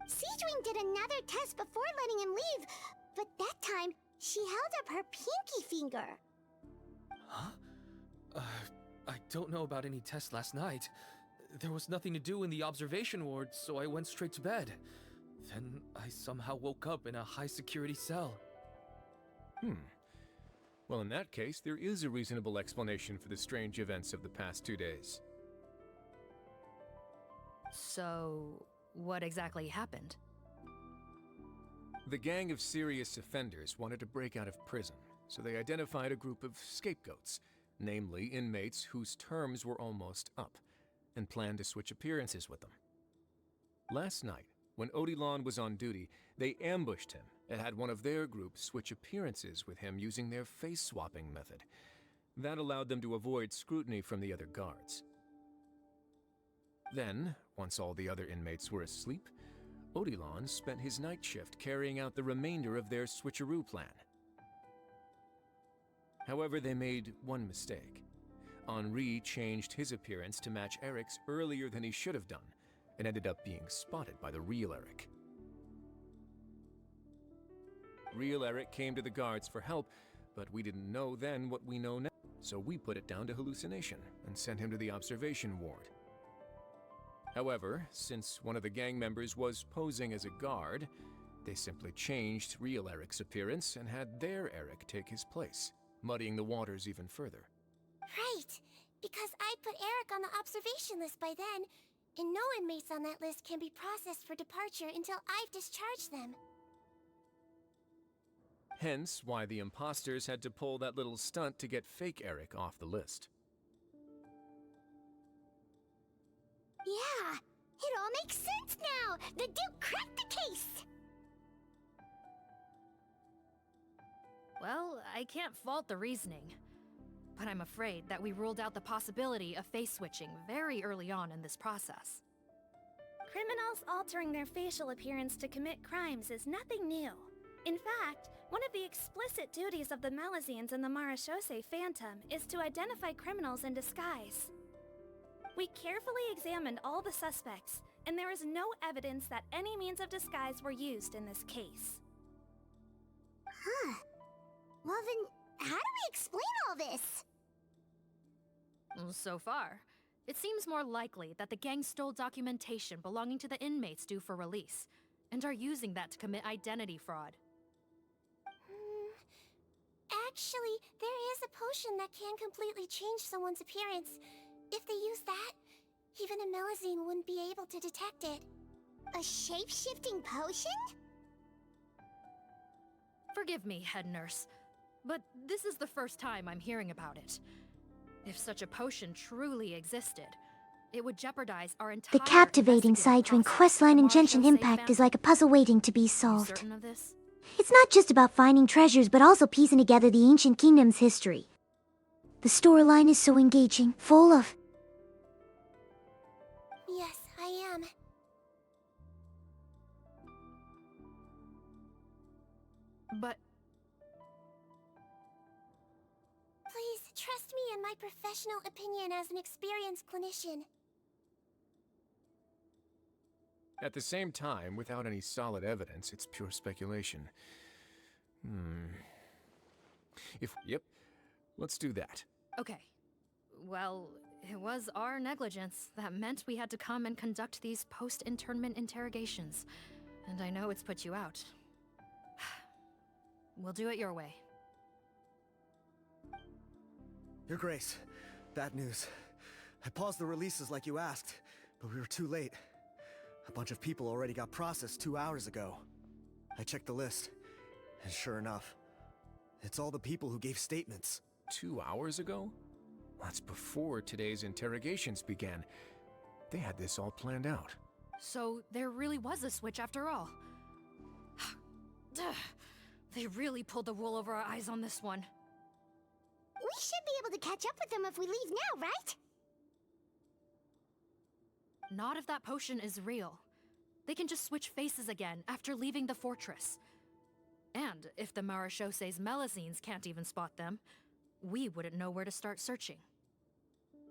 Siegewing did another test before letting him leave, but that time, she held up her pinky finger. Huh? I don't know about any tests last night. There was nothing to do in the observation ward, so I went straight to bed. Then I somehow woke up in a high-security cell. Well, in that case, there is a reasonable explanation for the strange events of the past 2 days. So, what exactly happened? The gang of serious offenders wanted to break out of prison, so they identified a group of scapegoats, namely inmates whose terms were almost up, and planned to switch appearances with them. Last night, when Odilon was on duty, they ambushed him and had one of their group switch appearances with him using their face-swapping method. That allowed them to avoid scrutiny from the other guards. Then, once all the other inmates were asleep, Odilon spent his night shift carrying out the remainder of their switcheroo plan. However, they made one mistake. Henri changed his appearance to match Eric's earlier than he should have done, and ended up being spotted by the real Eric. Real Eric came to the guards for help, but we didn't know then what we know now, so we put it down to hallucination and sent him to the observation ward. However, since one of the gang members was posing as a guard, they simply changed real Eric's appearance and had their Eric take his place, muddying the waters even further. Right, because I put Eric on the observation list by then, and no inmates on that list can be processed for departure until I've discharged them. Hence why the imposters had to pull that little stunt to get fake Eric off the list. Yeah, it all makes sense now! The Duke cracked the case! Well, I can't fault the reasoning. But I'm afraid that we ruled out the possibility of face switching very early on in this process. Criminals altering their facial appearance to commit crimes is nothing new. In fact, one of the explicit duties of the Malazines in the Marechaussee Phantom is to identify criminals in disguise. We carefully examined all the suspects, and there is no evidence that any means of disguise were used in this case. Huh. Well then, how do we explain all this? So far, it seems more likely that the gang stole documentation belonging to the inmates due for release, and are using that to commit identity fraud. Actually, there is a potion that can completely change someone's appearance. If they use that, even a Melazine wouldn't be able to detect it. A shape-shifting potion? Forgive me, head nurse, but this is the first time I'm hearing about it. If such a potion truly existed, it would jeopardize our entire The captivating investigative sidetrain process questline in of the Genshin Marechaussee Impact Phantom. is like a puzzle waiting to be You solved. certain of this? It's not just about finding treasures, but also piecing together the ancient kingdom's history. The storyline is so engaging, full of... Yes, I am. But Please, trust me in my professional opinion as an experienced clinician. At the same time, without any solid evidence, it's pure speculation. Yep, let's do that. okay. Well, it was our negligence that meant we had to come and conduct these post-internment interrogations. And I know it's put you out. We'll do it your way. Your Grace, bad news. I paused the releases like you asked, but we were too late. A bunch of people already got processed 2 hours ago. I checked the list, and sure enough, it's all the people who gave statements. 2 hours ago? That's before today's interrogations began. They had this all planned out. So there really was a switch after all. They really pulled the wool over our eyes on this one. We should be able to catch up with them if we leave now, right? Not if that potion is real. They can just switch faces again after leaving the fortress. And if the Marechaussee's Melazines can't even spot them, we wouldn't know where to start searching.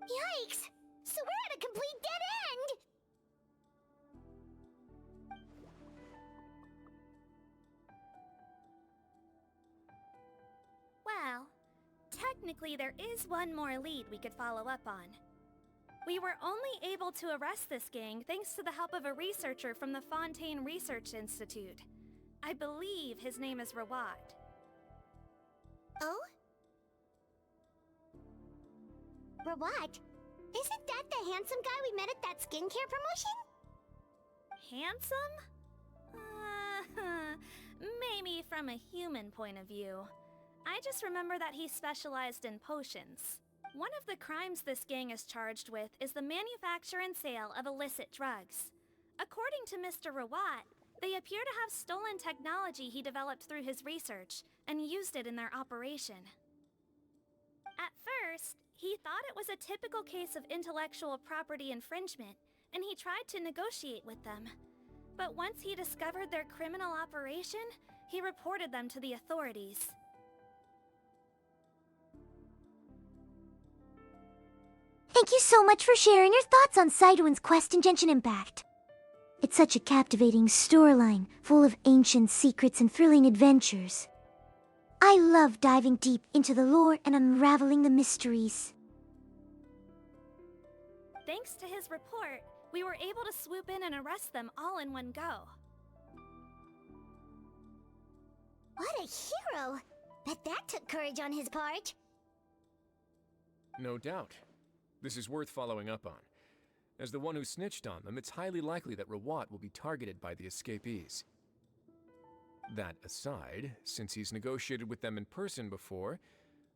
Yikes! So we're at a complete dead end! Well, technically there is one more lead we could follow up on. We were only able to arrest this gang thanks to the help of a researcher from the Fontaine Research Institute. I believe his name is Rawad. Oh? Rawad? Isn't that the handsome guy we met at that skincare promotion? handsome? Maybe from a human point of view. I just remember that he specialized in potions. One of the crimes this gang is charged with is the manufacture and sale of illicit drugs. According to Mr. Rawat, they appear to have stolen technology he developed through his research and used it in their operation. At first, he thought it was a typical case of intellectual property infringement, and he tried to negotiate with them. But once he discovered their criminal operation, he reported them to the authorities. Thank you so much for sharing your thoughts on Sidewin's quest in Genshin Impact. It's such a captivating storyline, full of ancient secrets and thrilling adventures. I love diving deep into the lore and unraveling the mysteries. Thanks to his report, we were able to swoop in and arrest them all in one go. What a hero! Bet that took courage on his part. No doubt. This is worth following up on. As the one who snitched on them, it's highly likely that Rawat will be targeted by the escapees. That aside, since he's negotiated with them in person before,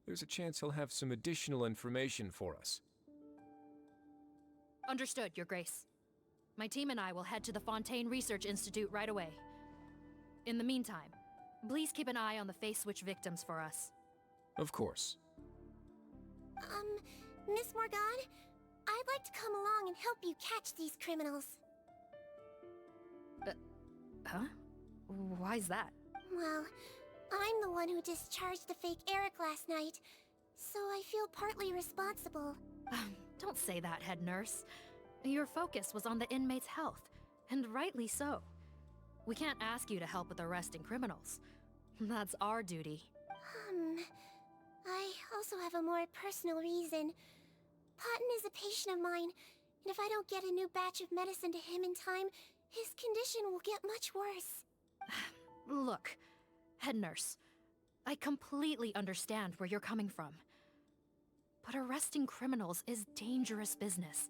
there's a chance he'll have some additional information for us. Understood, Your Grace. My team and I will head to the Fontaine Research Institute right away. In the meantime, please keep an eye on the face switch victims for us. Of course. Miss Morgan, I'd like to come along and help you catch these criminals. Huh? Why's that? Well, I'm the one who discharged the fake Eric last night, so I feel partly responsible. Don't say that, head nurse. Your focus was on the inmates' health, and rightly so. We can't ask you to help with arresting criminals. That's our duty. I also have a more personal reason. Cotton is a patient of mine, and if I don't get a new batch of medicine to him in time, his condition will get much worse. Look, head nurse, I completely understand where you're coming from. But arresting criminals is dangerous business,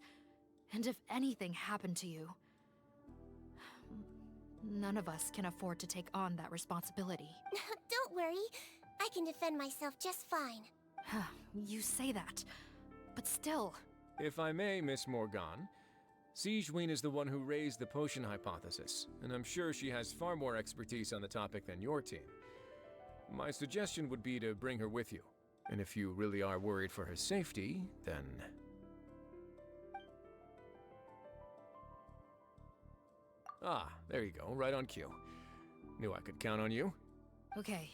and if anything happened to you, none of us can afford to take on that responsibility. Don't worry, I can defend myself just fine. You say that, but still... If I may, Miss Morgan, Sigewinne is the one who raised the potion hypothesis, and I'm sure she has far more expertise on the topic than your team. My suggestion would be to bring her with you, and if you really are worried for her safety, then... Ah, there you go, right on cue. Knew I could count on you. Okay.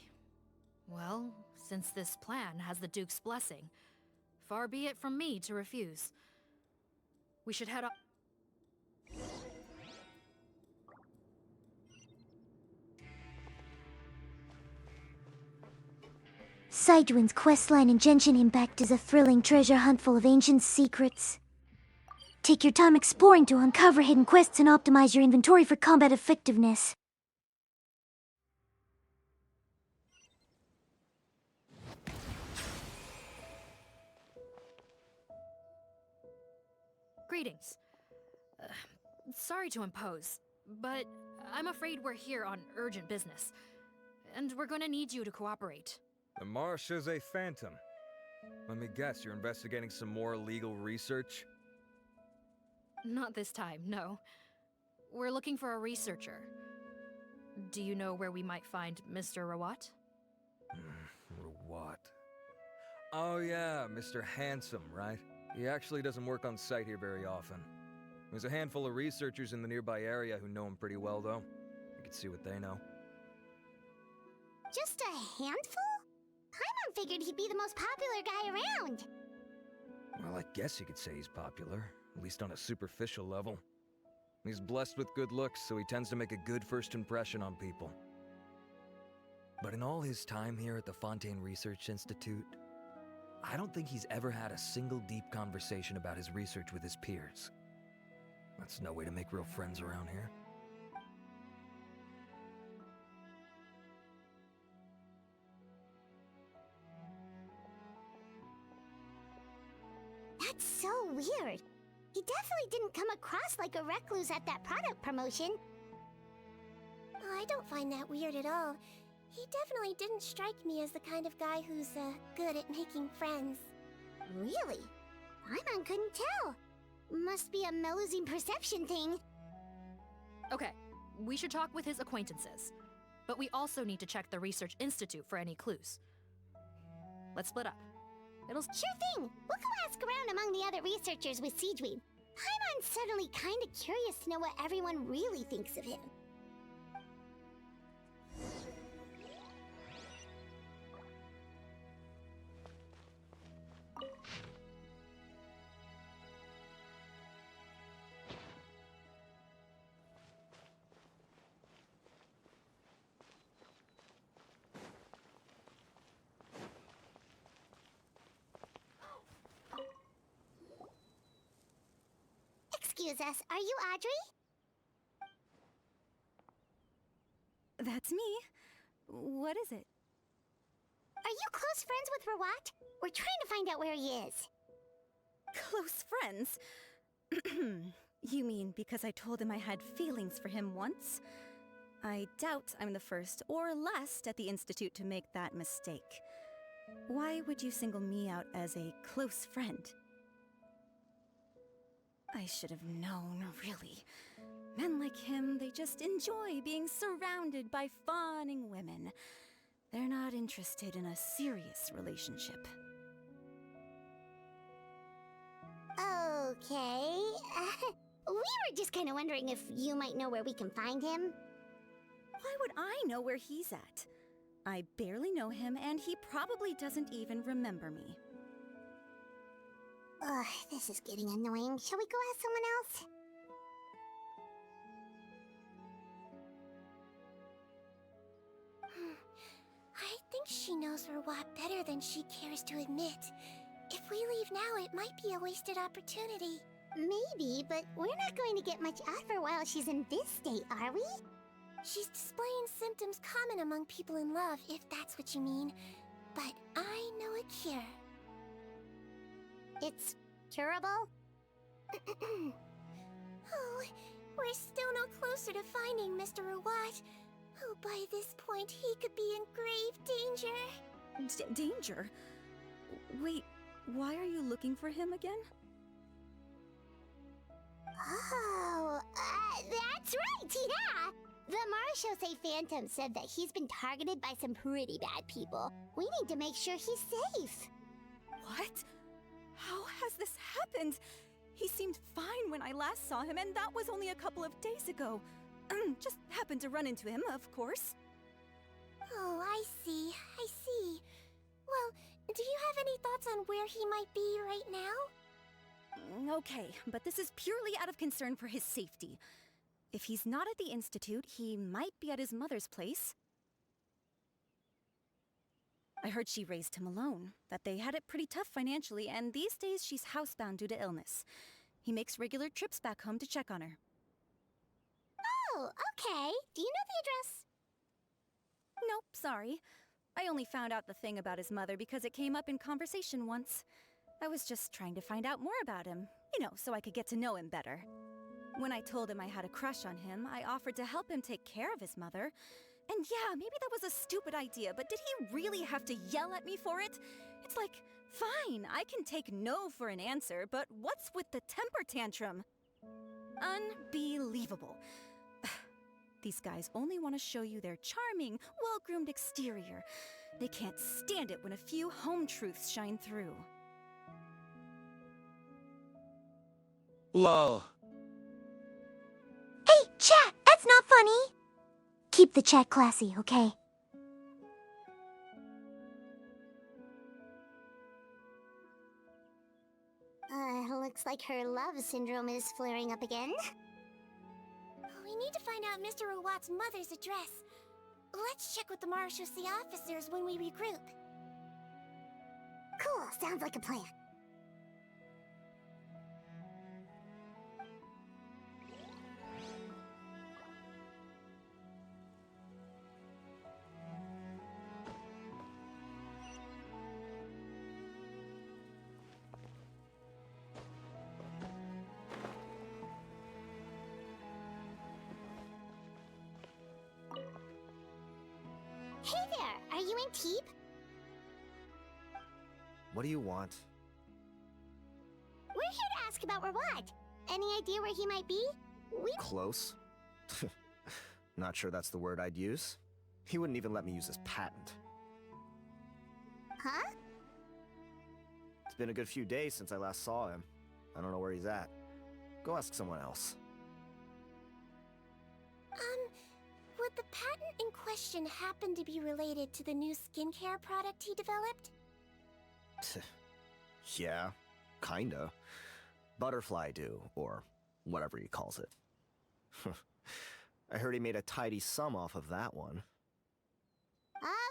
Well, since this plan has the Duke's blessing, far be it from me to refuse. We should head up... Sidewind's questline in Genshin Impact is a thrilling treasure hunt full of ancient secrets. Take your time exploring to uncover hidden quests and optimize your inventory for combat effectiveness. Greetings. Sorry to impose, but I'm afraid we're here on urgent business, and we're gonna need you to cooperate. The Marsh is a phantom. Let me guess, you're investigating some more illegal research? Not this time, no. We're looking for a researcher. Do you know where we might find Mr. Rawat? Rawat. Oh yeah, Mr. Handsome, right? He actually doesn't work on site here very often. There's a handful of researchers in the nearby area who know him pretty well, though. You can see what they know. Just a handful? Paimon figured he'd be the most popular guy around. Well, I guess you could say he's popular, at least on a superficial level. He's blessed with good looks, so he tends to make a good first impression on people. But in all his time here at the Fontaine Research Institute, I don't think he's ever had a single deep conversation about his research with his peers. That's no way to make real friends around here. That's so weird. He definitely didn't come across like a recluse at that product promotion. Oh, I don't find that weird at all. He definitely didn't strike me as the kind of guy who's, good at making friends. Really? Paimon couldn't tell. Must be a Melusine perception thing. Okay, we should talk with his acquaintances. But we also need to check the Research Institute for any clues. Let's split up. It'll... Sure thing! We'll go ask around among the other researchers with Siegeween. Paimon's suddenly kinda curious to know what everyone really thinks of him. Excuse us, are you Audrey? That's me. What is it? Are you close friends with Rawat? We're trying to find out where he is. Close friends? You mean because I told him I had feelings for him once? I doubt I'm the first or last at the Institute to make that mistake. Why would you single me out as a close friend? I should have known, really. Men like him, they just enjoy being surrounded by fawning women. They're not interested in a serious relationship. Okay. We were just kind of wondering if you might know where we can find him. Why would I know where he's at? I barely know him, and he probably doesn't even remember me. Ugh, this is getting annoying. Shall we go ask someone else? I think she knows Rawat better than she cares to admit. If we leave now, it might be a wasted opportunity. Maybe, but we're not going to get much out of her while she's in this state, are we? She's displaying symptoms common among people in love, if that's what you mean. But I know a cure. It's curable? Oh, we're still no closer to finding Mr. Rawat. Oh, by this point, he could be in grave danger. Danger? Wait, why are you looking for him again? Oh, that's right, yeah! The Marshosei Phantom said that he's been targeted by some pretty bad people. We need to make sure he's safe. What? How has this happened? He seemed fine when I last saw him, and that was only a couple of days ago. Just happened to run into him, of course. Oh, I see. Well, do you have any thoughts on where he might be right now? Okay, but this is purely out of concern for his safety. If he's not at the Institute, he might be at his mother's place. I heard she raised him alone, that they had it pretty tough financially, and these days she's housebound due to illness. He makes regular trips back home to check on her. Oh, okay. Do you know the address? Nope, sorry. I only found out the thing about his mother because it came up in conversation once. I was just trying to find out more about him, so I could get to know him better. When I told him I had a crush on him, I offered to help him take care of his mother. And yeah, maybe that was a stupid idea, but did he really have to yell at me for it? It's like, fine, I can take no for an answer, but what's with the temper tantrum? Unbelievable. These guys only want to show you their charming, well-groomed exterior. They can't stand it when a few home truths shine through. Lol. Hey, chat, that's not funny. Keep the chat classy, okay? Looks like her love syndrome is flaring up again. We need to find out Mr. Rawat's mother's address. Let's check with the Marshosei officers when we regroup. Cool, sounds like a plan. Hey there, are you in Teep? What do you want? We're here to ask about Rawat. Any idea where he might be? Close? Not sure that's the word I'd use. He wouldn't even let me use his patent. Huh? It's been a good few days since I last saw him. I don't know where he's at. Go ask someone else. Would the patent in question happen to be related to the new skincare product he developed? Yeah, kinda. Butterfly dew, or whatever he calls it. I heard he made a tidy sum off of that one.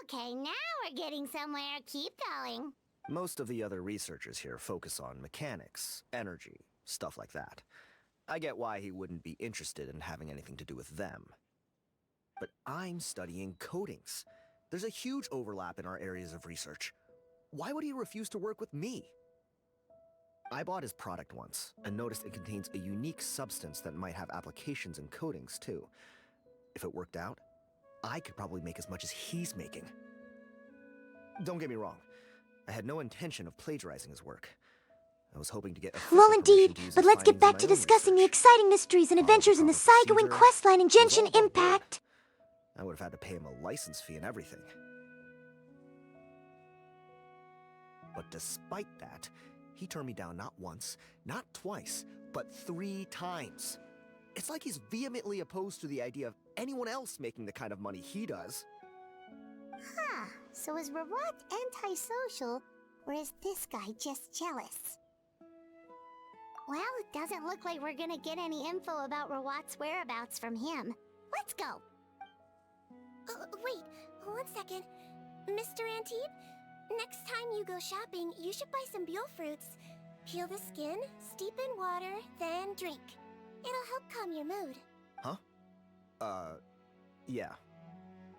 Okay, now we're getting somewhere. Keep going. Most of the other researchers here focus on mechanics, energy, stuff like that. I get why he wouldn't be interested in having anything to do with them. But I'm studying coatings. There's a huge overlap in our areas of research. Why would he refuse to work with me? I bought his product once, and noticed it contains a unique substance that might have applications in coatings, too. If it worked out, I could probably make as much as he's making. Don't get me wrong. I had no intention of plagiarizing his work. I was hoping to get Well, indeed, but let's get back to discussing the exciting mysteries and adventures in the Psycho-Wing questline in Genshin Impact. I would have had to pay him a license fee and everything. But despite that, he turned me down not once, not twice, but 3 times. It's like he's vehemently opposed to the idea of anyone else making the kind of money he does. Huh, so is Rawat antisocial, or is this guy just jealous? Well, it doesn't look like we're gonna get any info about Rawat's whereabouts from him. Let's go! Wait, 1 second. Mr. Antib, next time you go shopping, you should buy some Buell fruits. Peel the skin, steep in water, then drink. It'll help calm your mood. Huh? Yeah.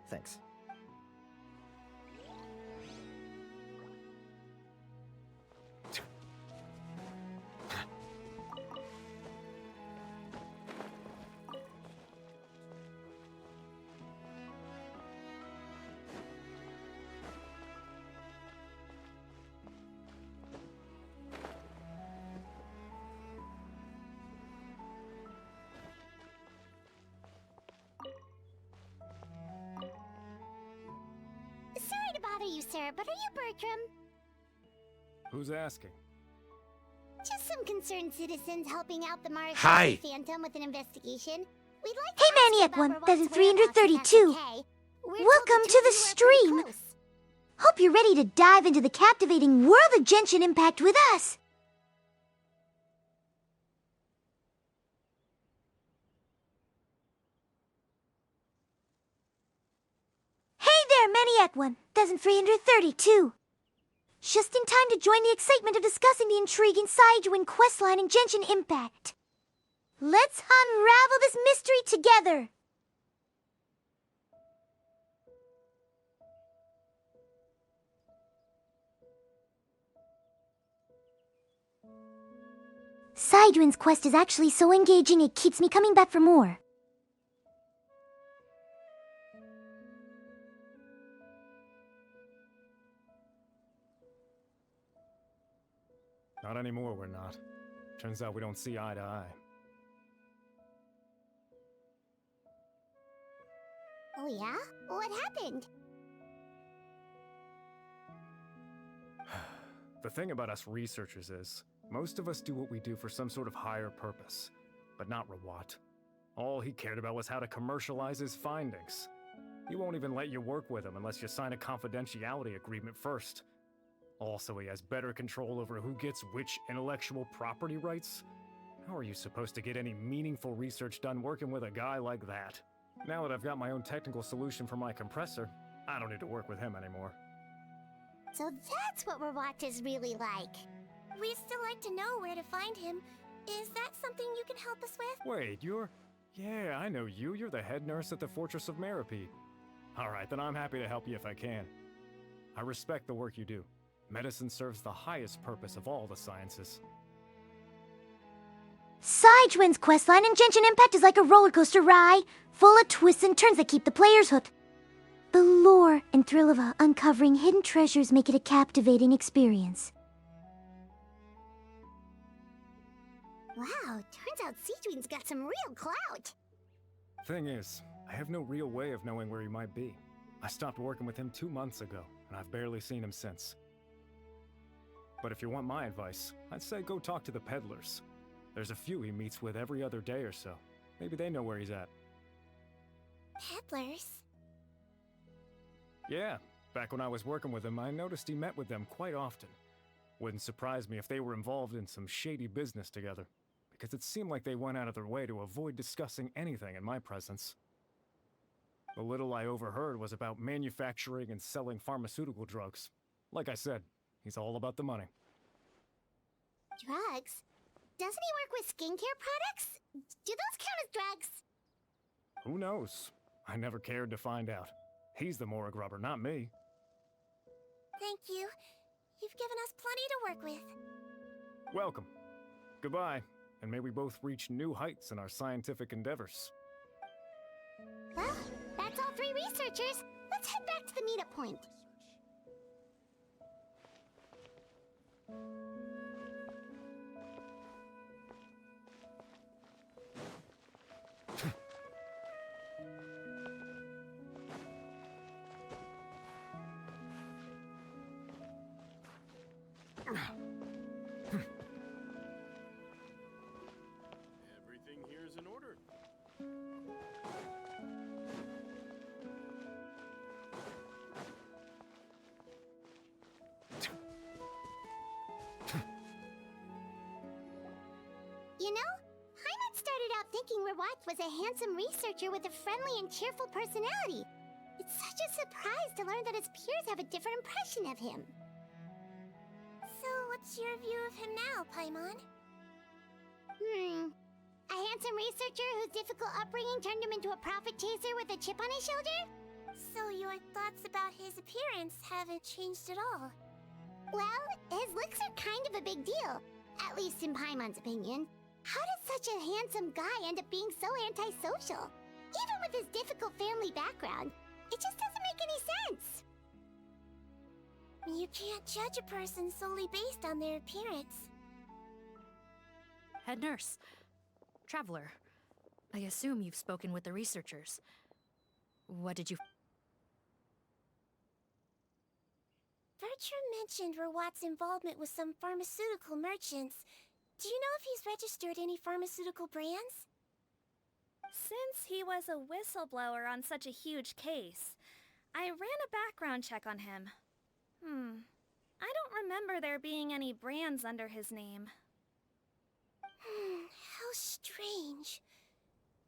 Thanks. Sorry to bother you, sir, but are you Bertram? Who's asking? Just some concerned citizens helping out the Mars Hi. Phantom with an investigation. We'd like to Hey, ask you Maniac about One, Rawat's that's whereabouts, if 332. that's okay. We're told Welcome the to the two of you are stream. pretty close. Hope you're ready to dive into the captivating world of Genshin Impact with us. Hey there, Maniac One, 332. Just in time to join the excitement of discussing the intriguing Psycho-Wing questline in Genshin Impact. Let's unravel this mystery together. Psycho-Wing's quest is actually so engaging it keeps me coming back for more. Not anymore, we're not. Turns out we don't see eye to eye. Oh yeah? What happened? The thing about us researchers is, most of us do what we do for some sort of higher purpose, but not Rawat. All he cared about was how to commercialize his findings. He won't even let you work with him unless you sign a confidentiality agreement first. Also, he has better control over who gets which intellectual property rights. How are you supposed to get any meaningful research done working with a guy like that? Now that I've got my own technical solution for my compressor, I don't need to work with him anymore. So that's what Rawat is really like. We'd still like to know where to find him. Is that something you can help us with? Wait, you're... Yeah, I know you. You're the head nurse at the Fortress of Meropide. Alright, then I'm happy to help you if I can. I respect the work you do. Medicine serves the highest purpose of all the sciences. Psycho-Wing's questline in Genshin Impact is like a roller coaster ride, full of twists and turns that keep the players hooked. The lore and thrill of uncovering hidden treasures make it a captivating experience. Wow, turns out Sejuin's got some real clout. Thing is, I have no real way of knowing where he might be. I stopped working with him 2 months ago, and I've barely seen him since. But if you want my advice, I'd say go talk to the peddlers. There's a few he meets with every other day or so. Maybe they know where he's at. Peddlers? Yeah, back when I was working with him, I noticed he met with them quite often. Wouldn't surprise me if they were involved in some shady business together, because it seemed like they went out of their way to avoid discussing anything in my presence. The little I overheard was about manufacturing and selling pharmaceutical drugs. Like I said, he's all about the money. Drugs? Doesn't he work with skincare products? Do those count as drugs? Who knows? I never cared to find out. He's the morgue rubber, not me. Thank you. You've given us plenty to work with. Welcome. Goodbye, and may we both reach new heights in our scientific endeavors. Well, that's all 3 researchers. Let's head back to the meetup point. Everything here is in order. You know, Paimon started out thinking Rawat was a handsome researcher with a friendly and cheerful personality. It's such a surprise to learn that his peers have a different impression of him. So, what's your view of him now, Paimon? A handsome researcher whose difficult upbringing turned him into a profit chaser with a chip on his shoulder? So your thoughts about his appearance haven't changed at all? Well, his looks are kind of a big deal, at least in Paimon's opinion. How does such a handsome guy end up being so antisocial? Even with his difficult family background, it just doesn't make any sense. You can't judge a person solely based on their appearance. Head nurse. Traveler. I assume you've spoken with the researchers. What did you... Bertram mentioned Rawat's involvement with some pharmaceutical merchants. Do you know if he's registered any pharmaceutical brands? Since he was a whistleblower on such a huge case, I ran a background check on him. I don't remember there being any brands under his name. How strange.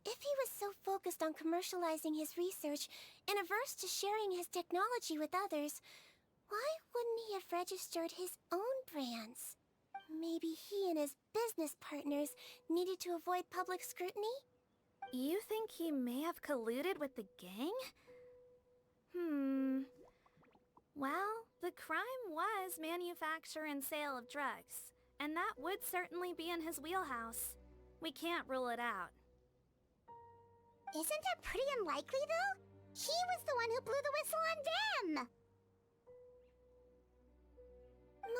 If he was so focused on commercializing his research and averse to sharing his technology with others, why wouldn't he have registered his own brands? Maybe he and his business partners needed to avoid public scrutiny? You think he may have colluded with the gang? Well, the crime was manufacture and sale of drugs, and that would certainly be in his wheelhouse. We can't rule it out. Isn't that pretty unlikely, though? He was the one who blew the whistle on them!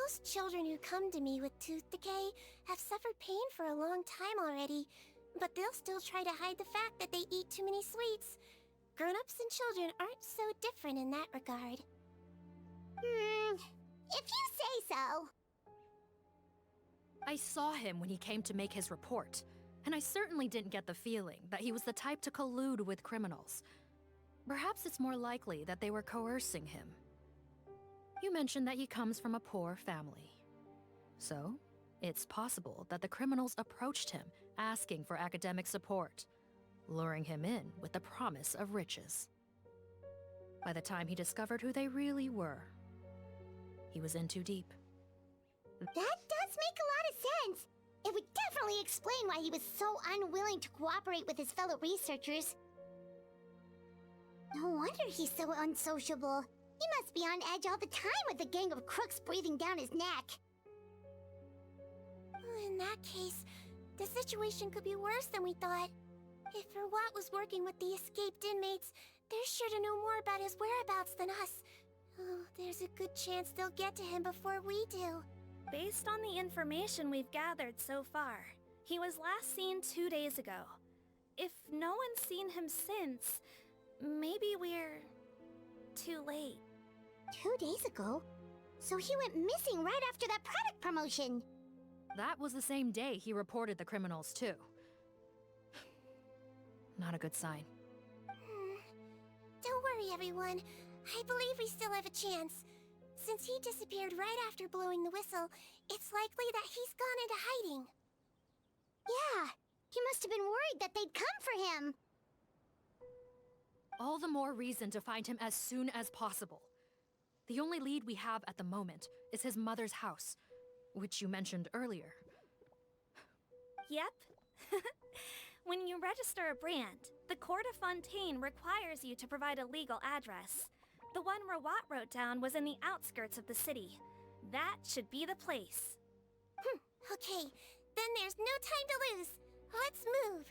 Most children who come to me with tooth decay have suffered pain for a long time already, but they'll still try to hide the fact that they eat too many sweets. Grown-ups and children aren't so different in that regard. If you say so. I saw him when he came to make his report, and I certainly didn't get the feeling that he was the type to collude with criminals. Perhaps it's more likely that they were coercing him. You mentioned that he comes from a poor family. So, it's possible that the criminals approached him, asking for academic support, luring him in with the promise of riches. By the time he discovered who they really were, he was in too deep. That does make a lot of sense. It would definitely explain why he was so unwilling to cooperate with his fellow researchers. No wonder he's so unsociable. He must be on edge all the time with a gang of crooks breathing down his neck. In that case, the situation could be worse than we thought. If Rawat was working with the escaped inmates, They're sure to know more about his whereabouts than us. Oh, there's a good chance they'll get to him before we do. Based on the information we've gathered so far, he was last seen 2 days ago. If no one's seen him since, maybe we're too late. 2 days ago? So he went missing right after that product promotion. That was the same day he reported the criminals, too. Not a good sign. Don't worry, everyone. I believe we still have a chance. Since he disappeared right after blowing the whistle, it's likely that he's gone into hiding. Yeah, he must have been worried that they'd come for him. All the more reason to find him as soon as possible. The only lead we have at the moment is his mother's house, which you mentioned earlier. Yep. When you register a brand, the Court of Fontaine requires you to provide a legal address. The one Rawat wrote down was in the outskirts of the city. That should be the place. Okay, then there's no time to lose. Let's move.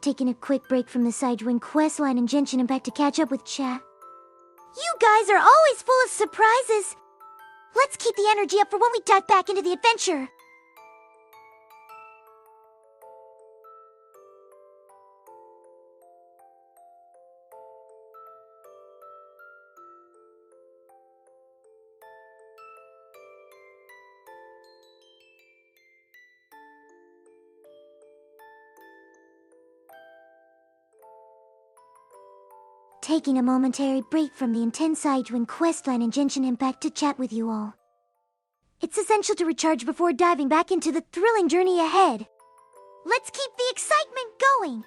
Taking a quick break from the Sidewind questline and Genshin Impact to catch up with chat. You guys are always full of surprises! Let's keep the energy up for when we dive back into the adventure! Taking a momentary break from the intense Sidewind questline and Genshin Impact to chat with you all. It's essential to recharge before diving back into the thrilling journey ahead. Let's keep the excitement going!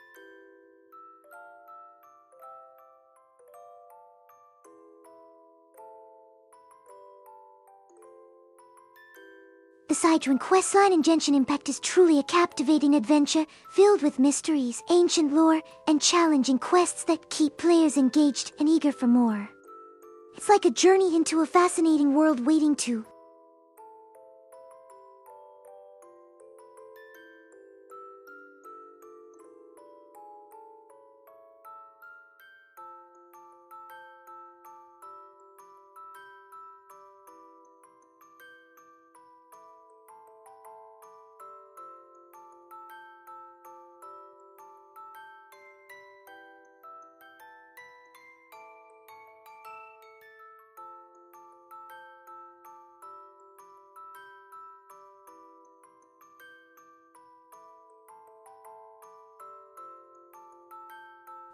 The Sidrun questline in Genshin Impact is truly a captivating adventure, filled with mysteries, ancient lore, and challenging quests that keep players engaged and eager for more. It's like a journey into a fascinating world waiting to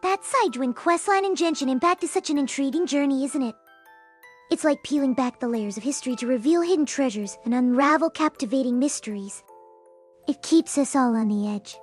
That Sidrun questline in Genshin Impact is such an intriguing journey, isn't it? It's like peeling back the layers of history to reveal hidden treasures and unravel captivating mysteries. It keeps us all on the edge.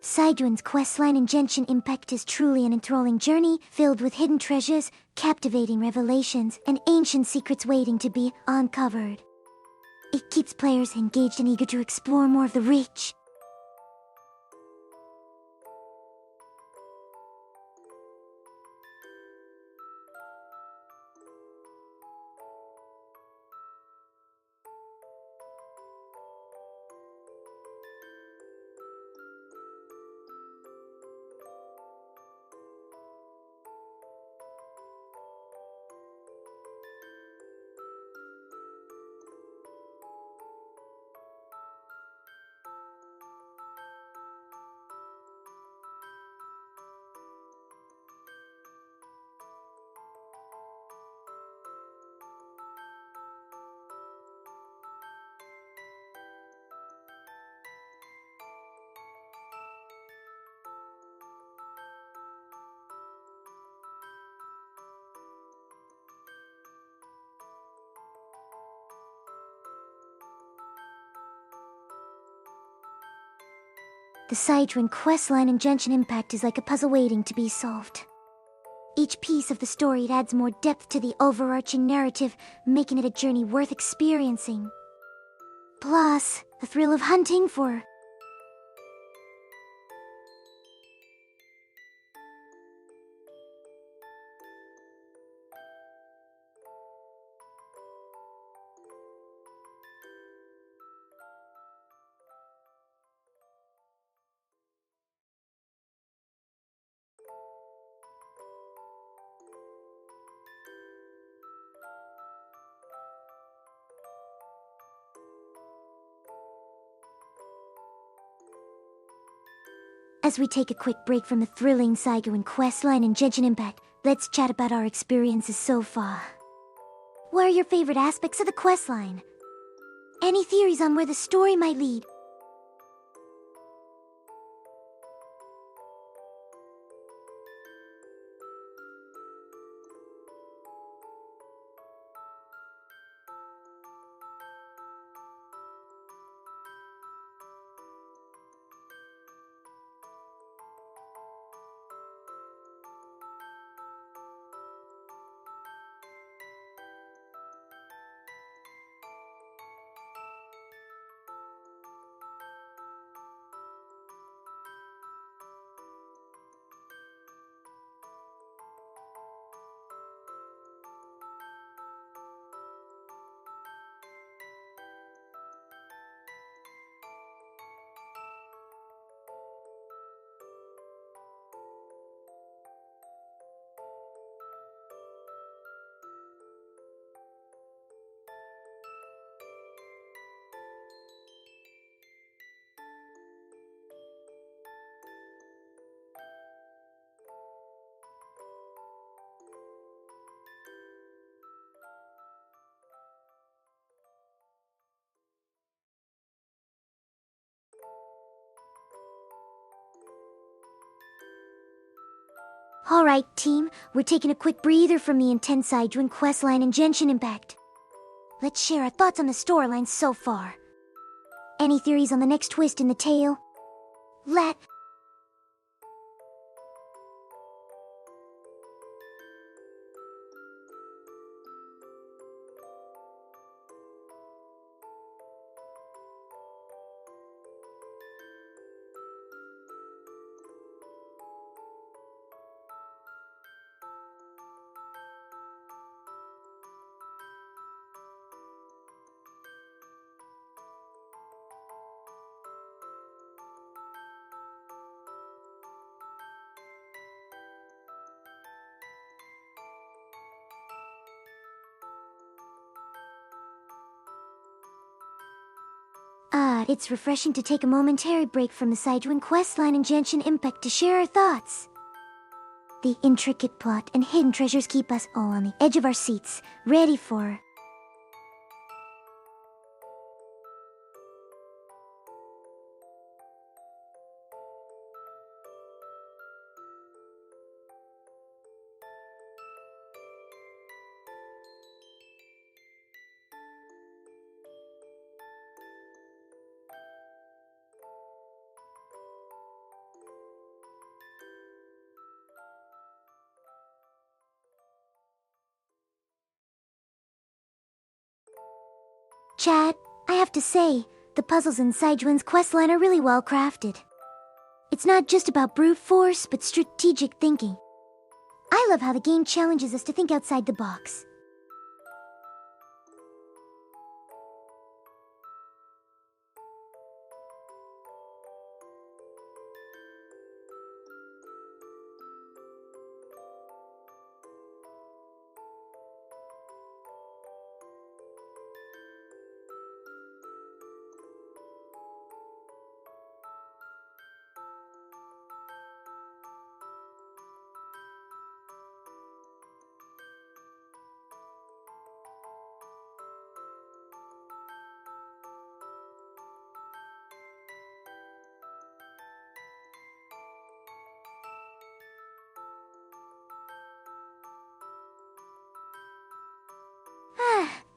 Sidrun's questline in Genshin Impact is truly an enthralling journey, filled with hidden treasures, captivating revelations, and ancient secrets waiting to be uncovered. It keeps players engaged and eager to explore more of the Reach. The Sidrun questline in Genshin Impact is like a puzzle waiting to be solved. Each piece of the story adds more depth to the overarching narrative, making it a journey worth experiencing. Plus, the thrill of hunting for As we take a quick break from the thrilling Saigoin questline and Genshin Impact, let's chat about our experiences so far. What are your favorite aspects of the questline? Any theories on where the story might lead? Alright, team, we're taking a quick breather from the intense Saigoin questline and Genshin Impact. Let's share our thoughts on the storyline so far. Any theories on the next twist in the tale? It's refreshing to take a momentary break from the Saigoin questline and Genshin Impact to share our thoughts. The intricate plot and hidden treasures keep us all on the edge of our seats, ready for... Chad, I have to say, the puzzles in Saigoin's questline are really well crafted. It's not just about brute force, but strategic thinking. I love how the game challenges us to think outside the box.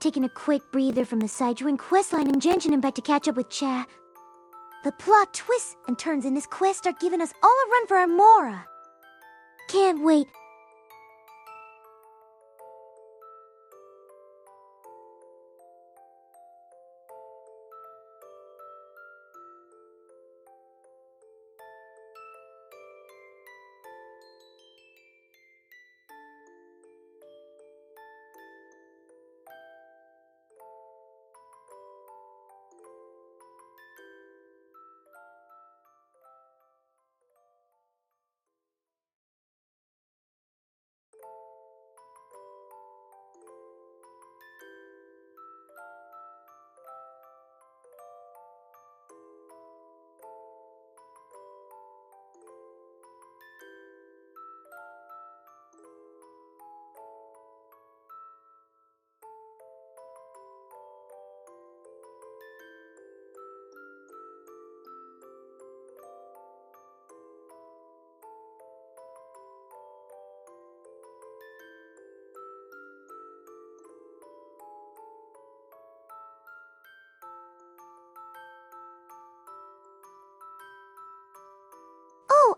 Taking a quick breather from the Saigoin questline and Genshin Impact to catch up with Cha. The plot twists and turns in this quest are giving us all a run for our Mora. Can't wait.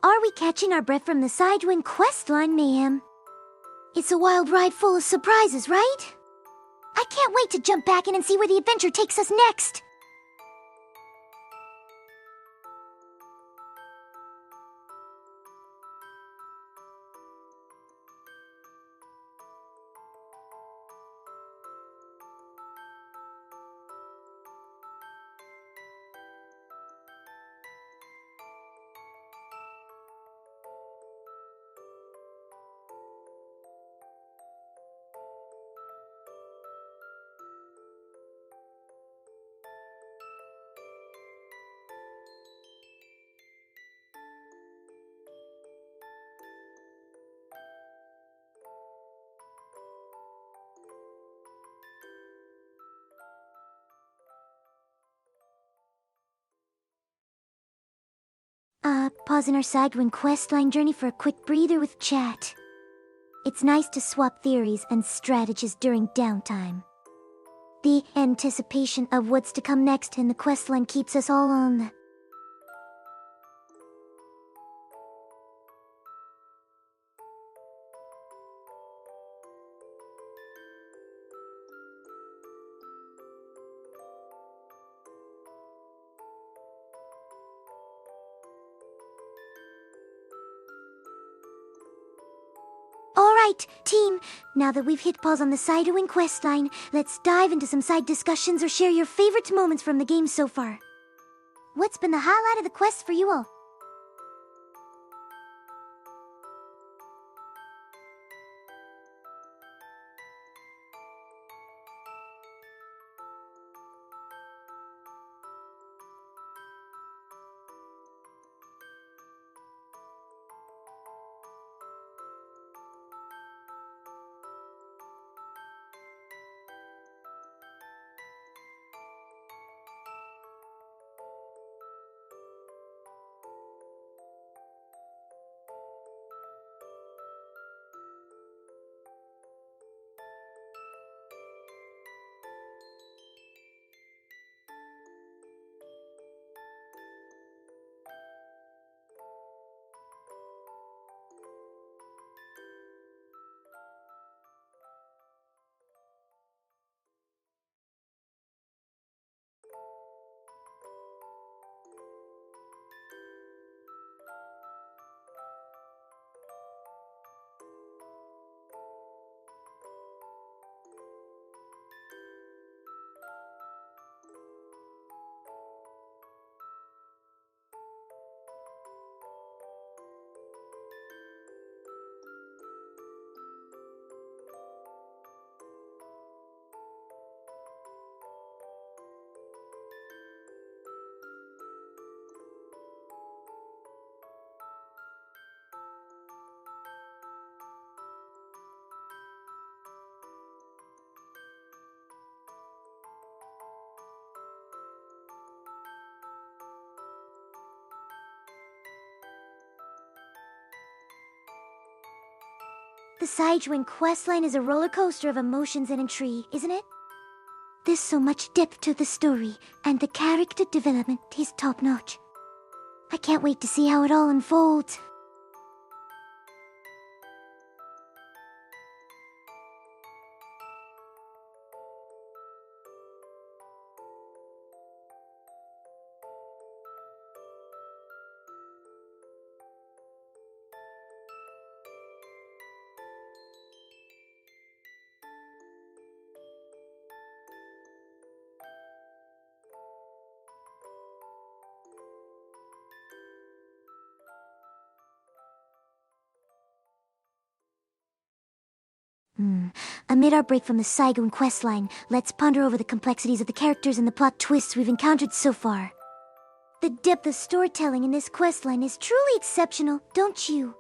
are we catching our breath from the Sidewind questline mayhem? It's a wild ride full of surprises, right? I can't wait to jump back in and see where the adventure takes us next! Pausing our Sidewind questline journey for a quick breather with chat. It's nice to swap theories and strategies during downtime. The anticipation of what's to come next in the questline keeps us all on the... Alright, team, now that we've hit pause on the Sidewind questline, let's dive into some side discussions or share your favorite moments from the game so far. What's been the highlight of the quest for you all? The Sidewind questline is a roller coaster of emotions and intrigue, isn't it? There's so much depth to the story, and the character development is top-notch. I can't wait to see how it all unfolds. Amid our break from the Sidewind questline, let's ponder over the complexities of the characters and the plot twists we've encountered so far. The depth of storytelling in this questline is truly exceptional, don't you?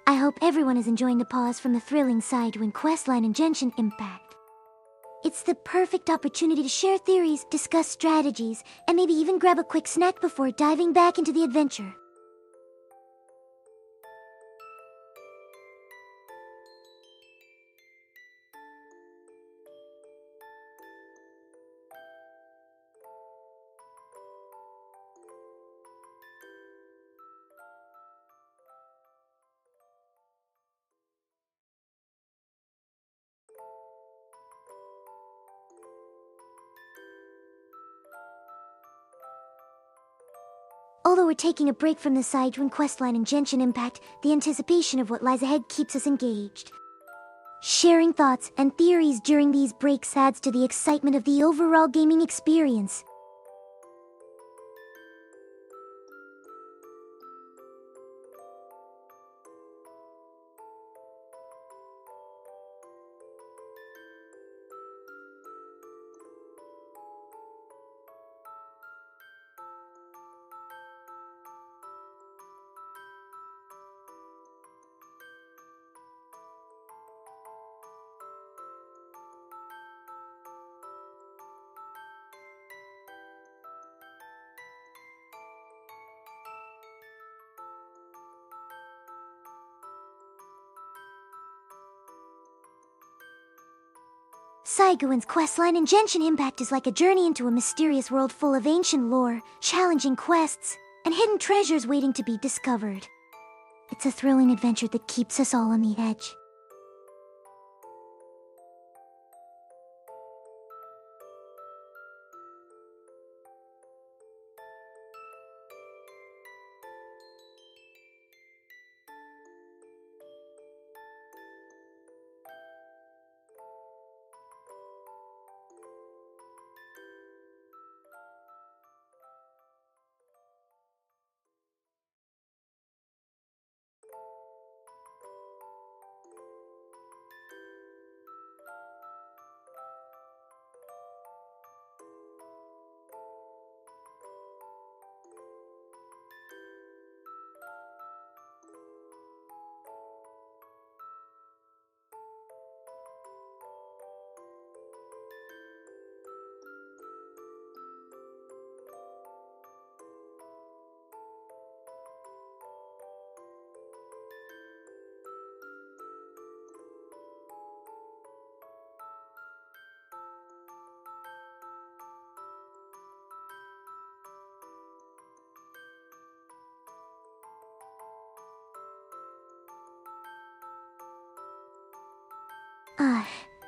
I hope everyone is enjoying the pause from the thrilling Sidewin questline in Genshin Impact. It's the perfect opportunity to share theories, discuss strategies, and maybe even grab a quick snack before diving back into the adventure. Although we're taking a break from the Sidewin questline in Genshin Impact, the anticipation of what lies ahead keeps us engaged. Sharing thoughts and theories during these breaks adds to the excitement of the overall gaming experience. Saigawin's questline in Genshin Impact is like a journey into a mysterious world full of ancient lore, challenging quests, and hidden treasures waiting to be discovered. It's a thrilling adventure that keeps us all on the edge.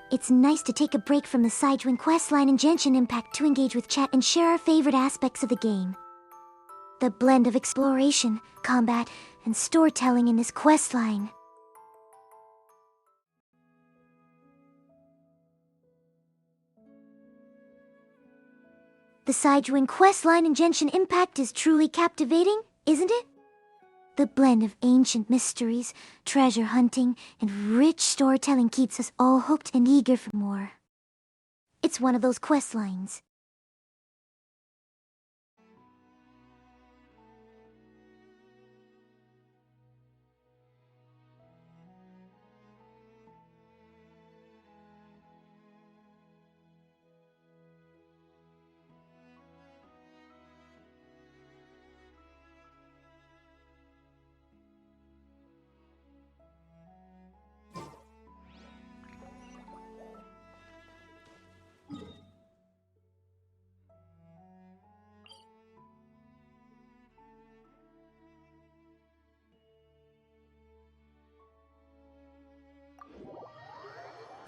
It's nice to take a break from the Sidewin questline in Genshin Impact to engage with chat and share our favorite aspects of the game. The blend of exploration, combat, and storytelling in this questline. The Sidewin questline in Genshin Impact is truly captivating, isn't it? The blend of ancient mysteries, treasure hunting, and rich storytelling keeps us all hooked and eager for more. It's one of those questlines.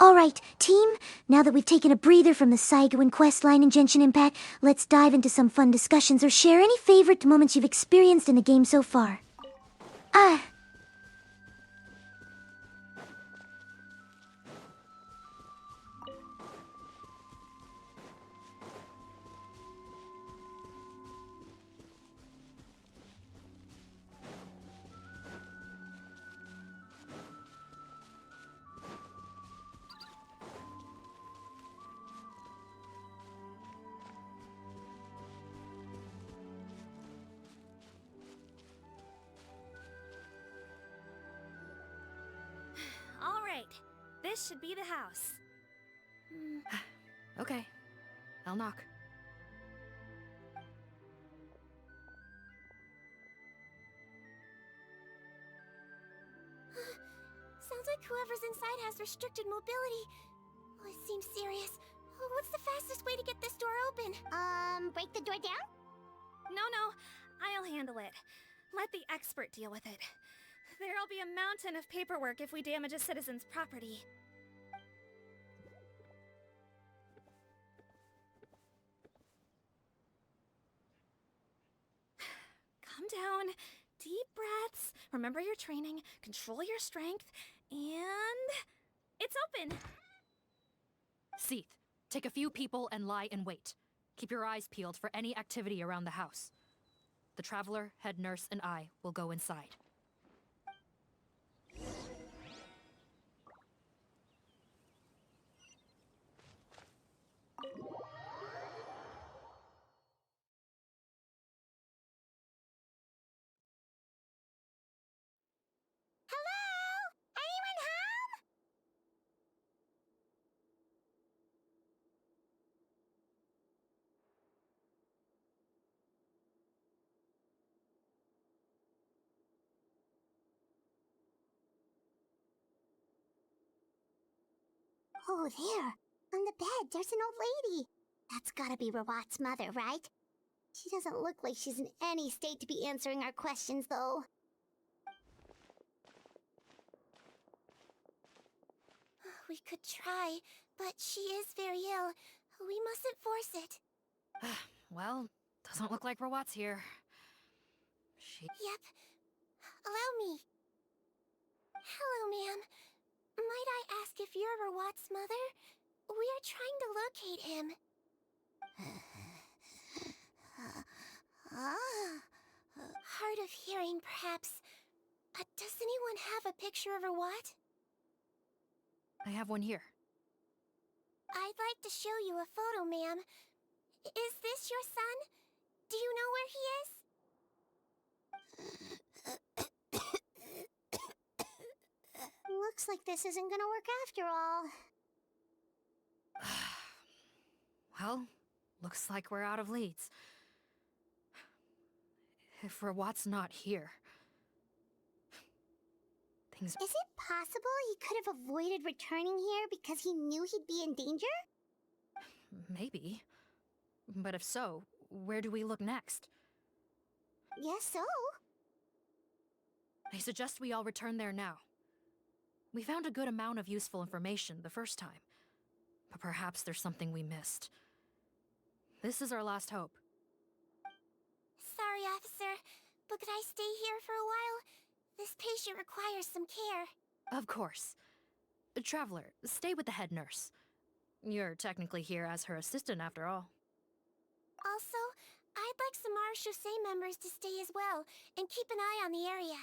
Alright, team, now that we've taken a breather from the Saigawin questline in Genshin Impact, let's dive into some fun discussions or share any favorite moments you've experienced in the game so far. This should be the house. Okay, I'll knock. Sounds like whoever's inside has restricted mobility. Oh, it seems serious. Oh, what's the fastest way to get this door open? Break the door down? No, I'll handle it. Let the expert deal with it. There'll be a mountain of paperwork if we damage a citizen's property. Calm down. Deep breaths. Remember your training. Control your strength. And... it's open! Seath, take a few people and lie in wait. Keep your eyes peeled for any activity around the house. The Traveler, head nurse, and I will go inside. Oh, there. On the bed, there's an old lady. That's gotta be Rawat's mother, right? She doesn't look like she's in any state to be answering our questions, though. We could try, but she is very ill. We mustn't force it. Well, doesn't look like Rawat's here. Yep. Allow me. Hello, ma'am. Might I ask if you're Rawat's mother? We are trying to locate him. Hard of hearing, perhaps. Does anyone have a picture of Rawat? I have one here. I'd like to show you a photo, ma'am. Is this your son? Do you know where he is? Looks like this isn't gonna work after all. Well, looks like we're out of leads. If Rawat's not here... things... Is it possible he could have avoided returning here because he knew he'd be in danger? Maybe. But if so, where do we look next? Yes, so. I suggest we all return there now. We found a good amount of useful information the first time, but perhaps there's something we missed. This is our last hope. Sorry, officer, but could I stay here for a while? This patient requires some care. Of course. Traveler, stay with the head nurse. You're technically here as her assistant after all. Also, I'd like some Marechaussee members to stay as well, and keep an eye on the area.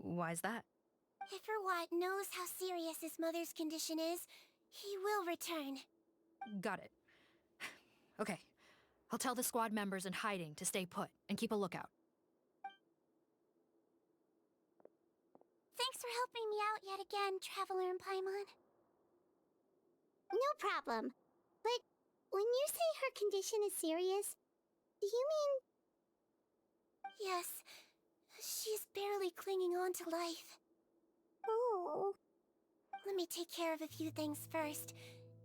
Why's that? If Rawat knows how serious his mother's condition is, he will return. Got it. Okay. I'll tell the squad members in hiding to stay put and keep a lookout. Thanks for helping me out yet again, Traveler and Paimon. No problem. But when you say her condition is serious, do you mean... Yes. She's barely clinging on to life. Oh. Let me take care of a few things first.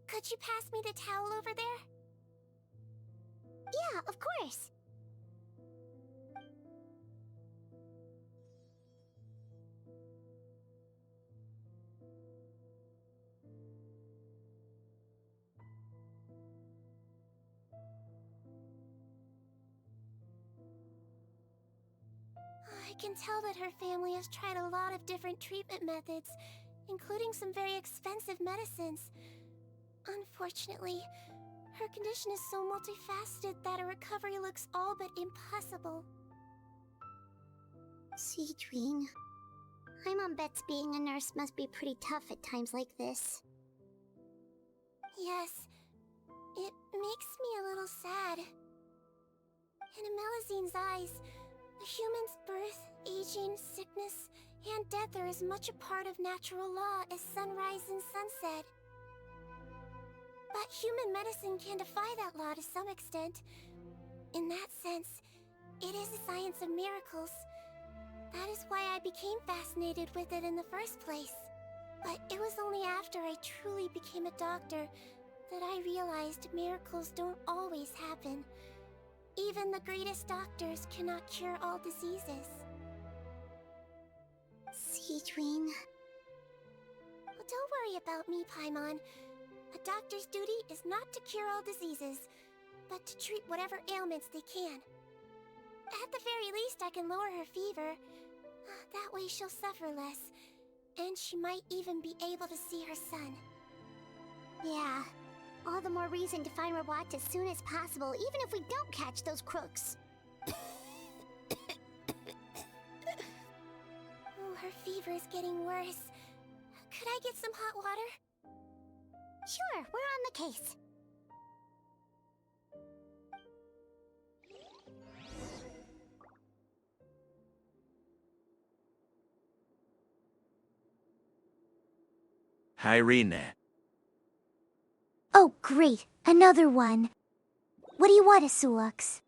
Could you pass me the towel over there? Yeah, of course. I can tell that her family has tried a lot of different treatment methods, including some very expensive medicines. Unfortunately, her condition is so multifaceted that a recovery looks all but impossible. Seedwing. Paimon bets being a nurse must be pretty tough at times like this. Yes, it makes me a little sad. In Melizine's eyes, a human's birth, aging, sickness, and death are as much a part of natural law as sunrise and sunset. But human medicine can defy that law to some extent. In that sense, it is a science of miracles. That is why I became fascinated with it in the first place. But it was only after I truly became a doctor that I realized miracles don't always happen. Even the greatest doctors cannot cure all diseases. Siegeween. Well, don't worry about me, Paimon. A doctor's duty is not to cure all diseases, but to treat whatever ailments they can. At the very least, I can lower her fever. That way she'll suffer less, and she might even be able to see her son. Yeah, all the more reason to find Rawat as soon as possible, even if we don't catch those crooks. Oh, her fever is getting worse. Could I get some hot water? Sure, we're on the case. AiRina. Oh, great. Another one. What do you want, Asulux?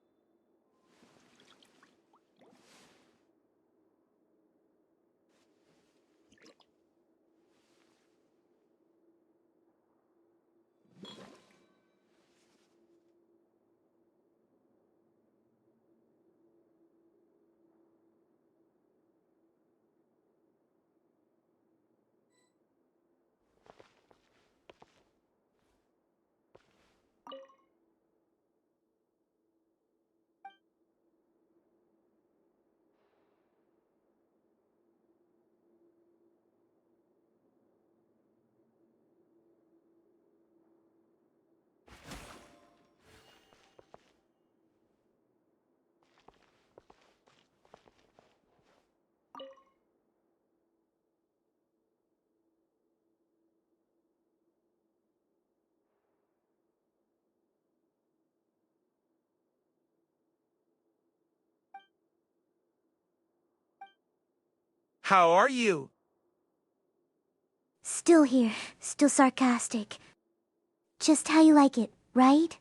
How are you? Still here, still sarcastic. Just how you like it, right?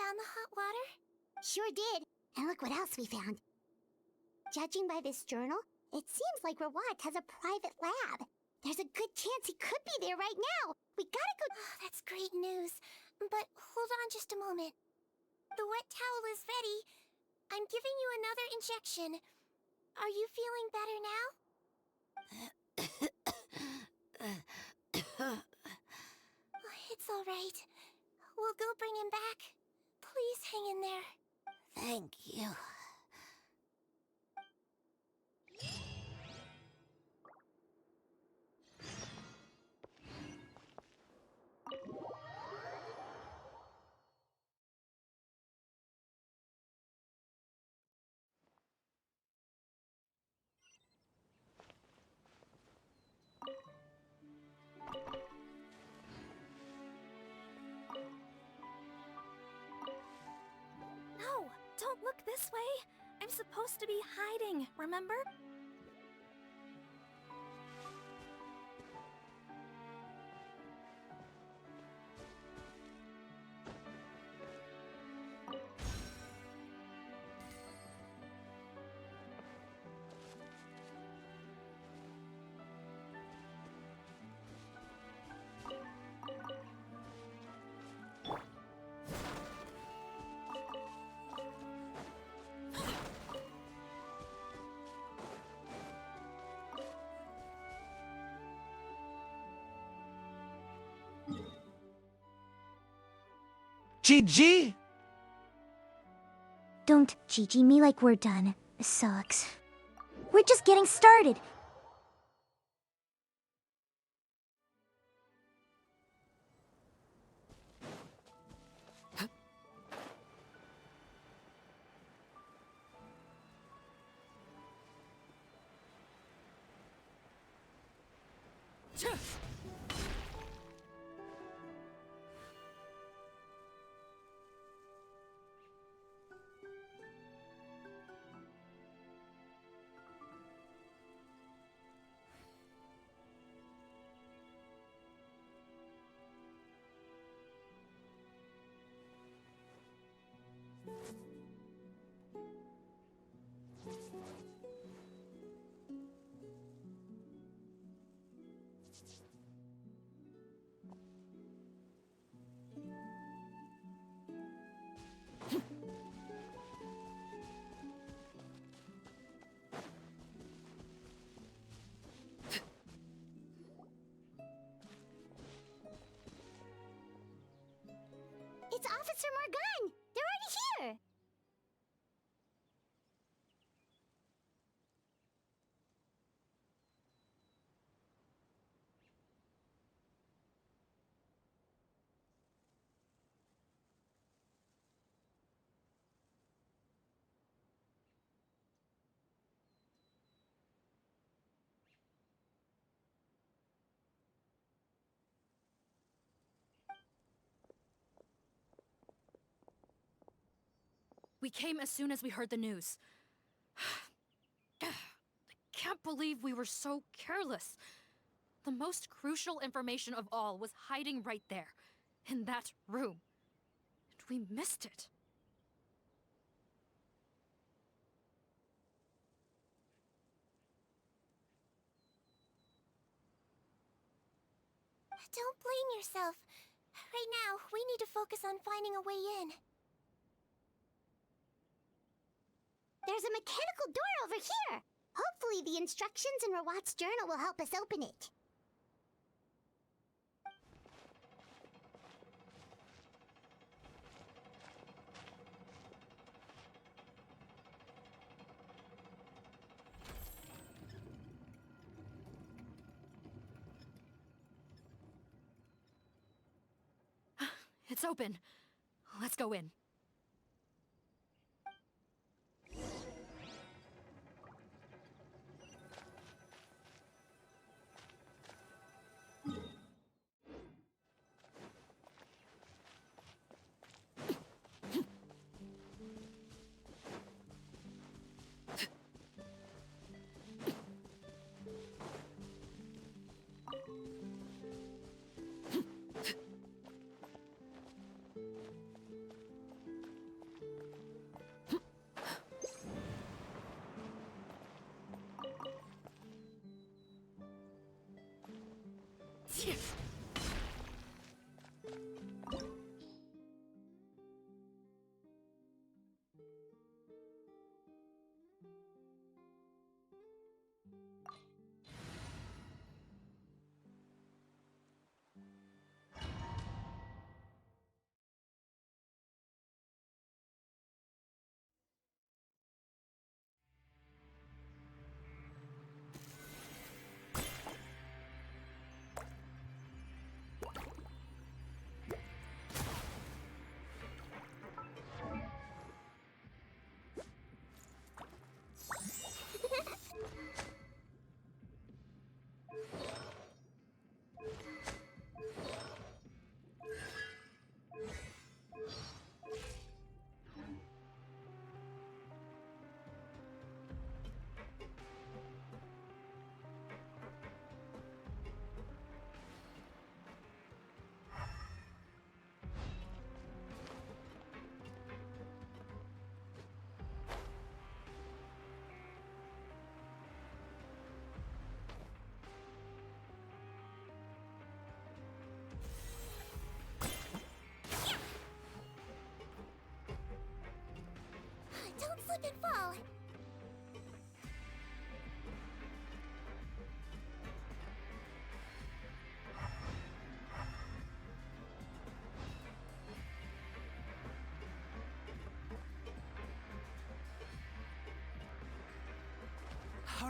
Found the hot water? Sure did. And look what else we found. Judging by this journal, it seems like Rawat has a private lab. There's a good chance he could be there right now. We gotta go. Oh, that's great news. But hold on just a moment. The wet towel is ready. I'm giving you another injection. Are you feeling better now? will go bring him back. Please hang in there. Thank you. No, don't look this way. I'm supposed to be hiding, remember? GG? Don't GG me like we're done. Sucks. We're just getting started. It's Officer Morgan! They're already here! We came as soon as we heard the news. I can't believe we were so careless. The most crucial information of all was hiding right there, in that room. And we missed it. Don't blame yourself. Right now, we need to focus on finding a way in. There's a mechanical door over here! Hopefully the instructions in Rawat's journal will help us open it. It's open. Let's go in.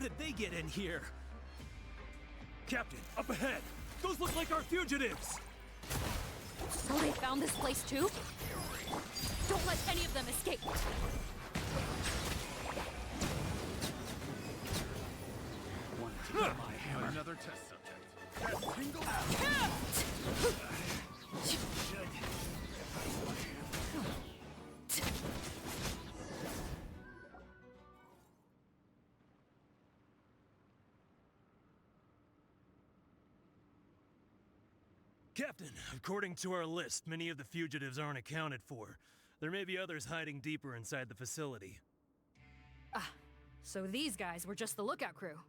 did they get in here? Captain, up ahead! Those look like our fugitives! So they found this place too? Don't let any of them escape! Another test subject. That single Captain, according to our list, many of the fugitives aren't accounted for. There may be others hiding deeper inside the facility. Ah, so these guys were just the lookout crew.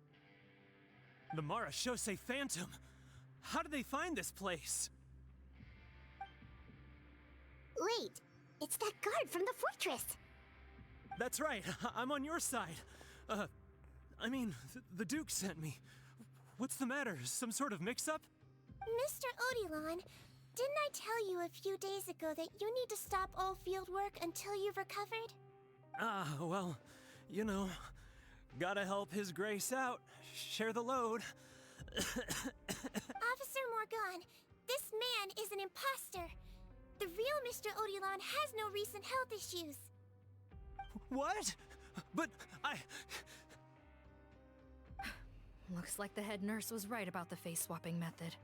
The Marashose Phantom! How did they find this place? Wait, it's that guard from the fortress! That's right, I'm on your side. The Duke sent me. What's the matter? Some sort of mix-up? Mr. Odilon, didn't I tell you a few days ago that you need to stop all field work until you've recovered? Well, you know, gotta help His Grace out. Share the load. Officer Morgan, this man is an imposter. The real Mr. Odilon has no recent health issues. What? But Looks like the head nurse was right about the face-swapping method.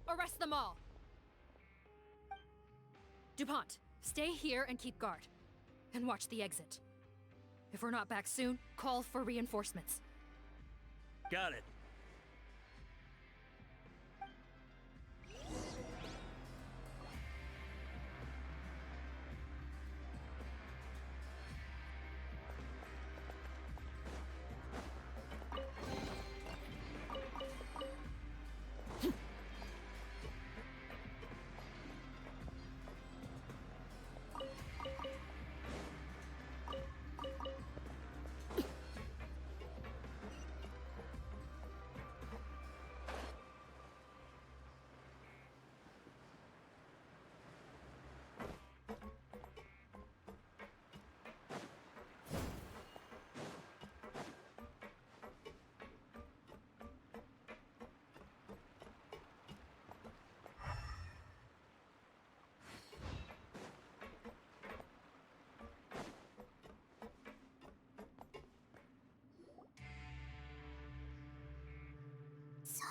Arrest them all! DuPont, stay here and keep guard. And watch the exit. If we're not back soon, call for reinforcements. got it.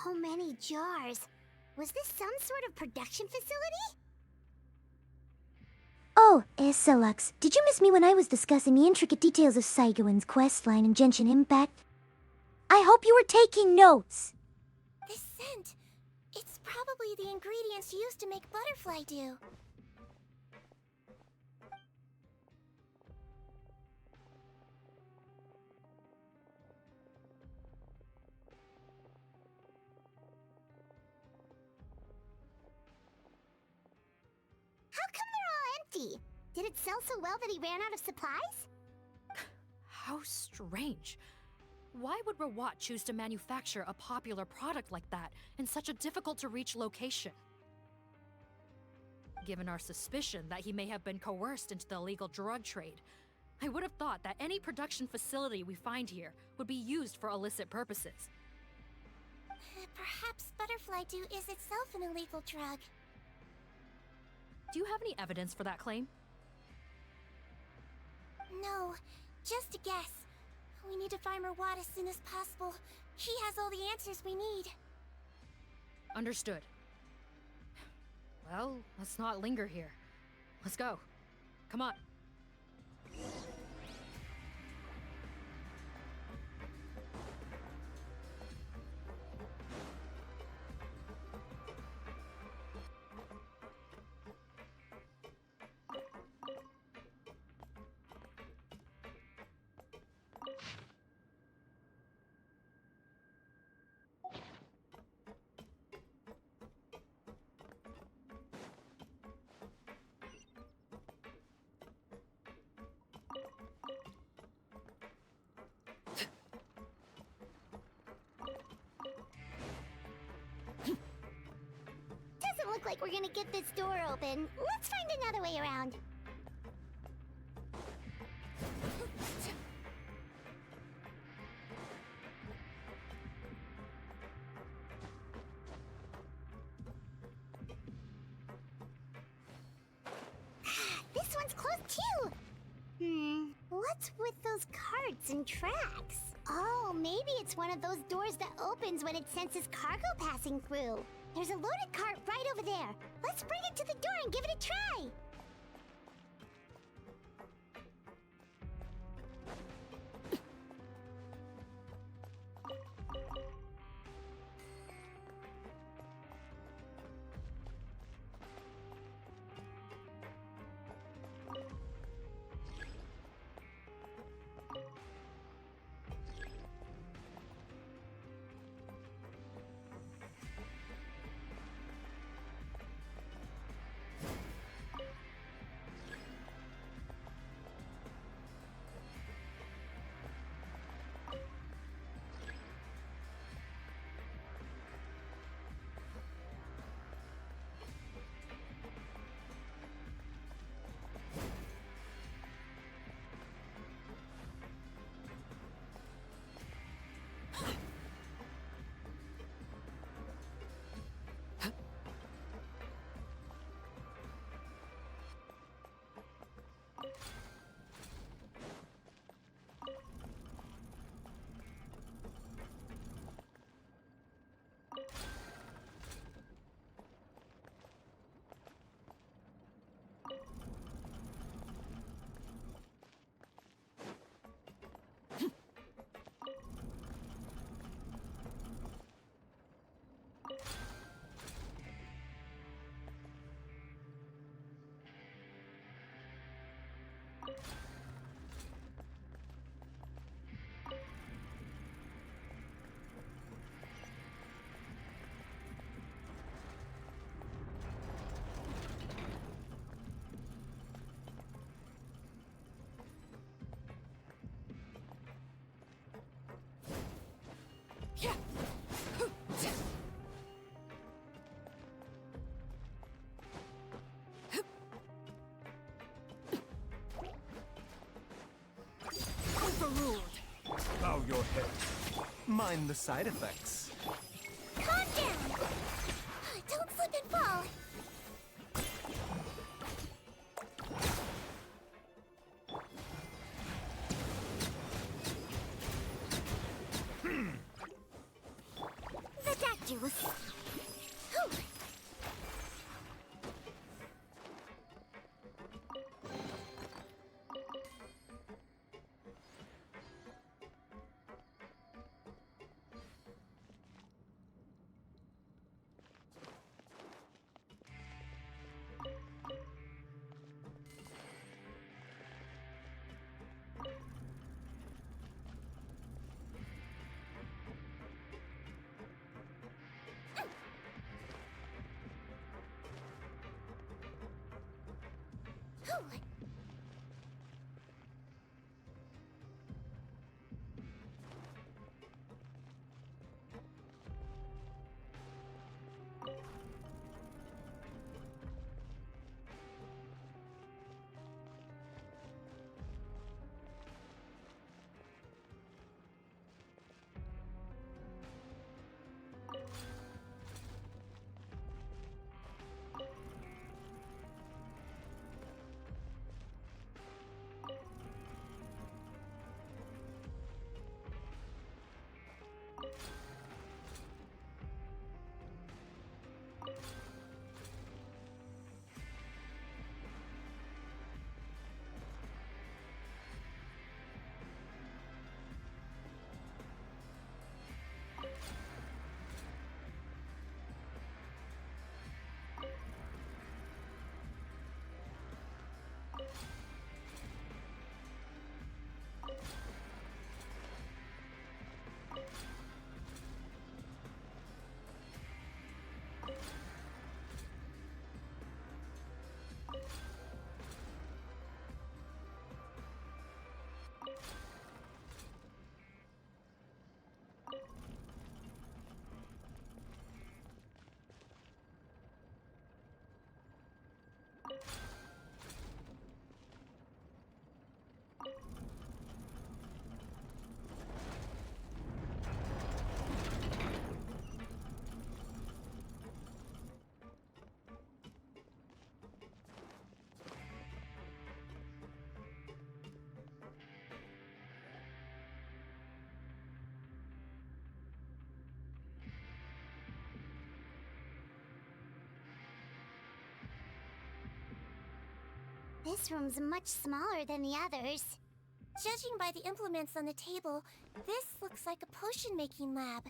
So many jars. Was this some sort of production facility? Oh, Silux, did you miss me when I was discussing the intricate details of Saigoin's questline in Genshin Impact? I hope you were taking notes. This scent, it's probably the ingredients used to make butterfly dew. How come they're all empty? Did it sell so well that he ran out of supplies? How strange. Why would Rawat choose to manufacture a popular product like that in such a difficult-to-reach location? Given our suspicion that he may have been coerced into the illegal drug trade, I would have thought that any production facility we find here would be used for illicit purposes. Perhaps butterfly dew is itself an illegal drug. Do you have any evidence for that claim? No, just a guess. We need to find Rawat as soon as possible. He has all the answers we need. Understood. Well, let's not linger here. Let's go. Come on. Doesn't look like we're gonna get this door open. Let's find another way around. those too! What's with those carts and tracks? Oh, maybe it's one of those doors that opens when it senses cargo passing through. There's a loaded cart right over there. Let's bring it to the door and give it a try. Overruled. Bow your head. Mind the side effects. Calm down! Don't slip and fall! Ridiculous! Whew. This room's much smaller than the others. Judging by the implements on the table, this looks like a potion-making lab.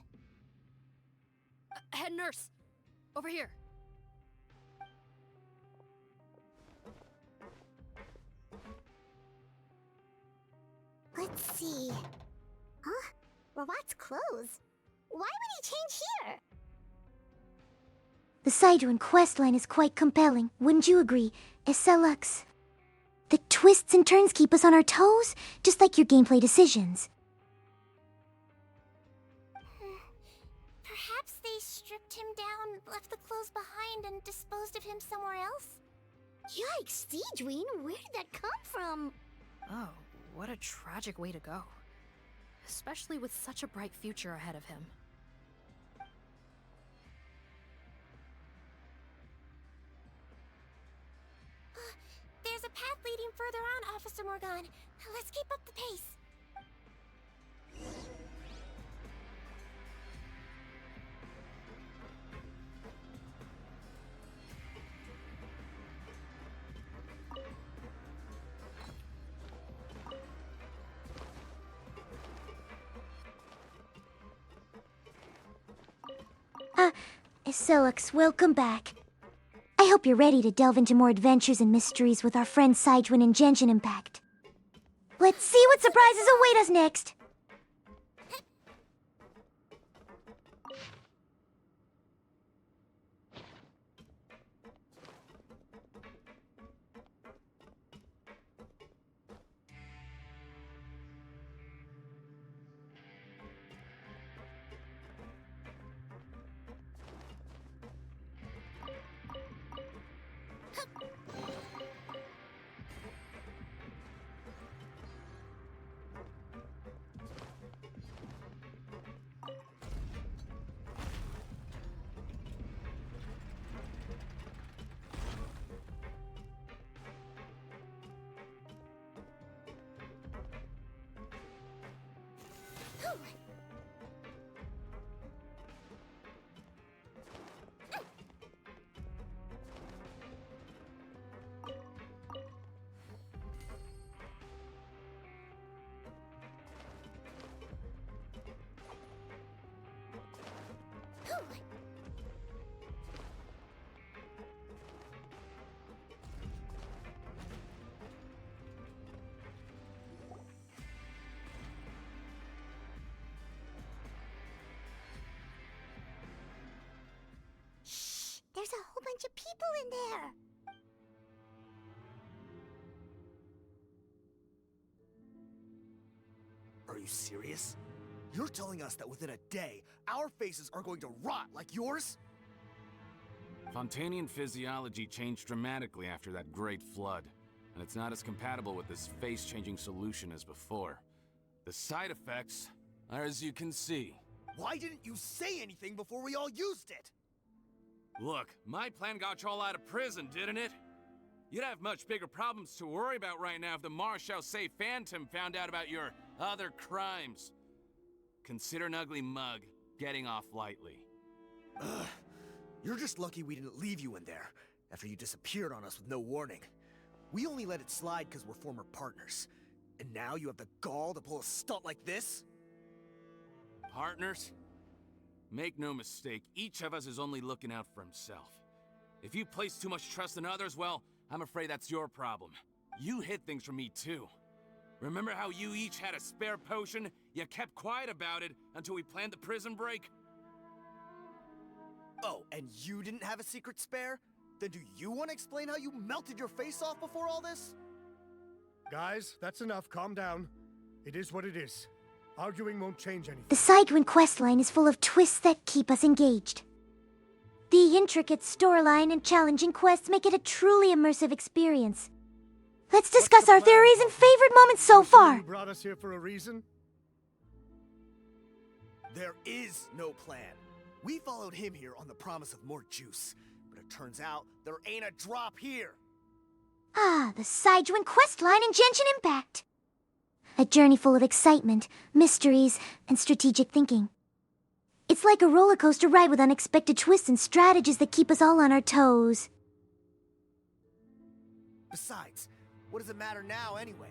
Head nurse! Over here! Let's see. Huh? Robot's clothes? Why would he change here? The Sidrun questline is quite compelling, wouldn't you agree, Esselux? The twists and turns keep us on our toes, just like your gameplay decisions. Perhaps they stripped him down, left the clothes behind, and disposed of him somewhere else? Yikes, Sidrun, where did that come from? Oh, what a tragic way to go. Especially with such a bright future ahead of him. There's a path leading further on, Officer Morgan. Let's keep up the pace. Esselux, welcome back. I hope you're ready to delve into more adventures and mysteries with our friends Sidrun and Genshin Impact. Let's see what surprises await us next! There's a whole bunch of people in there. Are you serious? You're telling us that within a day, our faces are going to rot like yours? Fontanian physiology changed dramatically after that great flood, and it's not as compatible with this face-changing solution as before. The side effects are as you can see. Why didn't you say anything before we all used it? Look, my plan got you all out of prison, didn't it? You'd have much bigger problems to worry about right now if the Marshal Say Phantom found out about your other crimes. Consider an ugly mug getting off lightly. Ugh. You're just lucky we didn't leave you in there after you disappeared on us with no warning. We only let it slide because we're former partners. And now you have the gall to pull a stunt like this? Partners? Make no mistake, each of us is only looking out for himself. If you place too much trust in others, well, I'm afraid that's your problem. You hid things from me too. Remember how you each had a spare potion? You kept quiet about it until we planned the prison break? Oh, and you didn't have a secret spare? Then do you want to explain how you melted your face off before all this? Guys, that's enough. Calm down. It is what it is. Arguing won't change anything. The Sidrun questline is full of twists that keep us engaged. The intricate storyline and challenging quests make it a truly immersive experience. Let's discuss our theories and favorite moments so far. You brought us here for a reason? There is no plan. We followed him here on the promise of more juice, but it turns out there ain't a drop here. Ah, the Sidrun questline in Genshin Impact. A journey full of excitement, mysteries, and strategic thinking. It's like a roller coaster ride with unexpected twists and strategies that keep us all on our toes. Besides, What does it matter now, anyway?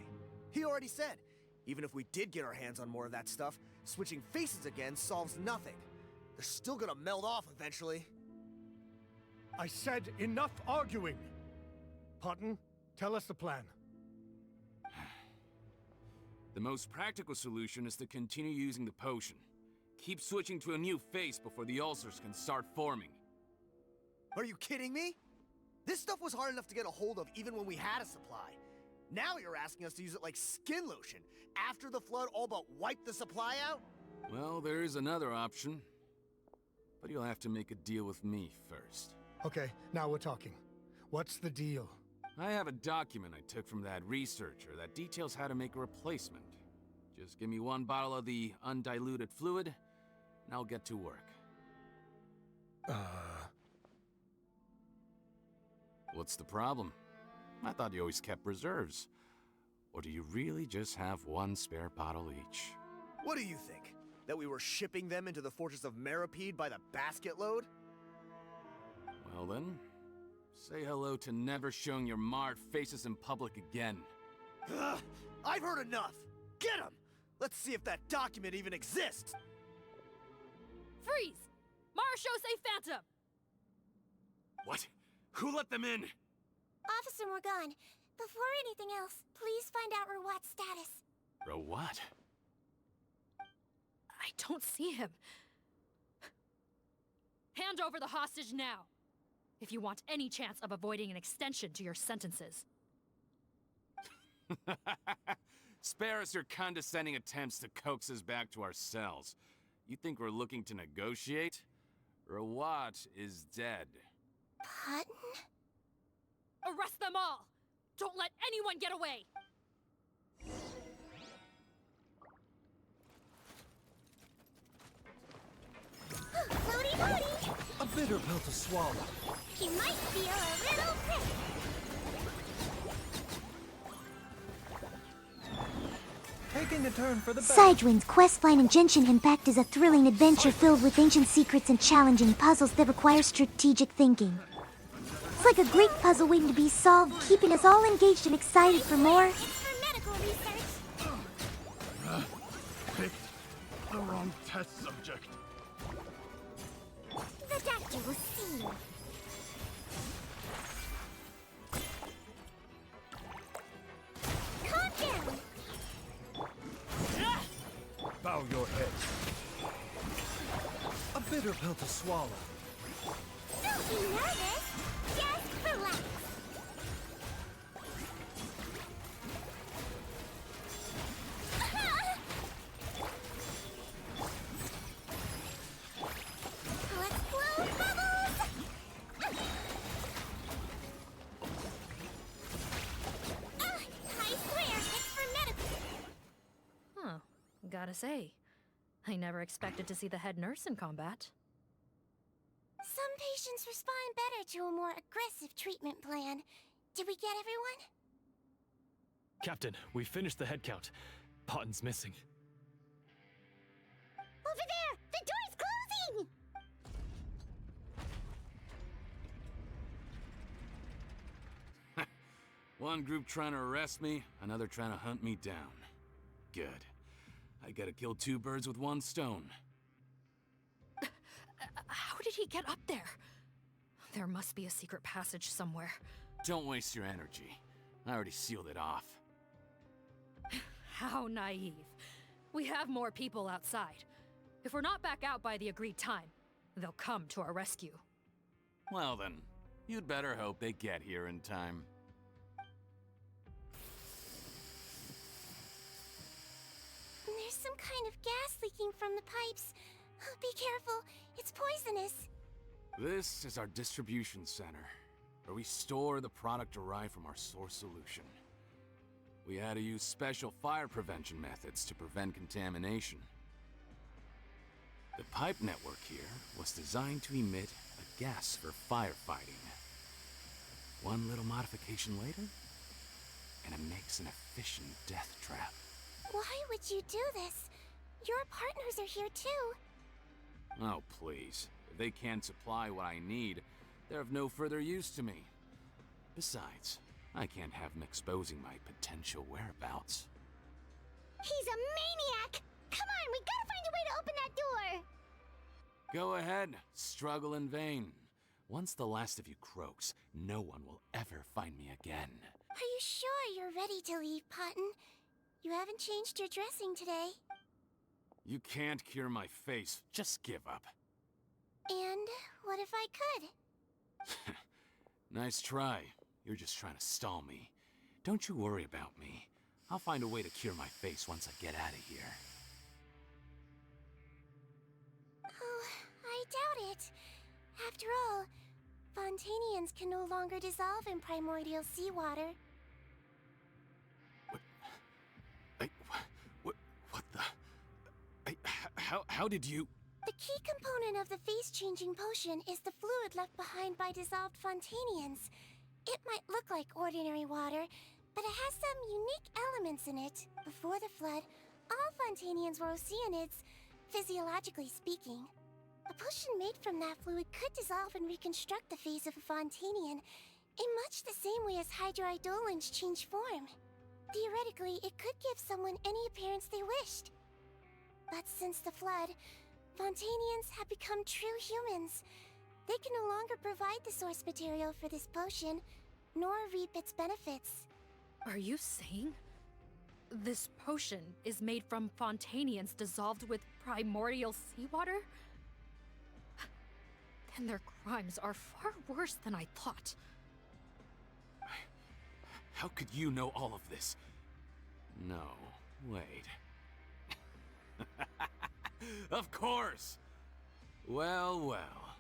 He already said, even if we did get our hands on more of that stuff, switching faces again solves nothing. They're still gonna meld off eventually. I said enough arguing! Potton, tell us the plan. The most practical solution is to continue using the potion. Keep switching to a new face before the ulcers can start forming. Are you kidding me? This stuff was hard enough to get a hold of even when we had a supply. Now you're asking us to use it like skin lotion, after the flood all but wiped the supply out? Well, there is another option. But you'll have to make a deal with me first. Okay, now we're talking. What's the deal? I have a document I took from that researcher that details how to make a replacement. Just give me one bottle of the undiluted fluid, and I'll get to work. What's the problem? I thought you always kept reserves. Or do you really just have one spare bottle each? What do you think? That we were shipping them into the fortress of Meripede by the basket load? Well then, say hello to never showing your marred faces in public again. Ugh, I've heard enough! Get him! Let's see if that document even exists! Freeze! Marshall, say Phantom! What? Who let them in? Officer Morgan, before anything else, please find out Rawat's status. Rawat? I don't see him. Hand over the hostage now, if you want any chance of avoiding an extension to your sentences. Spare us your condescending attempts to coax us back to our cells. You think we're looking to negotiate? Rawat is dead. Potton? Arrest them all! Don't let anyone get away! Floaty floaty! A bitter pill to swallow. You might feel a little prick. Taking a turn for the better. Sidewind's questline in Genshin Impact is a thrilling adventure filled with ancient secrets and challenging puzzles that require strategic thinking. It's like a great puzzle waiting to be solved, keeping us all engaged and excited for more. It's for medical research. Picked the wrong test subject. The doctor will see. Calm down. Bow your head. A bitter pill to swallow. Don't be nervous. Just relax. Let's blow bubbles. I swear, it's for medical. Huh. Gotta say, I never expected to see the head nurse in combat. Some patients respond better to a more aggressive treatment plan. Did we get everyone? Captain, we finished the head count. Potton's missing. Over there! The door's closing! One group trying to arrest me, another trying to hunt me down. Good. I gotta kill two birds with one stone. How did he get up there? There must be a secret passage somewhere. Don't waste your energy. I already sealed it off. How naive. We have more people outside. If we're not back out by the agreed time, they'll come to our rescue. Well then, you'd better hope they get here in time. There's some kind of gas leaking from the pipes. Be careful, it's poisonous. This is our distribution center, where we store the product derived from our source solution. We had to use special fire prevention methods to prevent contamination. The pipe network here was designed to emit a gas for firefighting. One little modification later, and it makes an efficient death trap. Why would you do this? Your partners are here too. Oh, please. If they can't supply what I need, they're of no further use to me. Besides, I can't have him exposing my potential whereabouts. He's a maniac! Come on, we gotta find a way to open that door! Go ahead, struggle in vain. Once the last of you croaks, no one will ever find me again. Are you sure you're ready to leave, Potton? You haven't changed your dressing today. You can't cure my face, just give up. And what if I could? Nice try. You're just trying to stall me. Don't you worry about me. I'll find a way to cure my face once I get out of here. Oh, I doubt it. After all, Fontanians can no longer dissolve in primordial seawater. What the... How did you... The key component of the face-changing potion is the fluid left behind by dissolved Fontanians. It might look like ordinary water, but it has some unique elements in it. Before the flood, all Fontanians were oceanids, physiologically speaking. A potion made from that fluid could dissolve and reconstruct the face of a Fontanian in much the same way as hydroidolins change form. Theoretically, it could give someone any appearance they wished. But since the flood, Fontanians have become true humans. They can no longer provide the source material for this potion, nor reap its benefits. Are you saying this potion is made from Fontanians dissolved with primordial seawater? Then their crimes are far worse than I thought. How could you know all of this? No, wait. Of course! Well, well.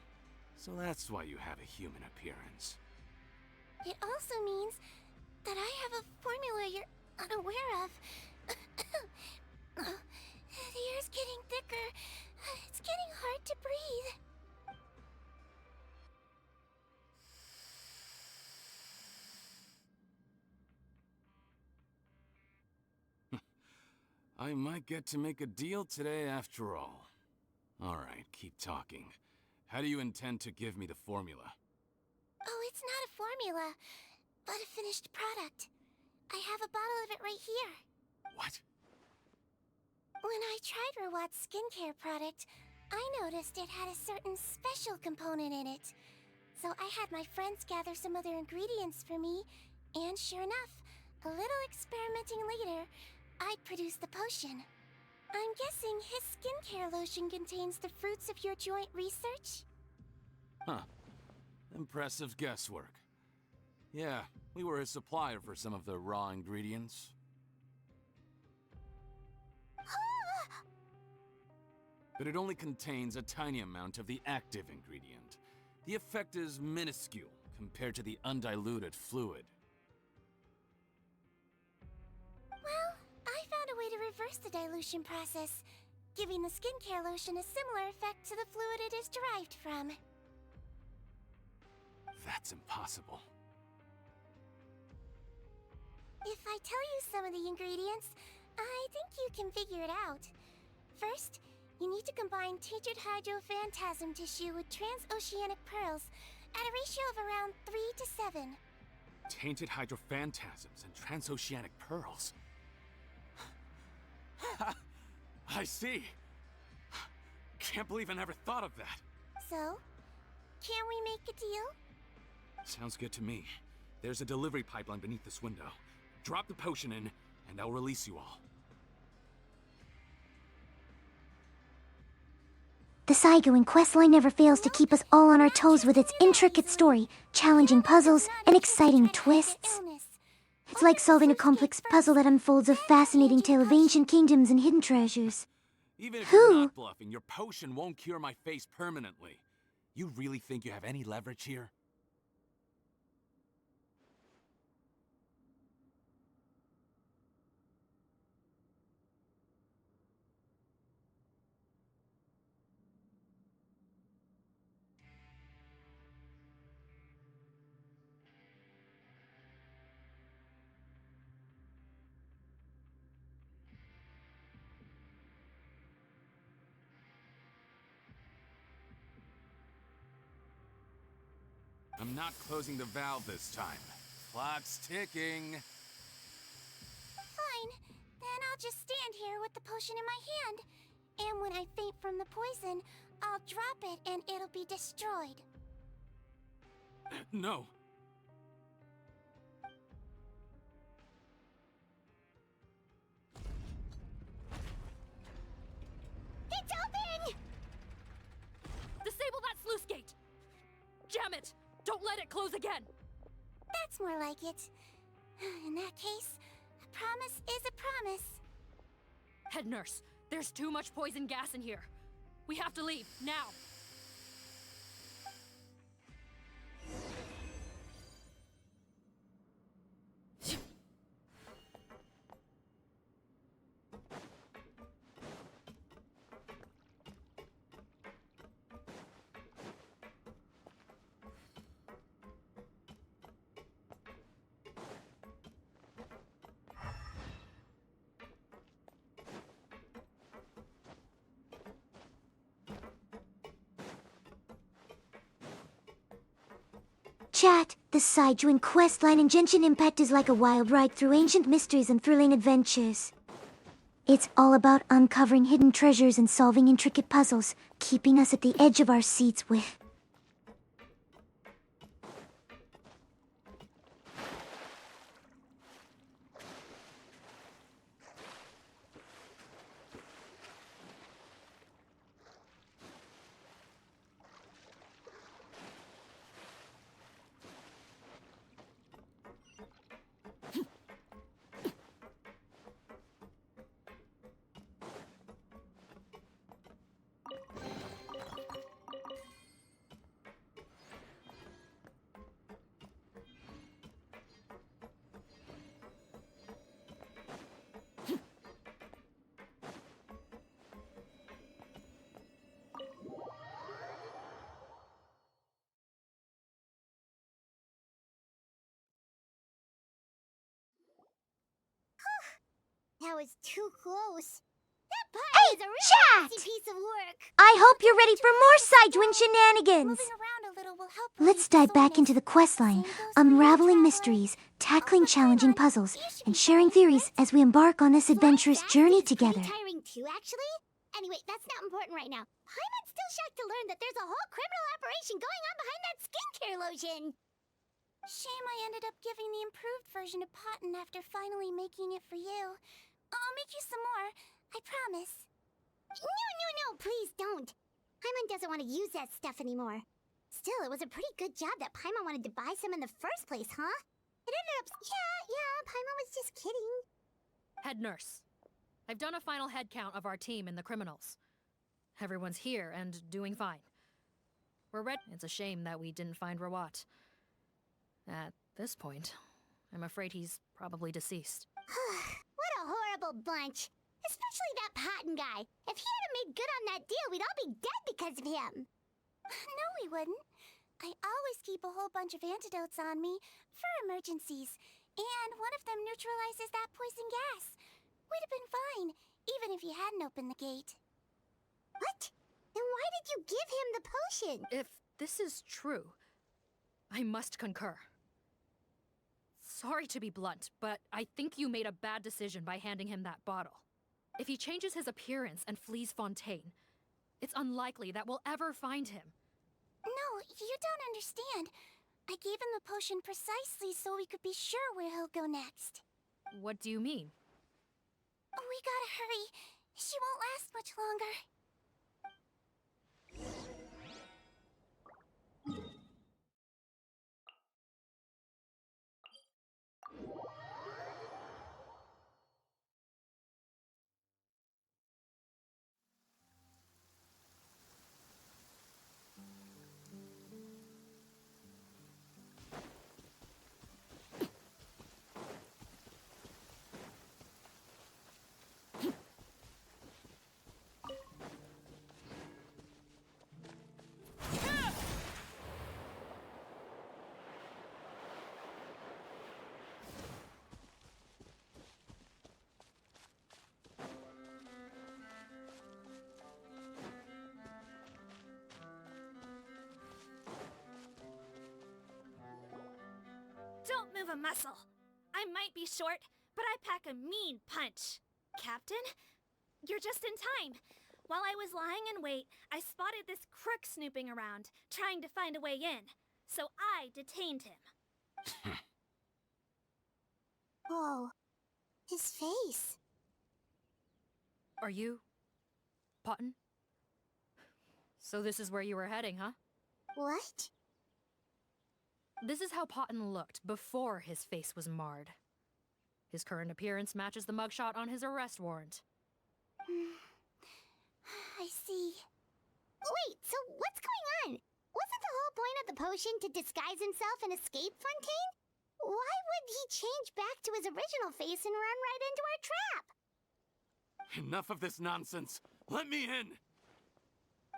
So that's why you have a human appearance. It also means that I have a formula you're unaware of. The air's getting thicker. It's getting hard to breathe. I might get to make a deal today after all. Alright, keep talking. How do you intend to give me the formula? Oh, it's not a formula, but a finished product. I have a bottle of it right here. What? When I tried Rawat's skincare product, I noticed it had a certain special component in it. So I had my friends gather some other ingredients for me, and sure enough, a little experimenting later, I'd produced the potion. I'm guessing his skincare lotion contains the fruits of your joint research? Huh. Impressive guesswork. Yeah, we were a supplier for some of the raw ingredients. But it only contains a tiny amount of the active ingredient. The effect is minuscule compared to the undiluted fluid. Well, I found a way to reverse the dilution process, giving the skincare lotion a similar effect to the fluid it is derived from. That's impossible. If I tell you some of the ingredients, I think you can figure it out. First, you need to combine tainted hydrophantasm tissue with transoceanic pearls at a ratio of around 3 to 7. Tainted hydrophantasms and transoceanic pearls. I see. Can't believe I never thought of that. So, can we make a deal? Sounds good to me. There's a delivery pipeline beneath this window. Drop the potion in, and I'll release you all. The Saigo questline never fails to keep us all on our toes with its intricate story, challenging puzzles, and exciting twists. It's like solving a complex puzzle that unfolds a fascinating tale of ancient kingdoms and hidden treasures. Even if you're not bluffing, your potion won't cure my face permanently. You really think you have any leverage here? I'm not closing the valve this time. Clock's ticking. Fine. Then I'll just stand here with the potion in my hand. And when I faint from the poison, I'll drop it and it'll be destroyed. No. It's open! Disable that sluice gate! Jam it! Don't let it close again! That's more like it. In that case, a promise is a promise. Head nurse, there's too much poison gas in here. We have to leave, now! Chat, the side-joint questline in Genshin Impact is like a wild ride through ancient mysteries and thrilling adventures. It's all about uncovering hidden treasures and solving intricate puzzles, keeping us at the edge of our seats with... That was too close. That party is a real chat! messy piece of work. I hope you're ready for more side-joint shenanigans! Moving around a little will help. Let's dive back into the questline, unraveling mysteries, tackling challenging puzzles, and sharing theories as we embark on this adventurous journey together. Pretty tiring too, actually. Anyway, that's not important right now. Paimon's still shocked to learn that there's a whole criminal operation going on behind that skincare lotion. Shame I ended up giving the improved version to Potten after finally making it for you. I'll make you some more, I promise. No, please don't. Paimon doesn't want to use that stuff anymore. Still, it was a pretty good job that Paimon wanted to buy some in the first place, huh? It ended up... Yeah, Paimon was just kidding. Head nurse, I've done a final head count of our team and the criminals. Everyone's here and doing fine. We're ready. It's a shame that we didn't find Rawat. At this point, I'm afraid he's probably deceased. What a horrible bunch. Especially that Potten guy. If he hadn't made good on that deal, we'd all be dead because of him. No, we wouldn't. I always keep a whole bunch of antidotes on me for emergencies, and one of them neutralizes that poison gas. We'd have been fine, even if you hadn't opened the gate. What? Then why did you give him the potion? If this is true, I must concur. Sorry to be blunt, but I think you made a bad decision by handing him that bottle. If he changes his appearance and flees Fontaine, it's unlikely that we'll ever find him. No, you don't understand. I gave him the potion precisely so we could be sure where he'll go next. What do you mean? We gotta hurry. She won't last much longer. of a muscle. I might be short, but I pack a mean punch. Captain? You're just in time. While I was lying in wait, I spotted this crook snooping around, trying to find a way in. So I detained him. Whoa. His face. Are you... Potton? So this is where you were heading, huh? What? This is how Potton looked before his face was marred. His current appearance matches the mugshot on his arrest warrant. I see. Wait, so what's going on? Wasn't the whole point of the potion to disguise himself and escape Fontaine? Why would he change back to his original face and run right into our trap? Enough of this nonsense. Let me in.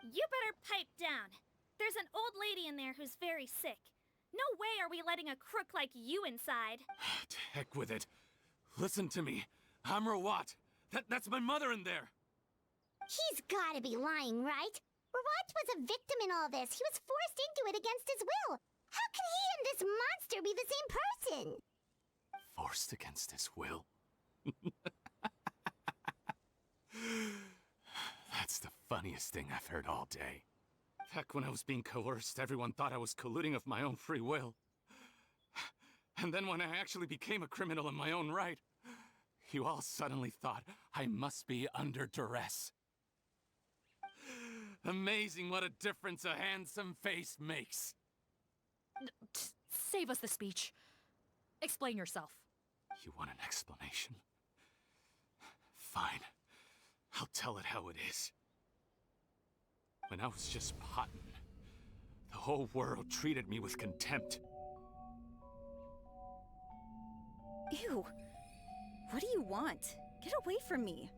You better pipe down. There's an old lady in there who's very sick. No way are we letting a crook like you inside. To heck with it. Listen to me. I'm Rawat. That's my mother in there. He's gotta be lying, right? Rawat was a victim in all this. He was forced into it against his will. How can he and this monster be the same person? Forced against his will? That's the funniest thing I've heard all day. Heck, when I was being coerced, everyone thought I was colluding of my own free will. And then when I actually became a criminal in my own right, you all suddenly thought I must be under duress. Amazing what a difference a handsome face makes. Save us the speech. Explain yourself. You want an explanation? Fine. I'll tell it how it is. When I was just Potton, the whole world treated me with contempt. Ew. What do you want? Get away from me.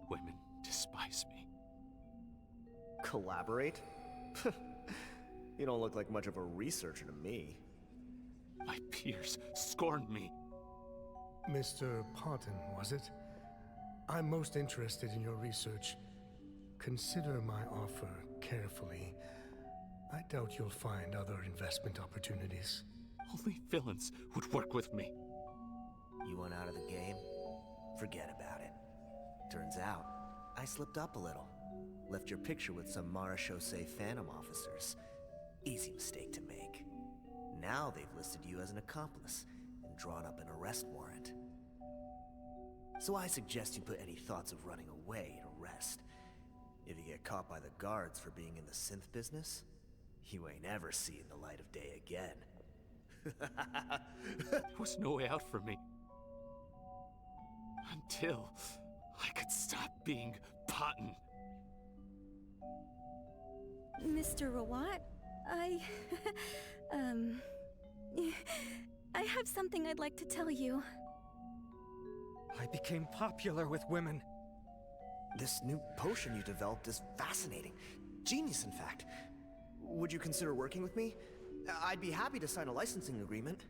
Women despise me. Collaborate? You don't look like much of a researcher to me. My peers scorned me. Mr. Potton, was it? I'm most interested in your research. Consider my offer carefully. I doubt you'll find other investment opportunities. Only villains would work with me. You want out of the game? Forget about it. Turns out, I slipped up a little. Left your picture with some Marechaussee Phantom officers. Easy mistake to make. Now they've listed you as an accomplice and drawn up an arrest warrant. So I suggest you put any thoughts of running away to rest. If you get caught by the guards for being in the synth business, you ain't ever seeing the light of day again. There was no way out for me. Until I could stop being Potton. Mr. Rawat, I have something I'd like to tell you. I became popular with women. This new potion you developed is fascinating. Genius, in fact. Would you consider working with me? I'd be happy to sign a licensing agreement.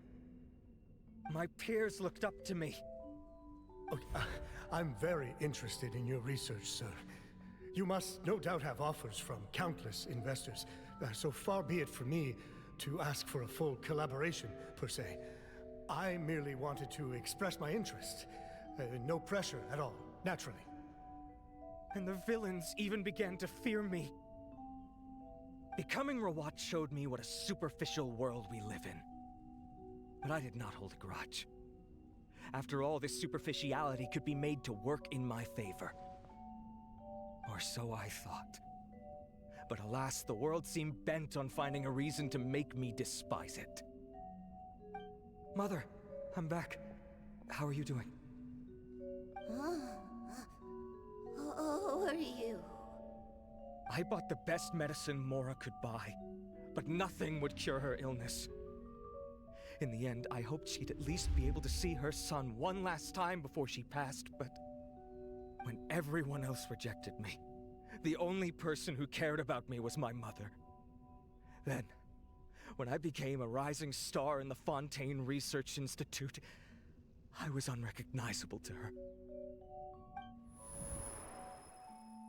My peers looked up to me. Okay, I'm very interested in your research, sir. You must no doubt have offers from countless investors. So far be it for me to ask for a full collaboration, per se. I merely wanted to express my interest. No pressure at all, naturally. And the villains even began to fear me. Becoming Rawat showed me what a superficial world we live in. But I did not hold a grudge. After all, this superficiality could be made to work in my favor. Or so I thought. But alas, the world seemed bent on finding a reason to make me despise it. Mother, I'm back. How are you doing? Who are you? I bought the best medicine Mora could buy, but nothing would cure her illness. In the end, I hoped she'd at least be able to see her son one last time before she passed, but when everyone else rejected me, the only person who cared about me was my mother. Then, when I became a rising star in the Fontaine Research Institute, I was unrecognizable to her.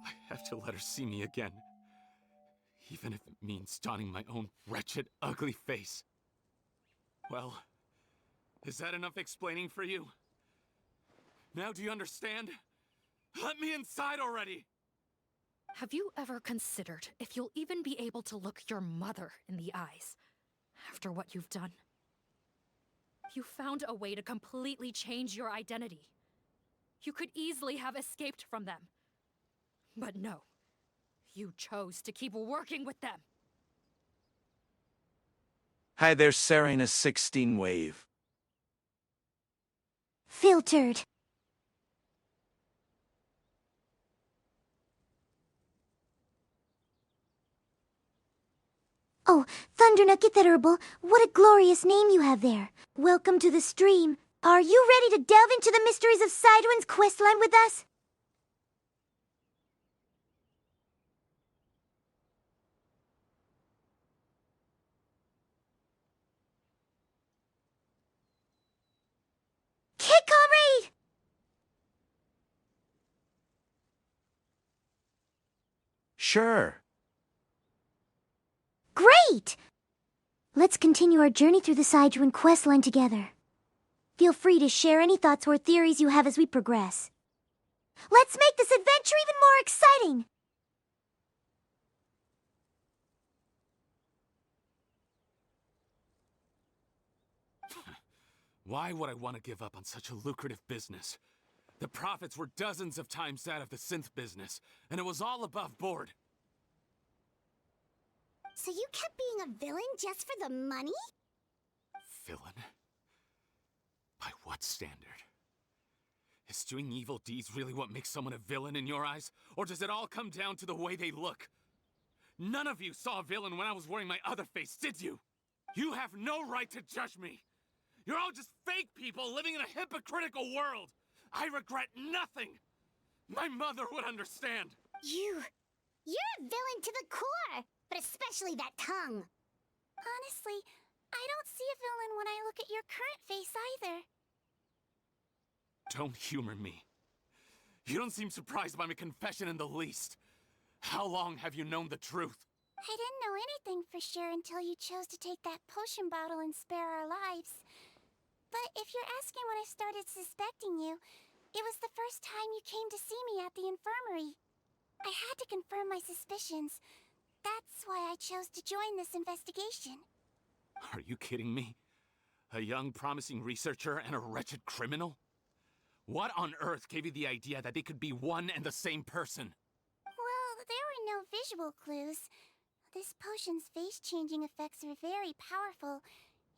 I have to let her see me again. Even if it means donning my own wretched, ugly face. Well, is that enough explaining for you? Now do you understand? Let me inside already! Have you ever considered if you'll even be able to look your mother in the eyes after what you've done? You found a way to completely change your identity. You could easily have escaped from them. But no, you chose to keep working with them. Hi there, Serena 16 Wave. Filtered. Oh, Thundernuck Ithiterable, what a glorious name you have there. Welcome to the stream. Are you ready to delve into the mysteries of Sidewind's questline with us? Kid Comrade! Sure. Great! Let's continue our journey through the Sidewin questline together. Feel free to share any thoughts or theories you have as we progress. Let's make this adventure even more exciting! Why would I want to give up on such a lucrative business? The profits were dozens of times that of the synth business, and it was all above board. So you kept being a villain just for the money? Villain? By what standard? Is doing evil deeds really what makes someone a villain in your eyes? Or does it all come down to the way they look? None of you saw a villain when I was wearing my other face, did you? You have no right to judge me! You're all just fake people living in a hypocritical world! I regret nothing! My mother would understand! You're a villain to the core! But especially that tongue! Honestly, I don't see a villain when I look at your current face either. Don't humor me. You don't seem surprised by my confession in the least. How long have you known the truth? I didn't know anything for sure until you chose to take that potion bottle and spare our lives. But if you're asking when I started suspecting you, it was the first time you came to see me at the infirmary. I had to confirm my suspicions. That's why I chose to join this investigation. Are you kidding me? A young, promising researcher and a wretched criminal? What on earth gave you the idea that they could be one and the same person? Well, there were no visual clues. This potion's face-changing effects are very powerful.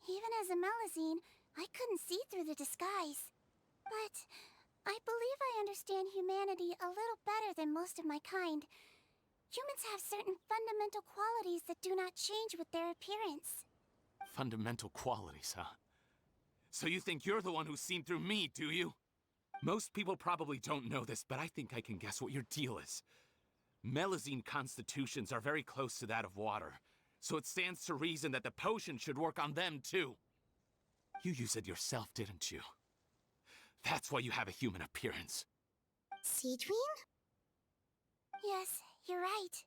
Even as a Melazine, I couldn't see through the disguise. But I believe I understand humanity a little better than most of my kind. Humans have certain fundamental qualities that do not change with their appearance. Fundamental qualities, huh? So you think you're the one who's seen through me, do you? Most people probably don't know this, but I think I can guess what your deal is. Melazine constitutions are very close to that of water, so it stands to reason that the potion should work on them too. You use it yourself, didn't you? That's why you have a human appearance. Sidewin? Yes, you're right.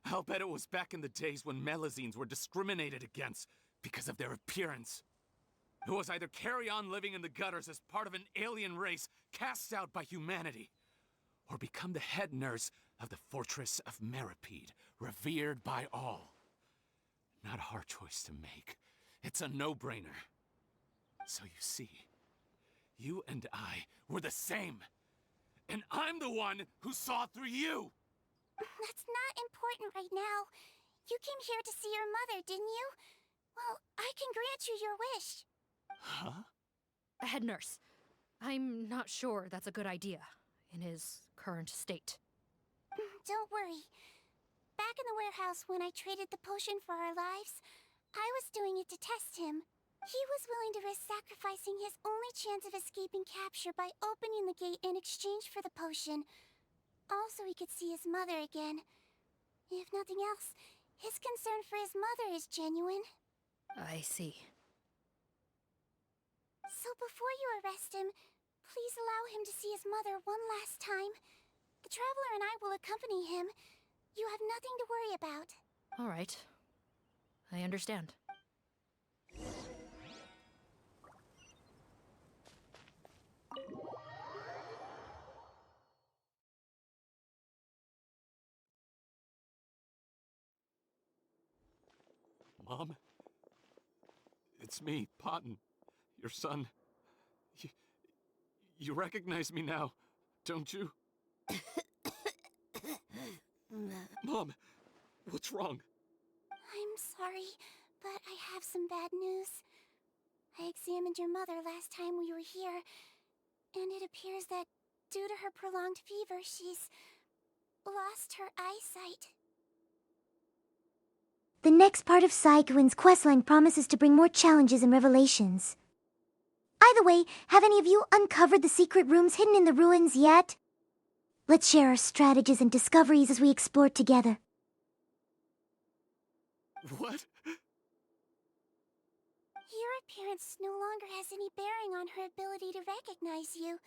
I'll bet it was back in the days when Melazines were discriminated against because of their appearance. It was either carry on living in the gutters as part of an alien race cast out by humanity, or become the head nurse of the Fortress of Meripede, revered by all. Not a hard choice to make. It's a no-brainer. So you see, you and I were the same. And I'm the one who saw through you! That's not important right now. You came here to see your mother, didn't you? Well, I can grant you your wish. Huh? Head nurse, I'm not sure that's a good idea in his current state. Don't worry. Back in the warehouse when I traded the potion for our lives, I was doing it to test him. He was willing to risk sacrificing his only chance of escaping capture by opening the gate in exchange for the potion. Also, he could see his mother again. If nothing else, his concern for his mother is genuine. I see. So before you arrest him, please allow him to see his mother one last time. The Traveler and I will accompany him. You have nothing to worry about. All right. I understand. Mom? It's me, Potton, your son. You recognize me now, don't you? Mom, what's wrong? I'm sorry, but I have some bad news. I examined your mother last time we were here, and it appears that due to her prolonged fever, she's lost her eyesight. The next part of Saikuin's questline promises to bring more challenges and revelations. Either way, have any of you uncovered the secret rooms hidden in the ruins yet? Let's share our strategies and discoveries as we explore together. What? Your appearance no longer has any bearing on her ability to recognize you.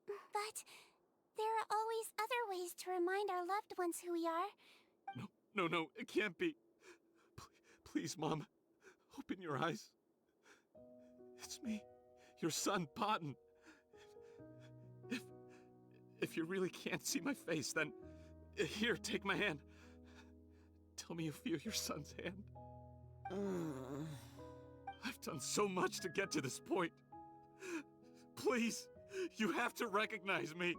But there are always other ways to remind our loved ones who we are. No, it can't be. Please, Mom, open your eyes. It's me, your son, Potton. If you really can't see my face, then here, take my hand. Tell me you feel your son's hand. I've done so much to get to this point. Please, you have to recognize me.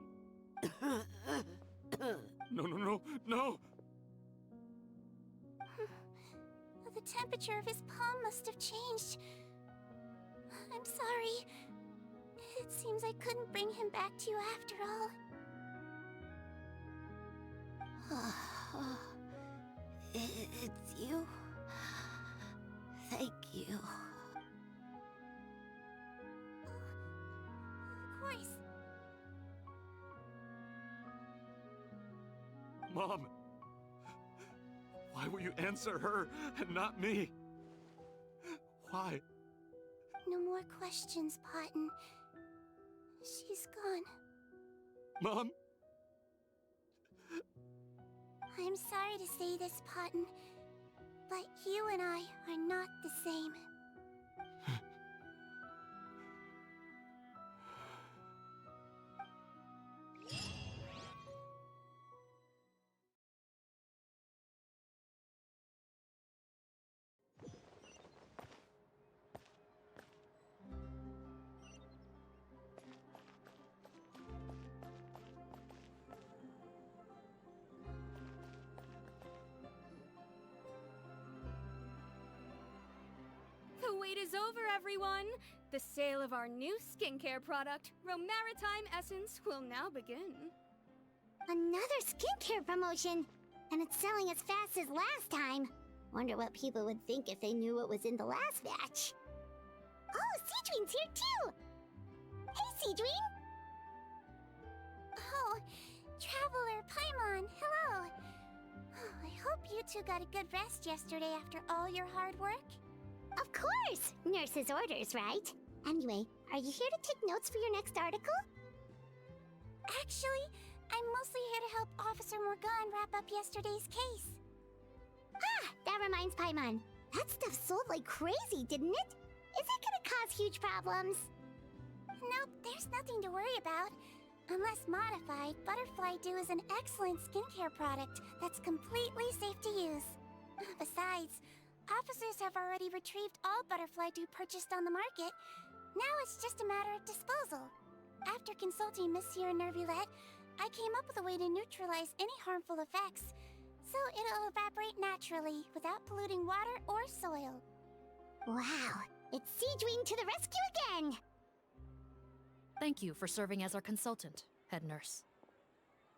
No. The temperature of his palm must have changed. I'm sorry. It seems I couldn't bring him back to you after all. It's you. Thank you. Of course. Mom, why will you answer her and not me? Why? No more questions, Potton. She's gone. Mom? I'm sorry to say this, Potton, but you and I are not the same. The wait is over, everyone! The sale of our new skincare product, Romaritime Essence, will now begin. Another skincare promotion! And it's selling as fast as last time. Wonder what people would think if they knew what was in the last batch. Oh, Seedween's here too! Hey, Seedween! Oh, Traveler Paimon, hello! Oh, I hope you two got a good rest yesterday after all your hard work. Of course! Nurse's orders, right? Anyway, are you here to take notes for your next article? Actually, I'm mostly here to help Officer Morgan wrap up yesterday's case. Ah, that reminds Paimon. That stuff sold like crazy, didn't it? Is it gonna cause huge problems? Nope, there's nothing to worry about. Unless modified, Butterfly Dew is an excellent skincare product that's completely safe to use. Besides, officers have already retrieved all Butterfly Dew purchased on the market. Now it's just a matter of disposal. After consulting Monsieur Nervulette, I came up with a way to neutralize any harmful effects. So it'll evaporate naturally, without polluting water or soil. Wow, it's Siegewing to the rescue again! Thank you for serving as our consultant, head nurse.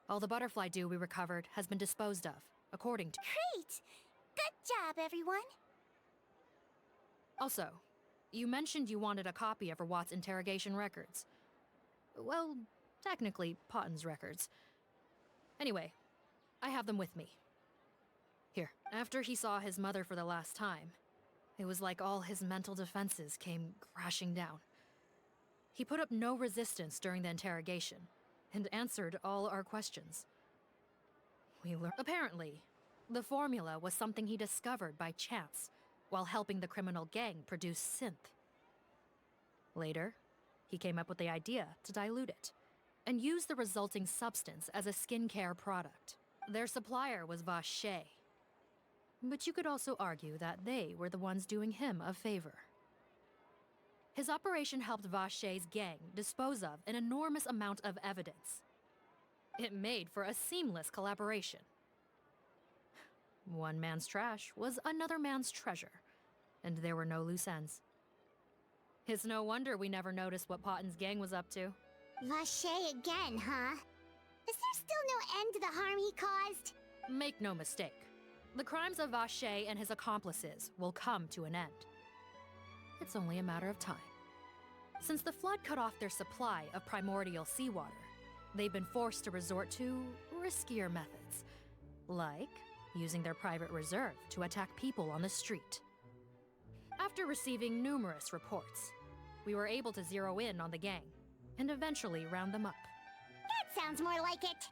All the butterfly dew we recovered has been disposed of, according to... Great! Good job, everyone! Also, you mentioned you wanted a copy of Rawat's interrogation records. Well, technically, Potten's records. Anyway, I have them with me. Here, after he saw his mother for the last time, it was like all his mental defenses came crashing down. He put up no resistance during the interrogation, and answered all our questions. We learned... Apparently, the formula was something he discovered by chance, while helping the criminal gang produce synth. Later, he came up with the idea to dilute it, and use the resulting substance as a skincare product. Their supplier was Vache. But you could also argue that they were the ones doing him a favor. His operation helped Vache's gang dispose of an enormous amount of evidence. It made for a seamless collaboration. One man's trash was another man's treasure, and there were no loose ends. It's no wonder we never noticed what Potten's gang was up to. Vache again, huh? Is there still no end to the harm he caused? Make no mistake. The crimes of Vache and his accomplices will come to an end. It's only a matter of time. Since the flood cut off their supply of primordial seawater, they've been forced to resort to riskier methods, like using their private reserve to attack people on the street. After receiving numerous reports, we were able to zero in on the gang and eventually round them up. That sounds more like it.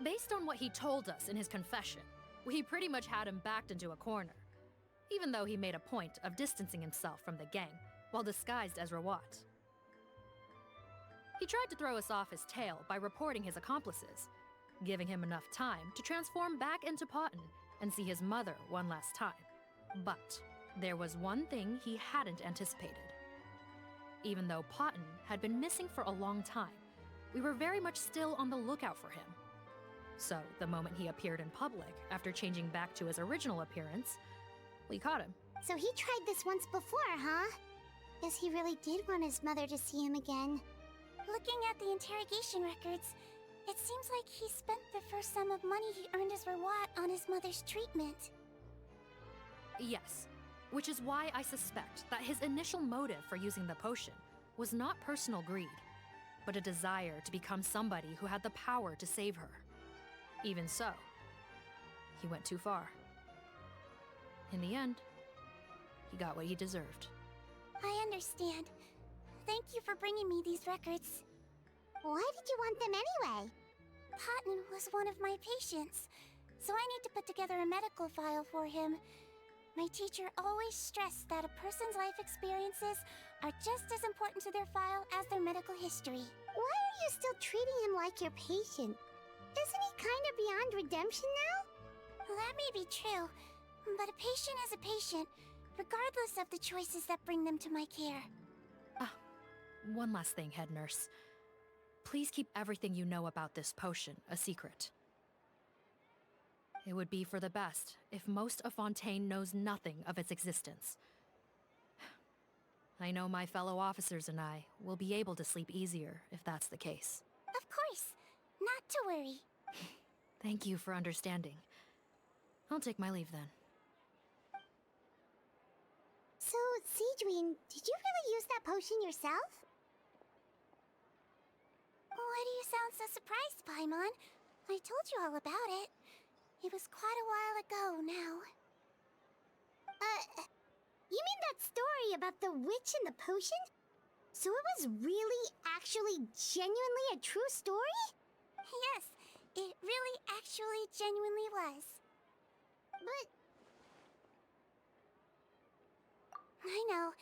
Based on what he told us in his confession, we pretty much had him backed into a corner, even though he made a point of distancing himself from the gang while disguised as Rawat. He tried to throw us off his tail by reporting his accomplices, giving him enough time to transform back into Potten and see his mother one last time. But there was one thing he hadn't anticipated. Even though Potten had been missing for a long time, we were very much still on the lookout for him. So, the moment he appeared in public after changing back to his original appearance, we caught him. So he tried this once before, huh? Guess he really did want his mother to see him again. Looking at the interrogation records, it seems like he spent the first sum of money he earned as Rawat on his mother's treatment. Yes, which is why I suspect that his initial motive for using the potion was not personal greed, but a desire to become somebody who had the power to save her. Even so, he went too far. In the end, he got what he deserved. I understand. Thank you for bringing me these records. Why did you want them anyway? Potten was one of my patients, so I need to put together a medical file for him. My teacher always stressed that a person's life experiences are just as important to their file as their medical history. Why are you still treating him like your patient? Isn't he kind of beyond redemption now? Well, that may be true, but a patient is a patient, regardless of the choices that bring them to my care. One last thing, head nurse. Please keep everything you know about this potion a secret. It would be for the best if most of Fontaine knows nothing of its existence. I know my fellow officers and I will be able to sleep easier if that's the case. Of course. Not to worry. Thank you for understanding. I'll take my leave then. So, Siegewing, did you really use that potion yourself? Why do you sound so surprised, Paimon? I told you all about it. It was quite a while ago now. You mean that story about the witch and the potion? So it was really, actually, genuinely a true story? Yes, it really actually genuinely was. But... I know.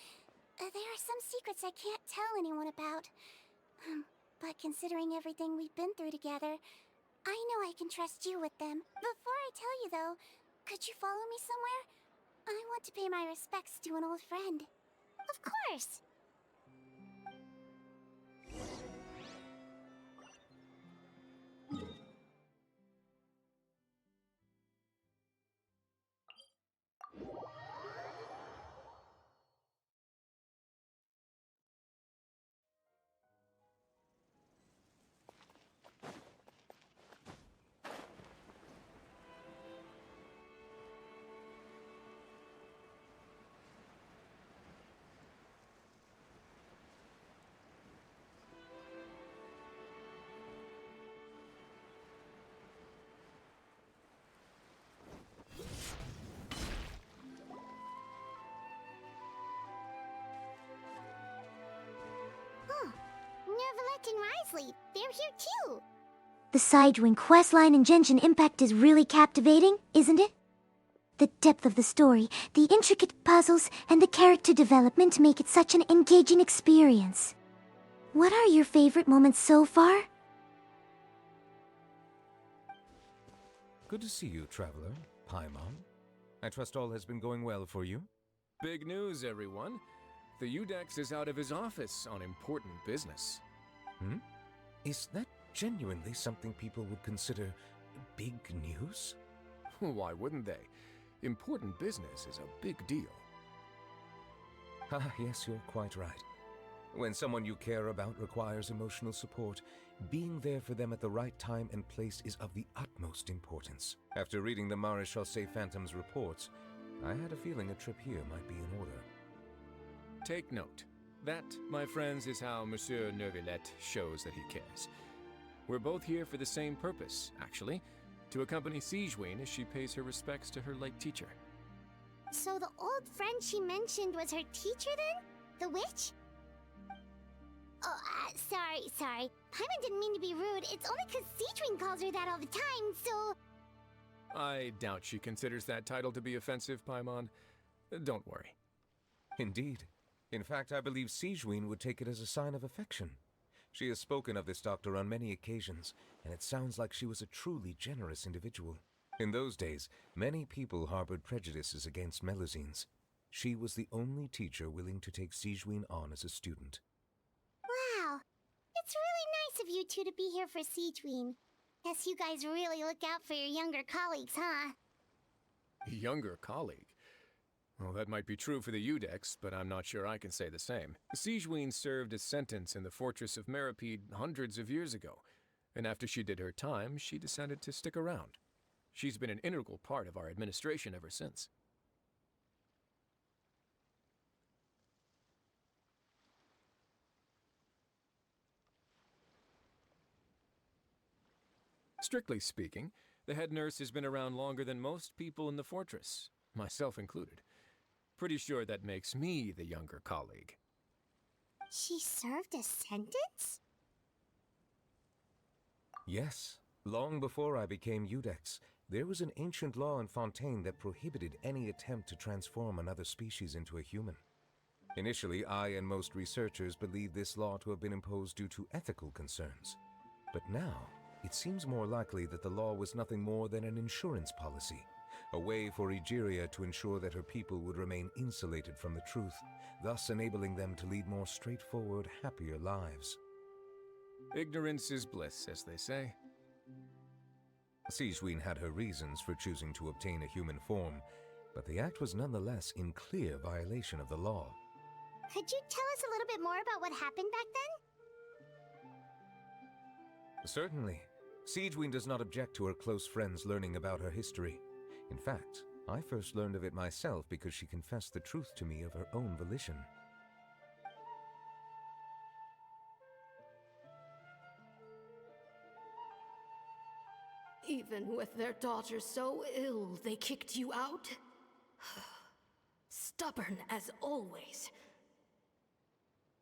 There are some secrets I can't tell anyone about. But considering everything we've been through together, I know I can trust you with them. Before I tell you though, could you follow me somewhere? I want to pay my respects to an old friend. Of course! Captain Risley. They're here too. The Sidewing questline in Genshin Impact is really captivating, isn't it? The depth of the story, the intricate puzzles, and the character development make it such an engaging experience. What are your favorite moments so far? Good to see you, Traveler. Paimon. I trust all has been going well for you? Big news, everyone. The Udex is out of his office on important business. Hmm? Is that genuinely something people would consider big news? Why wouldn't they? Important business is a big deal. Ah, yes, you're quite right. When someone you care about requires emotional support, being there for them at the right time and place is of the utmost importance. After reading the Maréchal Phantom's reports, I had a feeling a trip here might be in order. Take note. That, my friends, is how Monsieur Neuvillette shows that he cares. We're both here for the same purpose, actually, to accompany Sigewinne as she pays her respects to her late teacher. So the old friend she mentioned was her teacher then? The witch? Oh, sorry. Paimon didn't mean to be rude. It's only because Sigewinne calls her that all the time, so... I doubt she considers that title to be offensive, Paimon. Don't worry. Indeed. In fact, I believe Sigewinne would take it as a sign of affection. She has spoken of this doctor on many occasions, and it sounds like she was a truly generous individual. In those days, many people harbored prejudices against Melusines. She was the only teacher willing to take Sigewinne on as a student. Wow. It's really nice of you two to be here for Sigewinne. Guess you guys really look out for your younger colleagues, huh? Younger colleague? Well, that might be true for the Udex, but I'm not sure I can say the same. Sigewinne served a sentence in the fortress of Meripede hundreds of years ago, and after she did her time, she decided to stick around. She's been an integral part of our administration ever since. Strictly speaking, the head nurse has been around longer than most people in the fortress, myself included. Pretty sure that makes me the younger colleague. She served a sentence? Yes. Long before I became Udex, there was an ancient law in Fontaine that prohibited any attempt to transform another species into a human. Initially, I and most researchers believed this law to have been imposed due to ethical concerns. But now, it seems more likely that the law was nothing more than an insurance policy, a way for Egeria to ensure that her people would remain insulated from the truth, thus enabling them to lead more straightforward, happier lives. Ignorance is bliss, as they say. Sigewinne had her reasons for choosing to obtain a human form, but the act was nonetheless in clear violation of the law. Could you tell us a little bit more about what happened back then? Certainly. Sigewinne does not object to her close friends learning about her history. In fact, I first learned of it myself because she confessed the truth to me of her own volition. Even with their daughter so ill, they kicked you out? Stubborn as always.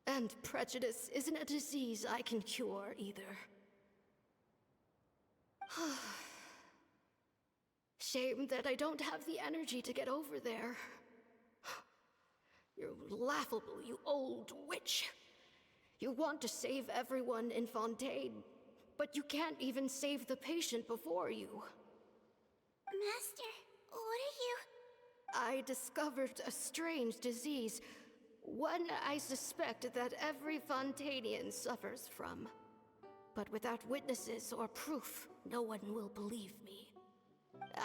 And prejudice isn't a disease I can cure either. Shame that I don't have the energy to get over there. You're laughable, you old witch. You want to save everyone in Fontaine, but you can't even save the patient before you. Master, what are you? I discovered a strange disease, one I suspect that every Fontainian suffers from. But without witnesses or proof, no one will believe me.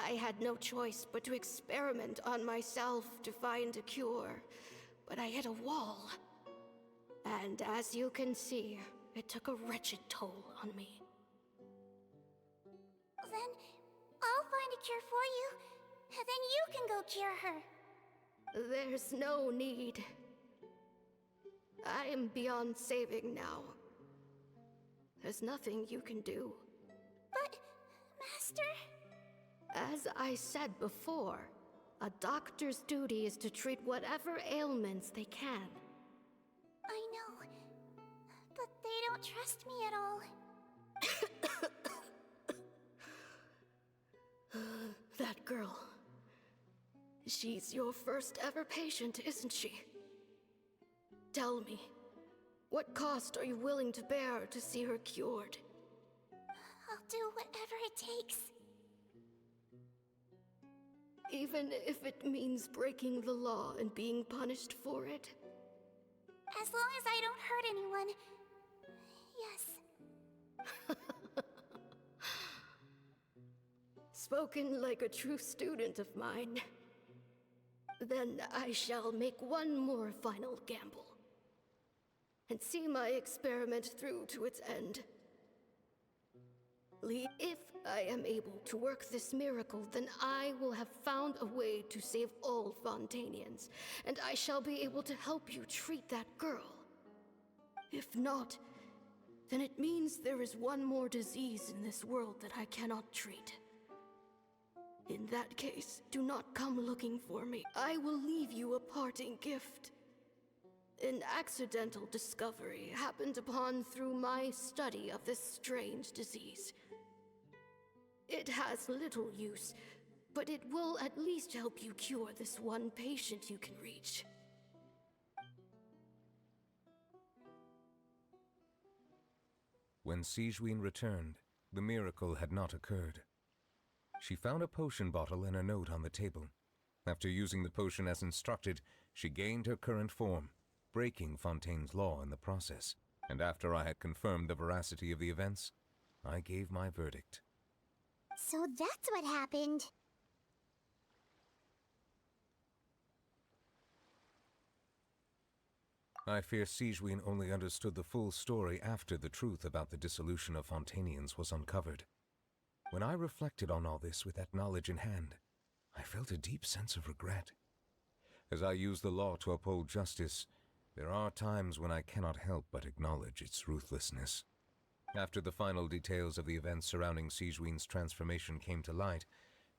I had no choice but to experiment on myself to find a cure, but I hit a wall. And as you can see, it took a wretched toll on me. Then I'll find a cure for you, and then you can go cure her. There's no need. I am beyond saving now. There's nothing you can do. But, Master... As I said before, a doctor's duty is to treat whatever ailments they can. I know, but they don't don't trust me at all. That girl. She's your first ever patient, isn't she? Tell me, what cost are you willing to bear to see her cured? I'll do whatever it takes. Even if it means breaking the law and being punished for it? As long as I don't hurt anyone. Yes. Spoken like a true student of mine. Then I shall make one more final gamble. And see my experiment through to its end. If I am able to work this miracle, then I will have found a way to save all Fontanians, and I shall be able to help you treat that girl. If not, then it means there is one more disease in this world that I cannot treat. In that case, do not come looking for me. I will leave you a parting gift. An accidental discovery happened upon through my study of this strange disease. It has little use, but it will at least help you cure this one patient you can reach. When Sigewinne returned, the miracle had not occurred. She found a potion bottle and a note on the table. After using the potion as instructed, she gained her current form, breaking Fontaine's law in the process. And after I had confirmed the veracity of the events, I gave my verdict. So that's what happened. I fear Sigewinne only understood the full story after the truth about the dissolution of Fontanians was uncovered. When I reflected on all this with that knowledge in hand, I felt a deep sense of regret. As I use the law to uphold justice, there are times when I cannot help but acknowledge its ruthlessness. After the final details of the events surrounding Sigewinne's transformation came to light,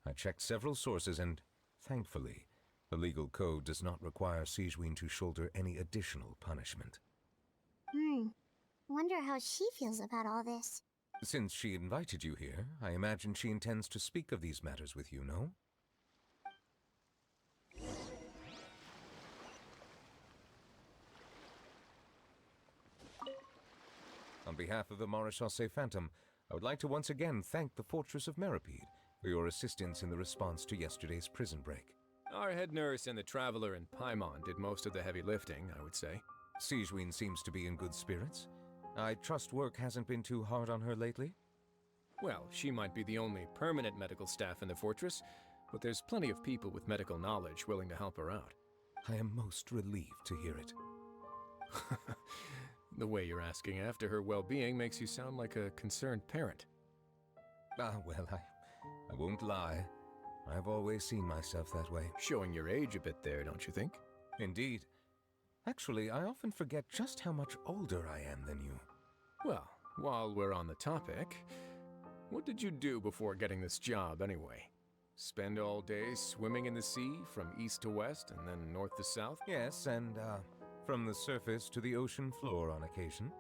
I checked several sources and, thankfully, the legal code does not require Sigewinne to shoulder any additional punishment. Wonder how she feels about all this. Since she invited you here, I imagine she intends to speak of these matters with you, no? On behalf of the Maréchaussée Phantom, I would like to once again thank the Fortress of Meripede for your assistance in the response to yesterday's prison break. Our head nurse and the Traveler in Paimon did most of the heavy lifting, I would say. Sigewinne seems to be in good spirits. I trust work hasn't been too hard on her lately? Well, she might be the only permanent medical staff in the fortress, but there's plenty of people with medical knowledge willing to help her out. I am most relieved to hear it. The way you're asking after her well-being makes you sound like a concerned parent. Well, I won't lie. I've always seen myself that way. Showing your age a bit there, don't you think? Indeed. Actually, I often forget just how much older I am than you. Well, while we're on the topic, what did you do before getting this job anyway? Spend all day swimming in the sea from east to west and then north to south? Yes, and from the surface to the ocean floor on occasion.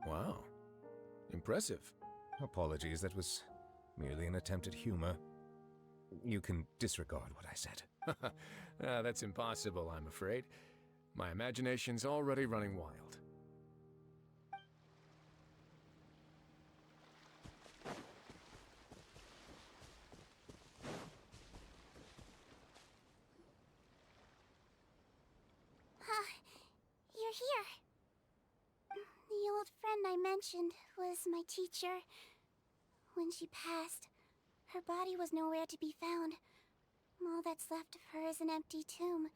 Wow. Impressive. Apologies, that was merely an attempt at humor. You can disregard what I said. That's impossible, I'm afraid. My imagination's already running wild. You're here. The old friend I mentioned was my teacher. When she passed, her body was nowhere to be found. All that's left of her is an empty tomb.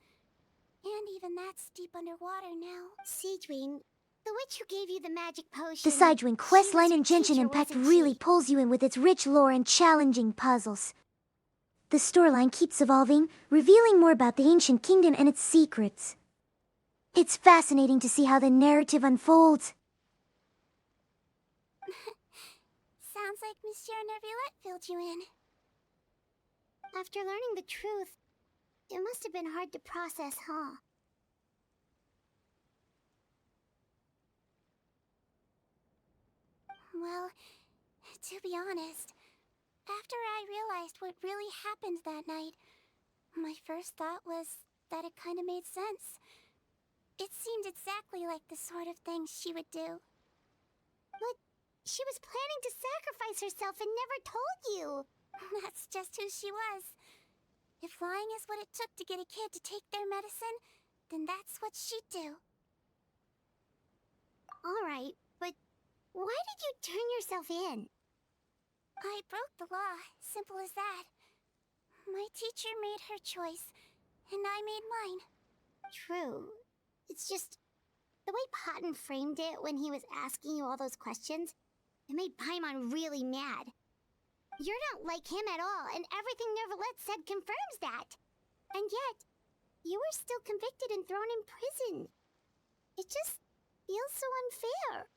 And even that's deep underwater now. Sigewinne, the witch who gave you the magic potion... The Sigewinne questline in Genshin teacher, Impact wasn't really she? pulls you in with its rich lore and challenging puzzles. The storyline keeps evolving, revealing more about the ancient kingdom and its secrets. It's fascinating to see how the narrative unfolds. Sounds like Monsieur Neuvillette filled you in. After learning the truth, it must have been hard to process, huh? Well, to be honest, after I realized what really happened that night, my first thought was that it kind of made sense. It seemed exactly like the sort of thing she would do. But she was planning to sacrifice herself and never told you. That's just who she was. If lying is what it took to get a kid to take their medicine, then that's what she'd do. Alright, but why did you turn yourself in? I broke the law, simple as that. My teacher made her choice, and I made mine. True. It's just, the way Paimon framed it when he was asking you all those questions, it made Paimon really mad. You're not like him at all, and everything Neverlet said confirms that. And yet, you were still convicted and thrown in prison. It just feels so unfair.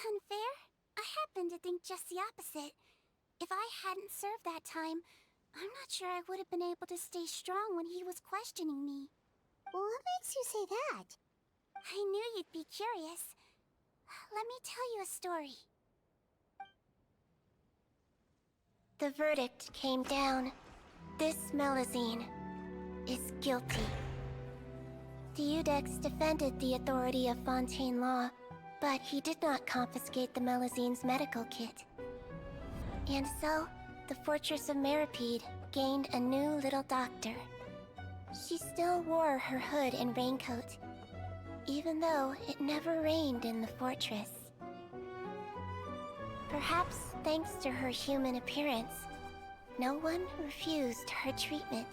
Unfair? I happen to think just the opposite. If I hadn't served that time, I'm not sure I would have been able to stay strong when he was questioning me. What makes you say that? I knew you'd be curious. Let me tell you a story. The verdict came down. This Melazine is guilty. The Udex defended the authority of Fontaine law, but he did not confiscate the Melazine's medical kit. And so, the Fortress of Meripede gained a new little doctor. She still wore her hood and raincoat, even though it never rained in the fortress. Perhaps thanks to her human appearance, no one refused her treatment.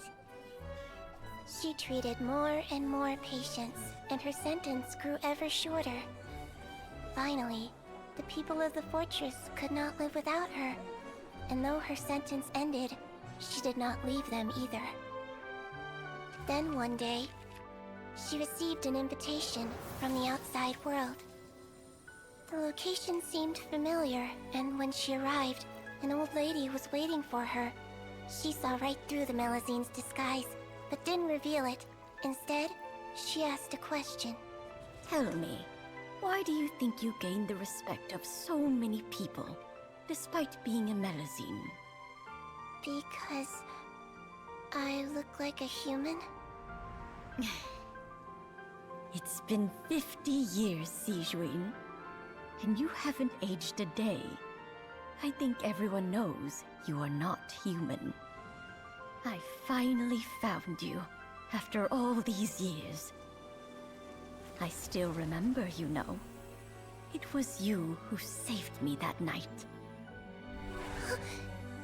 She treated more and more patients, and her sentence grew ever shorter. Finally, the people of the fortress could not live without her, and though her sentence ended, she did not leave them either. Then one day, she received an invitation from the outside world. The location seemed familiar, and when she arrived, an old lady was waiting for her. She saw right through the Melazine's disguise, but didn't reveal it. Instead, she asked a question. Tell me, why do you think you gained the respect of so many people, despite being a Melazine? Because I look like a human? It's been 50 years, Sijuin, and you haven't aged a day. I think everyone knows you are not human. I finally found you, after all these years. I still remember, you know. It was you who saved me that night.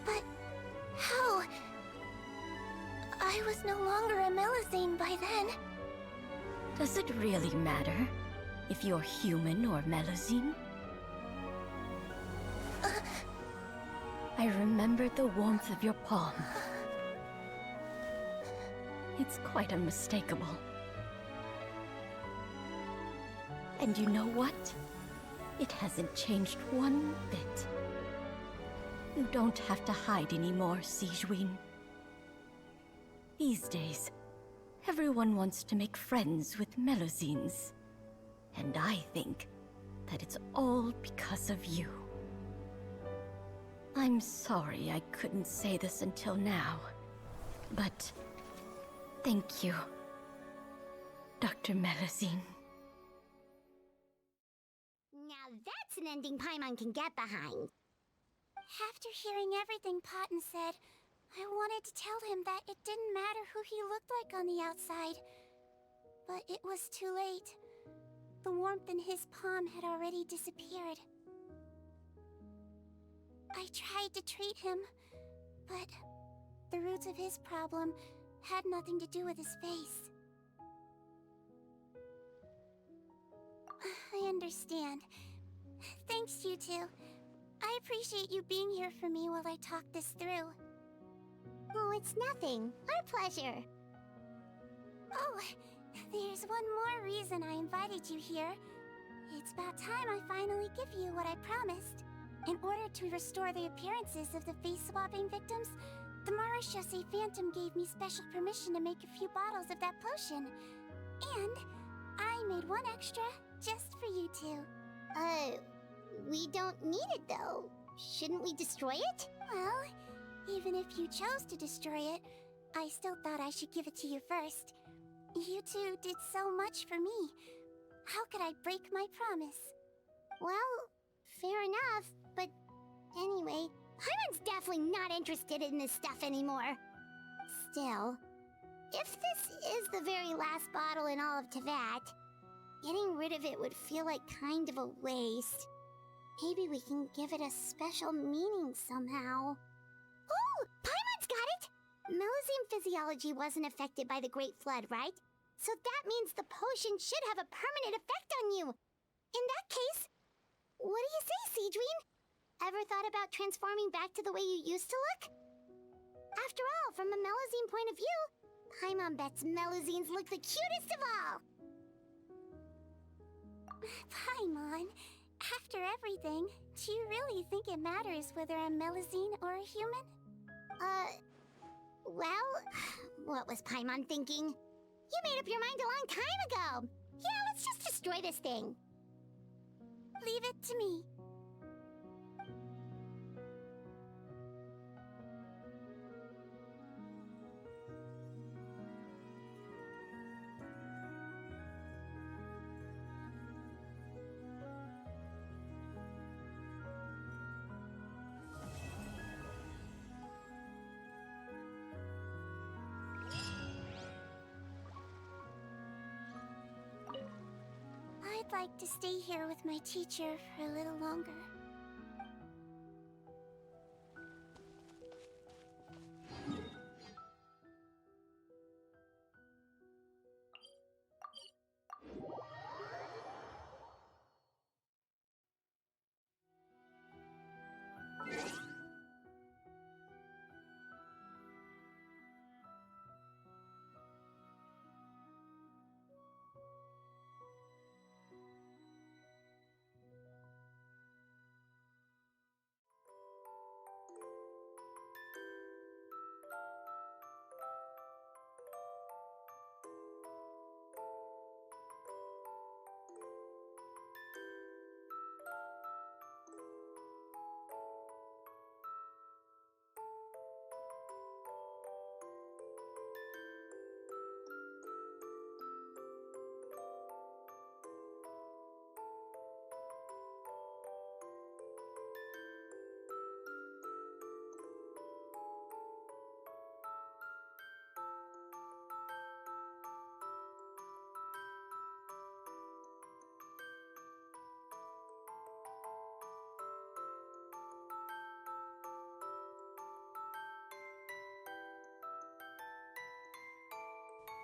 But how? I was no longer a Melazine by then. Does it really matter if you're human or Melazine? I remember the warmth of your palm. It's quite unmistakable. And you know what? It hasn't changed one bit. You don't have to hide anymore, Sijuin. These days, everyone wants to make friends with Melazines. And I think that it's all because of you. I'm sorry I couldn't say this until now, but thank you, Dr. Melazine. Now that's an ending Paimon can get behind. After hearing everything Paten said, I wanted to tell him that it didn't matter who he looked like on the outside. But it was too late. The warmth in his palm had already disappeared. I tried to treat him, but the roots of his problem had nothing to do with his face. I understand. Thanks, you two. I appreciate you being here for me while I talk this through. Oh, it's nothing. Our pleasure. Oh, there's one more reason I invited you here. It's about time I finally give you what I promised. In order to restore the appearances of the face-swapping victims, the Marechaussee Phantom gave me special permission to make a few bottles of that potion. And I made one extra just for you two. We don't need it, though. Shouldn't we destroy it? Well, even if you chose to destroy it, I still thought I should give it to you first. You two did so much for me. How could I break my promise? Well, fair enough, but anyway, Paimon's definitely not interested in this stuff anymore. Still, if this is the very last bottle in all of Teyvat, getting rid of it would feel like kind of a waste. Maybe we can give it a special meaning somehow. Oh, Paimon's got it! Melusine physiology wasn't affected by the Great Flood, right? So that means the potion should have a permanent effect on you. In that case, what do you say, Seedrine? Ever thought about transforming back to the way you used to look? After all, from a Melusine point of view, Paimon bets Melusines look the cutest of all. Paimon, after everything, do you really think it matters whether I'm Melusine or a human? Well, what was Paimon thinking? You made up your mind a long time ago. Yeah, let's just destroy this thing. Leave it to me. I'd like to stay here with my teacher for a little longer.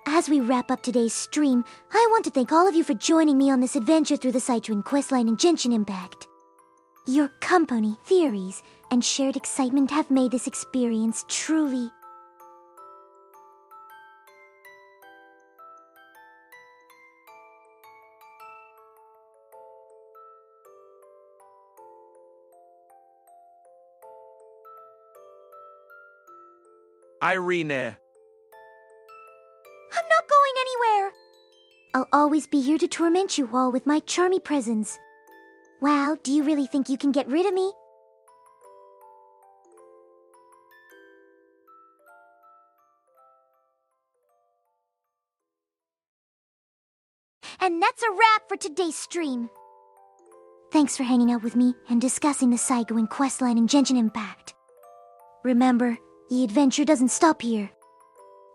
As we wrap up today's stream, I want to thank all of you for joining me on this adventure through the Citroen questline in Genshin Impact. Your company, theories, and shared excitement have made this experience truly... AiRinaRen. I'm not going anywhere! I'll always be here to torment you all with my charmy presence. Wow, do you really think you can get rid of me? And that's a wrap for today's stream. Thanks for hanging out with me and discussing the Saigoin questline in Genshin Impact. Remember, the adventure doesn't stop here.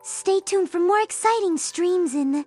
Stay tuned for more exciting streams in the...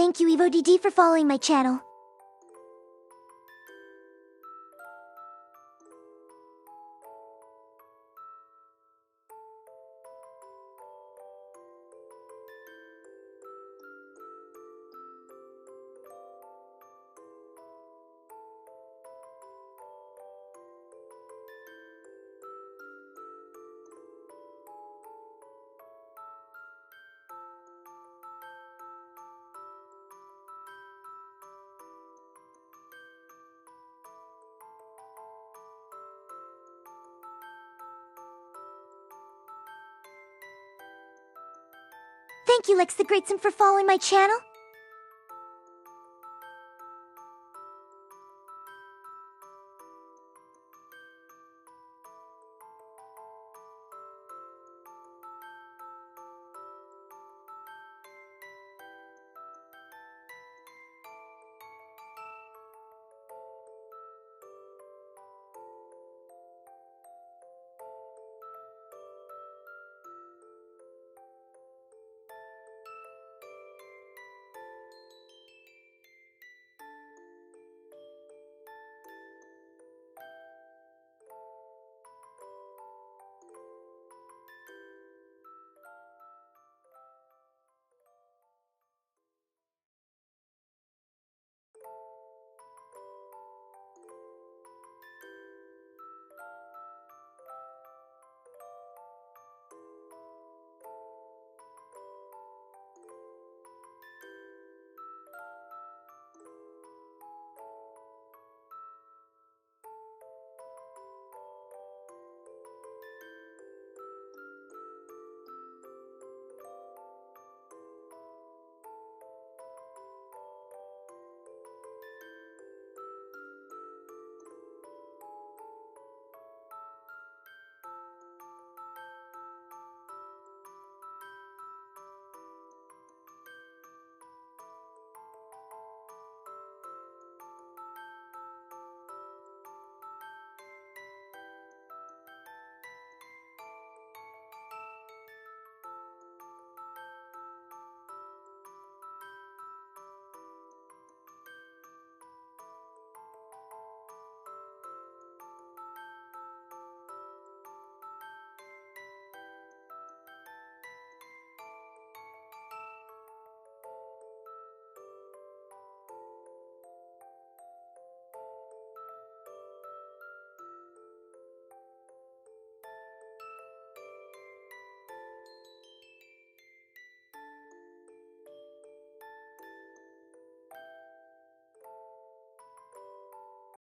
Thank you, EvoDD, for following my channel. Thank you, Lex the Greatson, for following my channel.